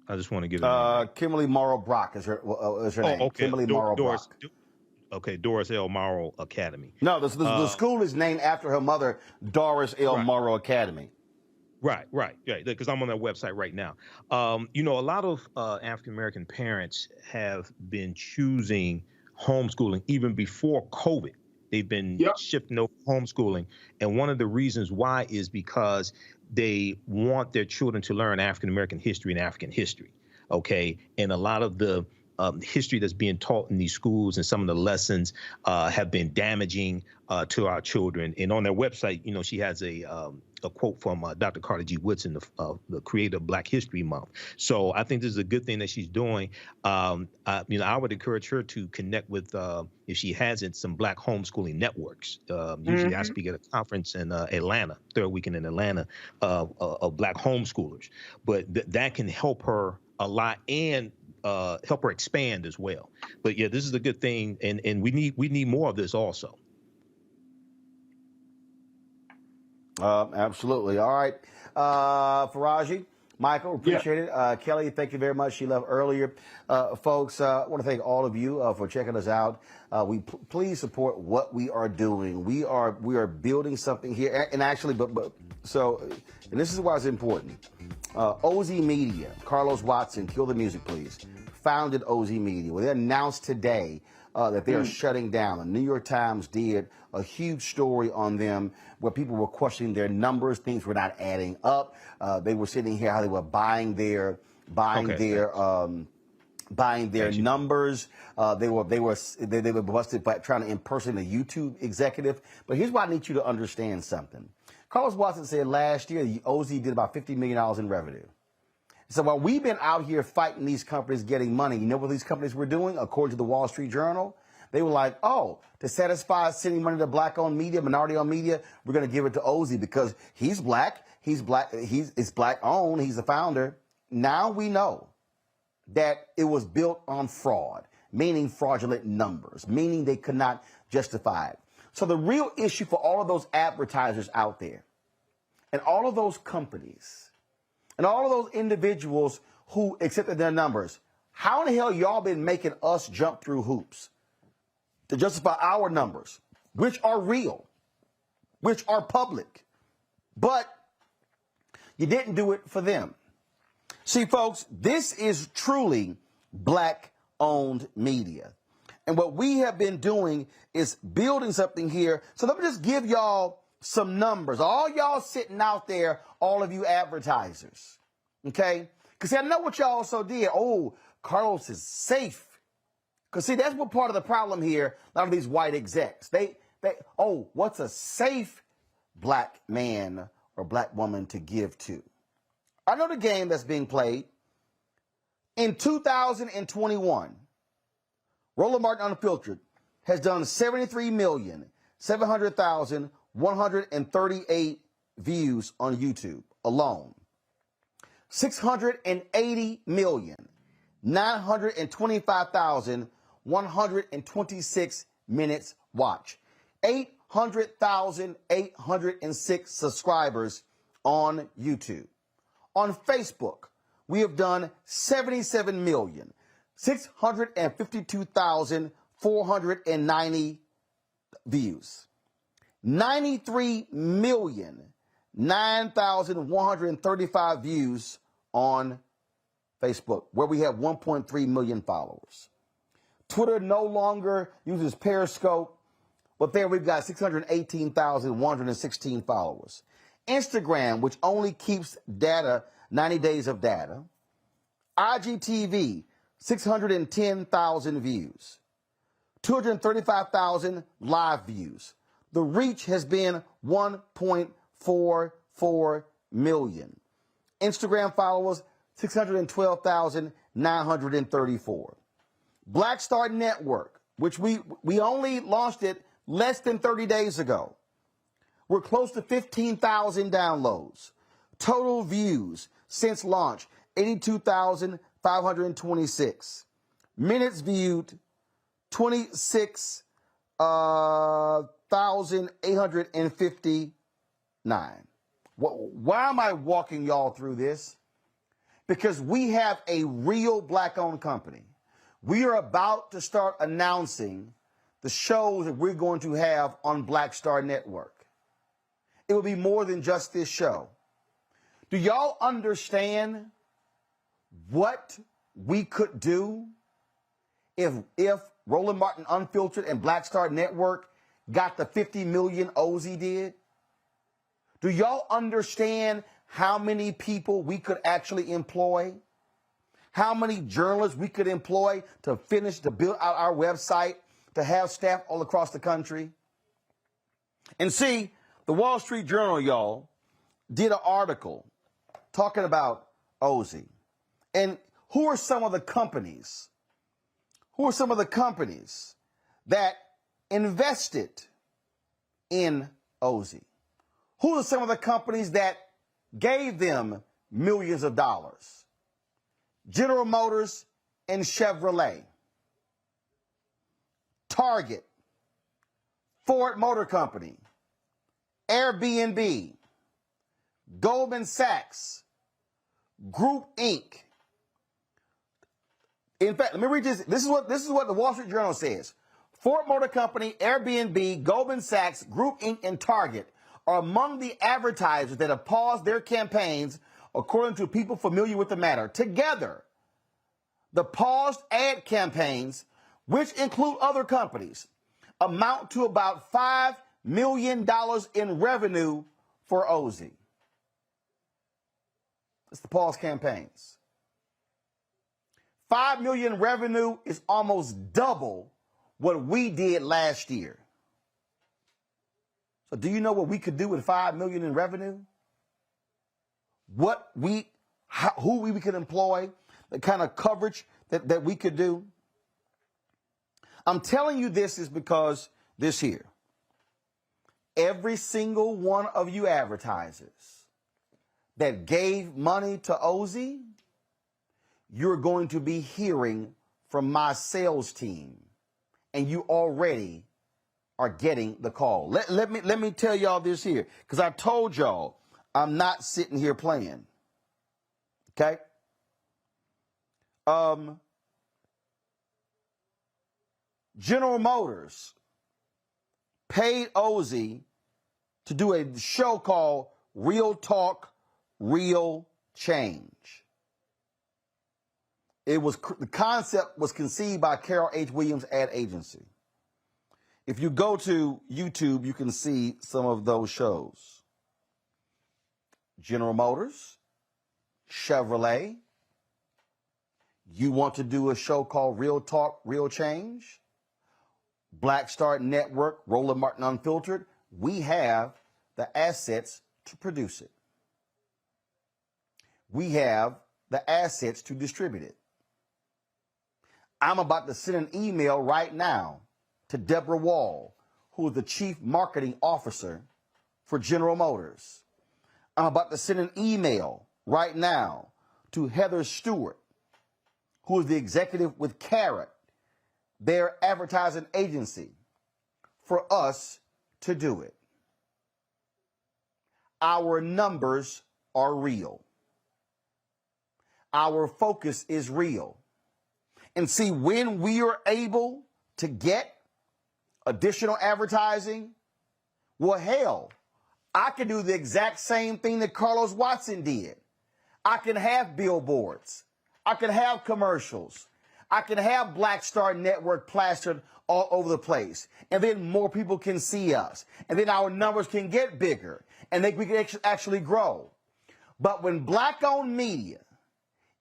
I just want to give it
Kimberly Morrow Brock is her name.
Okay.
Kimberly Morrow Brock.
Okay, Doris L. Morrow Academy.
No, the school is named after her mother, Doris L. Morrow Academy.
Right, because I'm on their website right now. A lot of African-American parents have been choosing homeschooling even before COVID. They've been shifting over homeschooling. And one of the reasons why is because they want their children to learn African-American history and African history, okay? And a lot of the history that's being taught in these schools and some of the lessons have been damaging to our children. And on their website, she has a quote from Dr. Carter G. Woodson, the creator of Black History Month. So I think this is a good thing that she's doing. I would encourage her to connect with, if she hasn't, some Black homeschooling networks. Usually I speak at a conference in Atlanta, third weekend in Atlanta, of Black homeschoolers. But that can help her a lot and help her expand as well. But yeah, this is a good thing, and we need more of this also.
Absolutely. All right. Faraji, Michael, appreciate it. Kelly, thank you very much. She left earlier. Folks, I want to thank all of you for checking us out. Please support what we are doing. We are building something here. And actually, and this is why it's important. Ozy Media, Carlos Watson, kill the music, please, founded Ozy Media. Well, they announced today that they are shutting down. The New York Times did a huge story on them where people were questioning their numbers. Things were not adding up. They were sitting here how they were buying their numbers. They were busted by trying to impersonate a YouTube executive. But here's why I need you to understand something. Carlos Watson said last year Ozy did about $50 million in revenue. So while we've been out here fighting these companies getting money, you know what these companies were doing? According to the Wall Street Journal, they were like, to satisfy sending money to Black-owned media, minority-owned media, we're going to give it to Ozy because he's Black, it's Black-owned, he's the founder. Now we know that it was built on fraud, meaning fraudulent numbers, meaning they could not justify it. So the real issue for all of those advertisers out there and all of those companies and all of those individuals who accepted their numbers, How in the hell y'all been making us jump through hoops to justify our numbers, which are real, which are public, but you didn't do it for them? See, folks, this is truly black-owned media. And what we have been doing is building something here. So let me just give y'all some numbers. All y'all sitting out there, all of you advertisers, okay? Because see, I know what y'all also did. Oh, Carlos is safe. Because see, that's what part of the problem here, a lot of these white execs. Oh, what's a safe black man or black woman to give to? I know the game that's being played. In 2021, Roland Martin Unfiltered has done 73,700,138 views on YouTube alone. 680,925,126 minutes watched. 800,806 subscribers on YouTube. On Facebook, we have done 77,652,490 views. 93,009,135 views on Facebook, where we have 1.3 million followers. Twitter no longer uses Periscope, but there we've got 618,116 followers. Instagram, which only keeps data, 90 days of data. IGTV, 610,000 views. 235,000 live views. The reach has been 1.44 million. Instagram followers, 612,934. Black Star Network, which we only launched it less than 30 days ago. We're close to 15,000 downloads. Total views since launch, 82,526. Minutes viewed, 26,859. Why am I walking y'all through this? Because we have a real black-owned company. We are about to start announcing the shows that we're going to have on Black Star Network. It will be more than just this show. Do y'all understand what we could do if Roland Martin Unfiltered and Black Star Network got the 50 million Ozy did? Do y'all understand how many people we could actually employ? How many journalists we could employ to build out our website, to have staff all across the country? And see, the Wall Street Journal, y'all, did an article talking about Ozy. And who are some of the companies that invested in Ozy? Who are some of the companies that gave them millions of dollars? General Motors and Chevrolet, Target, Ford Motor Company, Airbnb, Goldman Sachs, Group Inc. In fact, let me read this. This is what the Wall Street Journal says. Ford Motor Company, Airbnb, Goldman Sachs, Group Inc., and Target are among the advertisers that have paused their campaigns, according to people familiar with the matter. Together, the paused ad campaigns, which include other companies, amount to about $5 million in revenue for Ozy. It's the pause campaigns. 5 million revenue is almost double what we did last year. So do you know what we could do with 5 million in revenue? Who we could employ, the kind of coverage that we could do? I'm telling you this is because this here. Every single one of you advertisers that gave money to Ozy, you're going to be hearing from my sales team, and you already are getting the call. Let me tell y'all this here, because I told y'all I'm not sitting here playing. Okay? General Motors paid Ozy to do a show called Real Talk, Real Change. The concept was conceived by Carol H. Williams ad agency. If you go to YouTube, you can see some of those shows. General Motors, Chevrolet. You want to do a show called Real Talk, Real Change? Black Star Network, Roland Martin Unfiltered. We have the assets to produce it. We have the assets to distribute it. I'm about to send an email right now to Deborah Wall, who is the Chief Marketing Officer for General Motors. I'm about to send an email right now to Heather Stewart, who is the executive with Carrot, their advertising agency, for us to do it. Our numbers are real. Our focus is real. And see, when we are able to get additional advertising, well, hell, I can do the exact same thing that Carlos Watson did. I can have billboards. I can have commercials. I can have Black Star Network plastered all over the place. And then more people can see us. And then our numbers can get bigger. And we can actually grow. But when black-owned media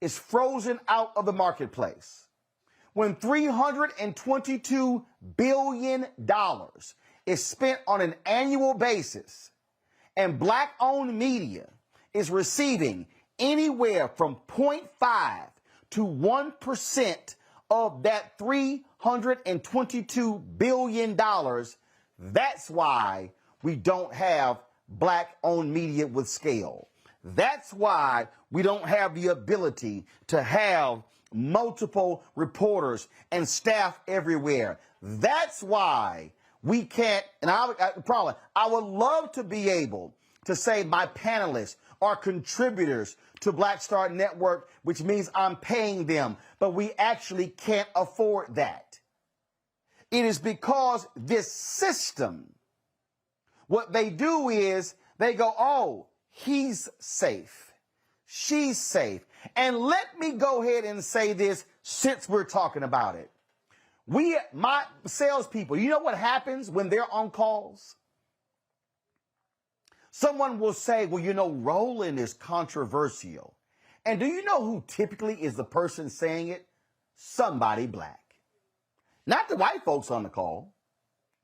is frozen out of the marketplace, when $322 billion is spent on an annual basis, and black-owned media is receiving anywhere from 0.5 to 1% of that $322 billion, that's why we don't have black-owned media with scale. That's why we don't have the ability to have multiple reporters and staff everywhere. That's why we can't, and I would love to be able to say my panelists are contributors to Black Star Network, which means I'm paying them, but we actually can't afford that. It is because this system, what they do is they go, oh, he's safe, she's safe. And let me go ahead and say this since we're talking about it. My salespeople, you know what happens when they're on calls? Someone will say, well, you know, Roland is controversial. And do you know who typically is the person saying it? Somebody black. Not the white folks on the call.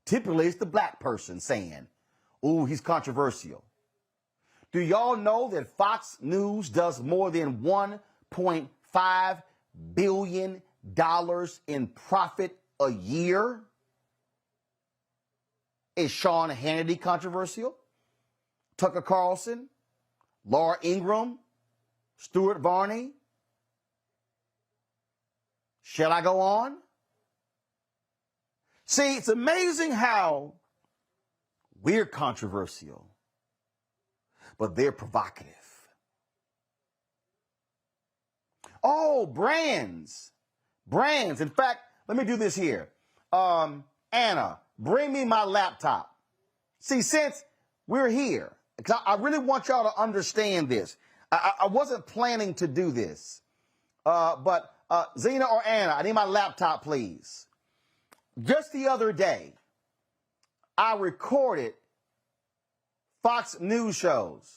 Typically, it's the black person saying, ooh, he's controversial. Do y'all know that Fox News does more than $1.5 billion in profit a year? Is Sean Hannity controversial? Tucker Carlson? Laura Ingraham? Stuart Varney? Shall I go on? See, it's amazing how we're controversial, but they're provocative. Oh, brands. Brands. In fact, let me do this here. Anna, bring me my laptop. See, since we're here, because I really want y'all to understand this. I wasn't planning to do this. But Zena or Anna, I need my laptop, please. Just the other day, I recorded Fox News shows.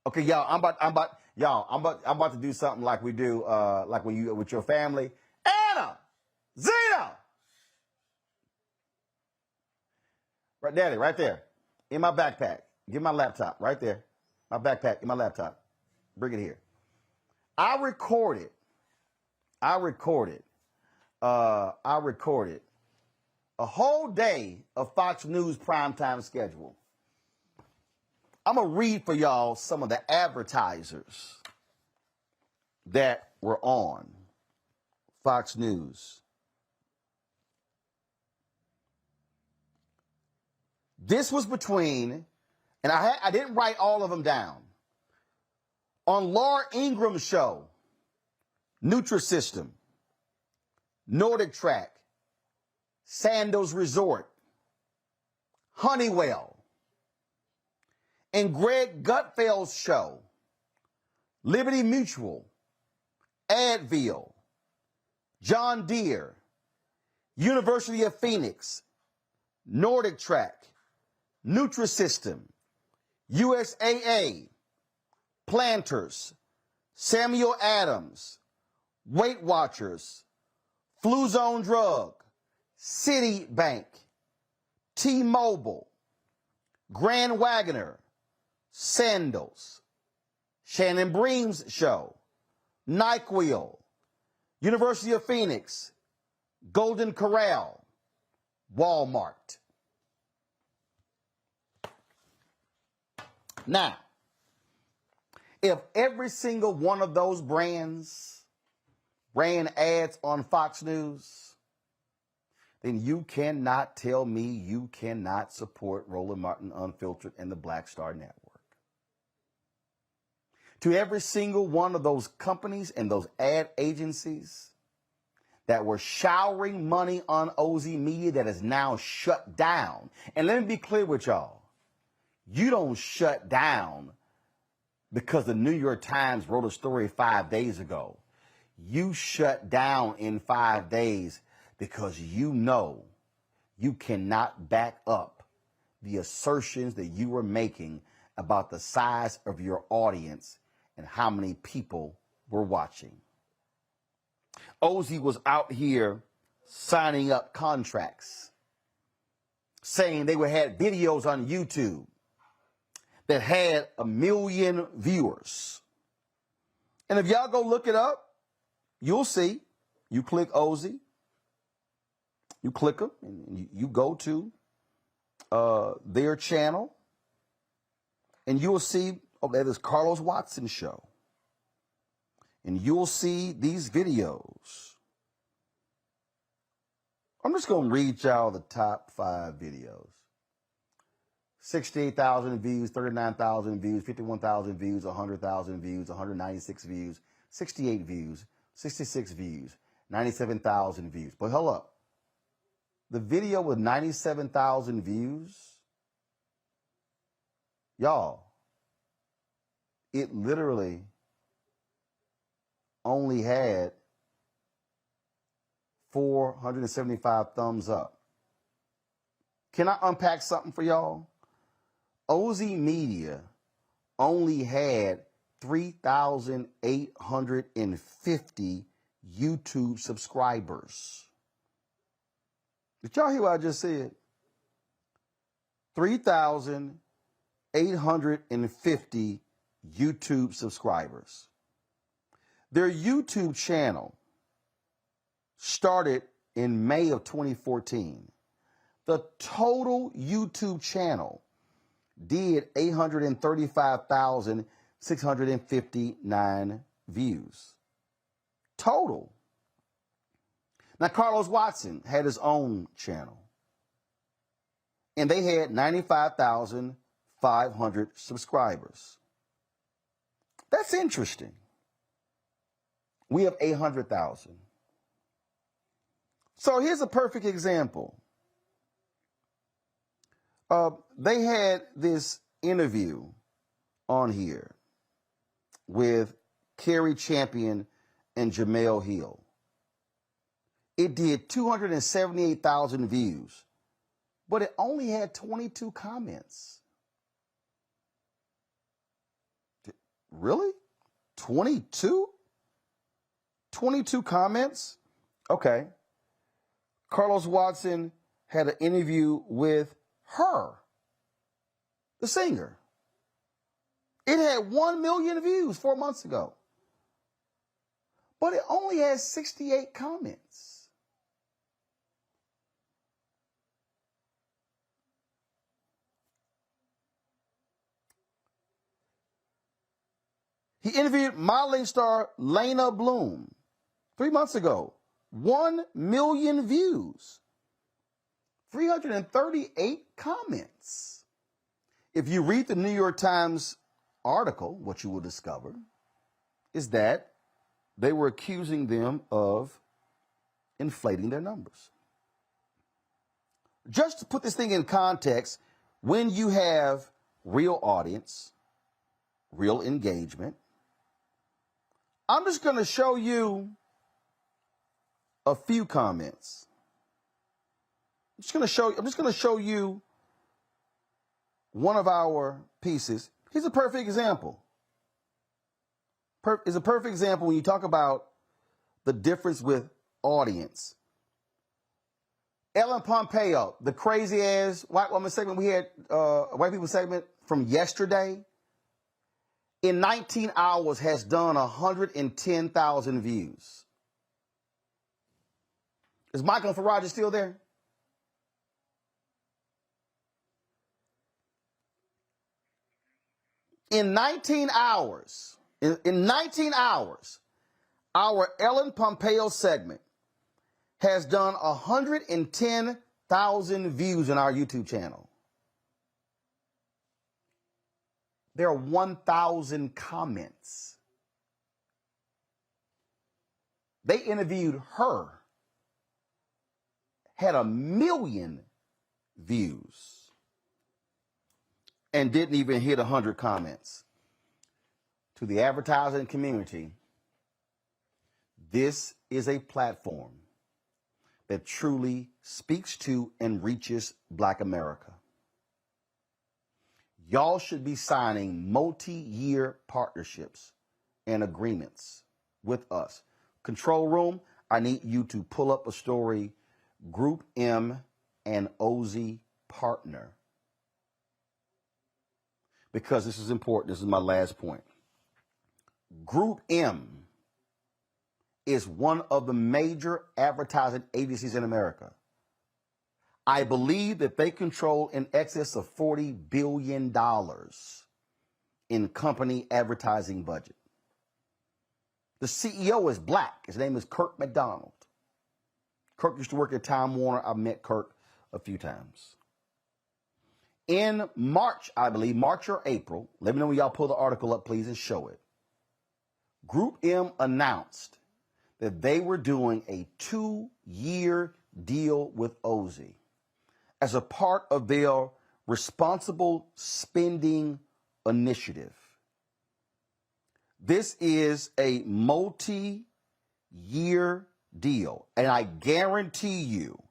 Okay, y'all, I'm about to do something like we do, like when you with your family. Anna, Zena, right, Daddy, right there, in my backpack. Give my laptop right there. My backpack in my laptop. Bring it here. I recorded a whole day of Fox News primetime schedule. I'm going to read for y'all some of the advertisers that were on Fox News. This was between, and I didn't write all of them down. On Laura Ingram's show, Nutrisystem, Nordic Track, Sandals Resort, Honeywell, and Greg Gutfeld's show, Liberty Mutual, Advil, John Deere, University of Phoenix, Nordic Track, Nutrisystem, USAA, Planters, Samuel Adams, Weight Watchers, Flu Zone Drug, Citibank, T-Mobile, Grand Wagoner, Sandals, Shannon Bream's show, NyQuil, University of Phoenix, Golden Corral, Walmart. Now, if every single one of those brands ran ads on Fox News, then you cannot tell me you cannot support Roland Martin Unfiltered and the Black Star Network. To every single one of those companies and those ad agencies that were showering money on Ozy Media that is now shut down. And let me be clear with y'all. You don't shut down because the New York Times wrote a story 5 days ago. You shut down in 5 days because you know you cannot back up the assertions that you were making about the size of your audience and how many people were watching. Ozy was out here signing up contracts, saying they had videos on YouTube that had 1 million viewers. And if y'all go look it up, you'll see. You click Ozy, you click them, and you go to their channel, and you'll see, okay, there's Carlos Watson show. And you'll see these videos. I'm just going to read y'all the top 5 videos. 68,000 views, 39,000 views, 51,000 views, 100,000 views, 196 views, 68 views, 66 views, 97,000 views. But hold up. The video with 97,000 views, y'all, it literally only had 475 thumbs up. Can I unpack something for y'all? Ozy Media only had 3,850 YouTube subscribers. Did y'all hear what I just said? 3,850 YouTube subscribers. Their YouTube channel started in May of 2014. The total YouTube channel did 835,659 views. Total. Now, Carlos Watson had his own channel, and they had 95,500 subscribers. That's interesting. We have 800,000. So here's a perfect example. They had this interview on here with Kerry Champion and Jamel Hill. It did 278,000 views, but it only had 22 comments. Really? 22? 22 comments? Okay. Carlos Watson had an interview with her, the singer. It had 1 million views 4 months ago, but it only has 68 comments. He interviewed modeling star Lena Bloom 3 months ago. 1 million views. 338 comments. If you read the New York Times article, what you will discover is that they were accusing them of inflating their numbers. Just to put this thing in context, when you have real audience, real engagement, I'm just going to show you a few comments. I'm just going to show you one of our pieces. Here's a perfect example. It's a perfect example when you talk about the difference with audience. Ellen Pompeo, the crazy ass white woman segment we had, white people segment from yesterday, in 19 hours has done 110,000 views. Is Michael Farage still there? In 19 hours, our Ellen Pompeo segment has done 110,000 views on our YouTube channel. There are 1,000 comments. They interviewed her, had 1 million views, and didn't even hit 100 comments. To the advertising community, this is a platform that truly speaks to and reaches Black America. Y'all should be signing multi-year partnerships and agreements with us. Control room, I need you to pull up a story, Group M and Ozy partner. Because this is important. This is my last point. Group M is one of the major advertising agencies in America. I believe that they control in excess of $40 billion in company advertising budget. The CEO is Black. His name is Kirk McDonald. Kirk used to work at Time Warner. I've met Kirk a few times. In March, I believe, March or April, let me know when y'all pull the article up, please, and show it. Group M announced that they were doing a 2-year deal with Ozy as a part of their responsible spending initiative. This is a multi-year deal, and I guarantee you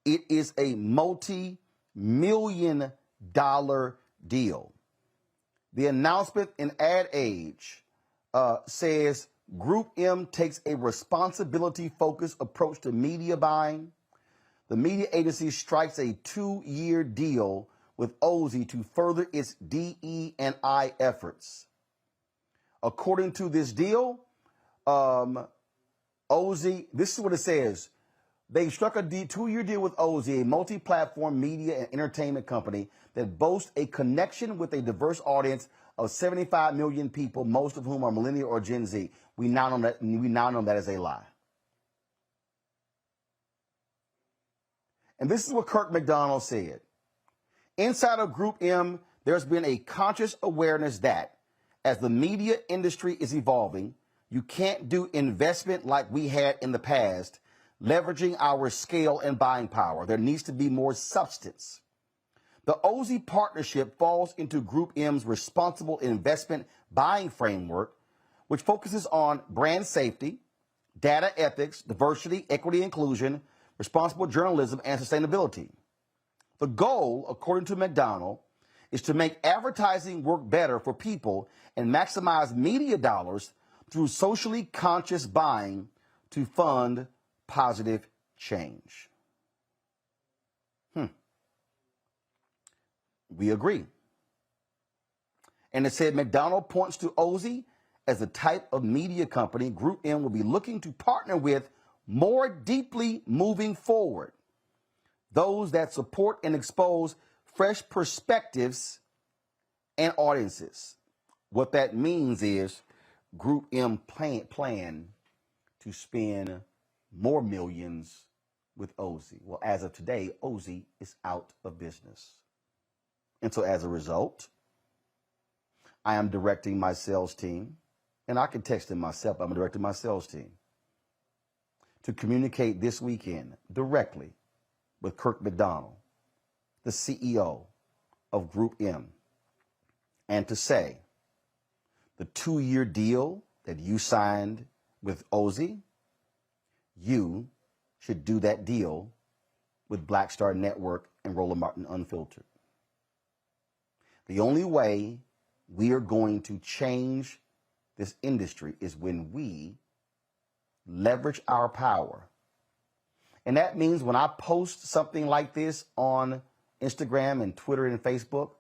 it is a multi-million-dollar deal. The announcement in Ad Age says Group M takes a responsibility-focused approach to media buying. The media agency strikes a 2-year deal with Ozy to further its DE&I efforts. According to this deal, Ozy, this is what it says. They struck a 2-year deal with Ozy, a multi-platform media and entertainment company that boasts a connection with a diverse audience of 75 million people, most of whom are millennial or Gen Z. We now know that is a lie. And this is what Kirk McDonald said. Inside of Group M, there's been a conscious awareness that as the media industry is evolving, you can't do investment like we had in the past, leveraging our scale and buying power. There needs to be more substance. The Ozy partnership falls into Group M's responsible investment buying framework, which focuses on brand safety, data ethics, diversity, equity, inclusion, responsible journalism, and sustainability. The goal, according to McDonald, is to make advertising work better for people and maximize media dollars through socially conscious buying to fund positive change. We agree. And it said McDonald points to Ozy as the type of media company Group M will be looking to partner with more deeply moving forward. Those that support and expose fresh perspectives and audiences. What that means is Group M plan to spend more millions with Ozy. Well, as of today, Ozy is out of business. And so as a result, I am directing my sales team, and I can text it myself, I'm directing my sales team to communicate this weekend directly with Kirk McDonald the CEO of Group M and to say the 2-year deal that you signed with Ozy, you should do that deal with Black Star Network and Roland Martin Unfiltered. The only way we are going to change this industry is when we leverage our power. And that means when I post something like this on Instagram and Twitter and Facebook,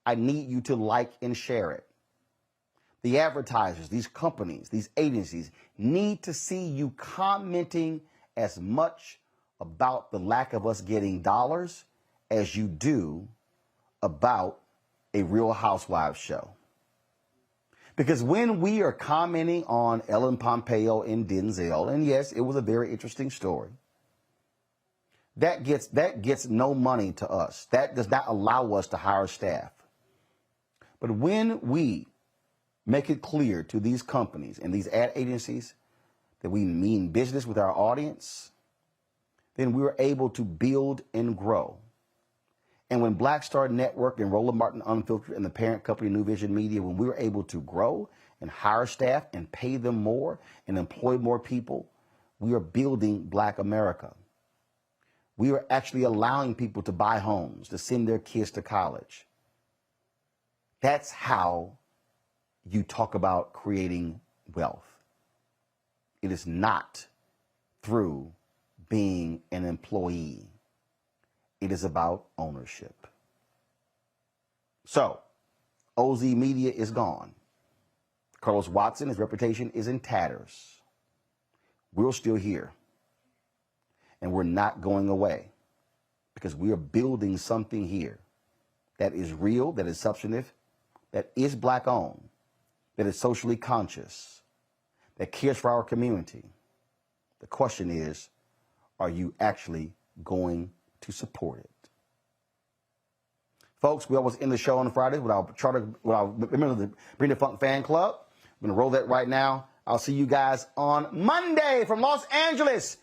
I need you to like and share it. The advertisers, these companies, these agencies need to see you commenting as much about the lack of us getting dollars as you do about a Real Housewives show. Because when we are commenting on Ellen Pompeo and Denzel, and yes, it was a very interesting story, that gets no money to us. That does not allow us to hire staff. But when we make it clear to these companies and these ad agencies that we mean business with our audience, then we're able to build and grow. And when Black Star Network and Roland Martin Unfiltered and the parent company New Vision Media, when we were able to grow and hire staff and pay them more and employ more people, we are building Black America. We are actually allowing people to buy homes, to send their kids to college. That's how you talk about creating wealth. It is not through being an employee. It is about ownership. So, Ozy Media is gone. Carlos Watson, his reputation is in tatters. We're still here. And we're not going away because we are building something here that is real, that is substantive, that is Black owned, that is socially conscious, that cares for our community. The question is, are you actually going to support it? Folks, we always end the show on Fridays with our remember the Bring the Funk fan club. I'm going to roll that right now. I'll see you guys on Monday from Los Angeles,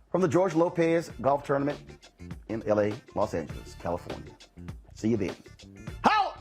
from the George Lopez Golf Tournament in LA, Los Angeles, California. See you then. How?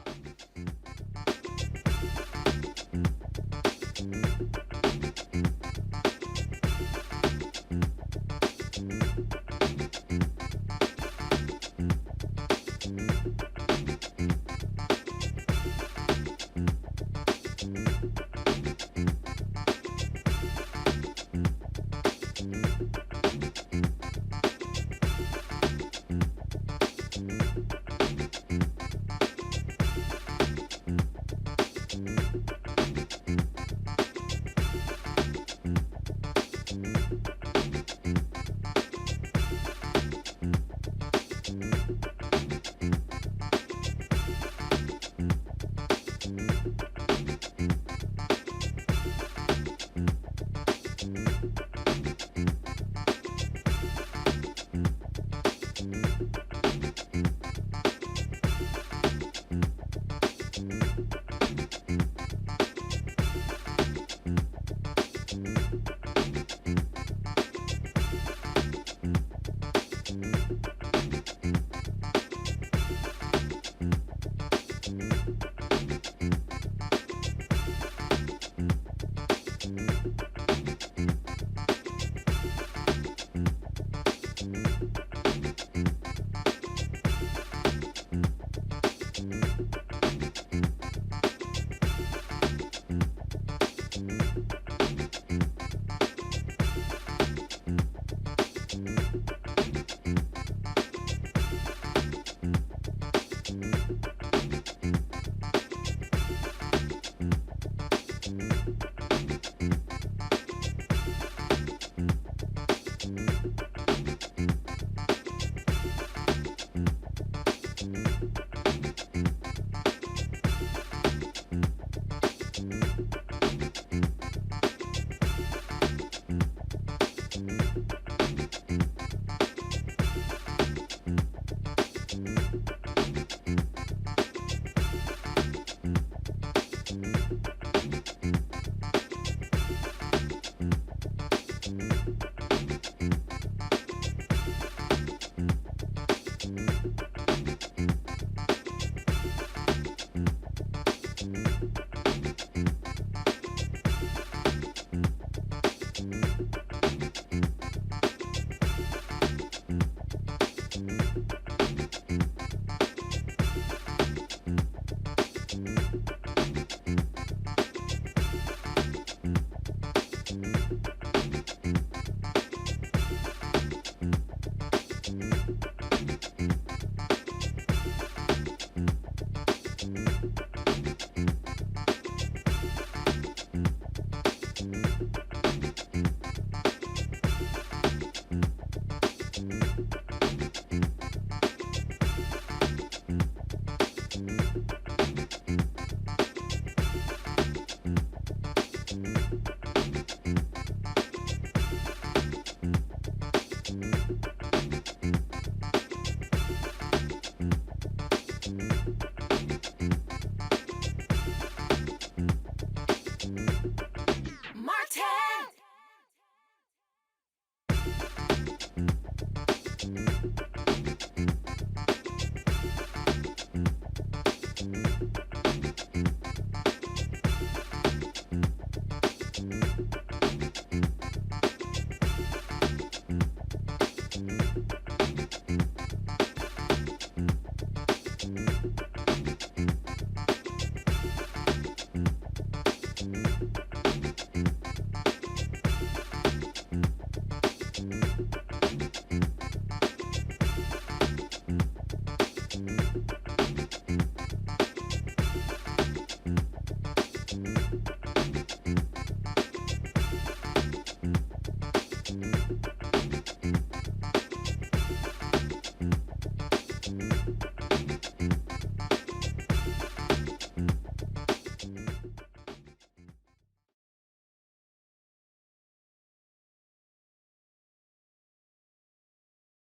Peace.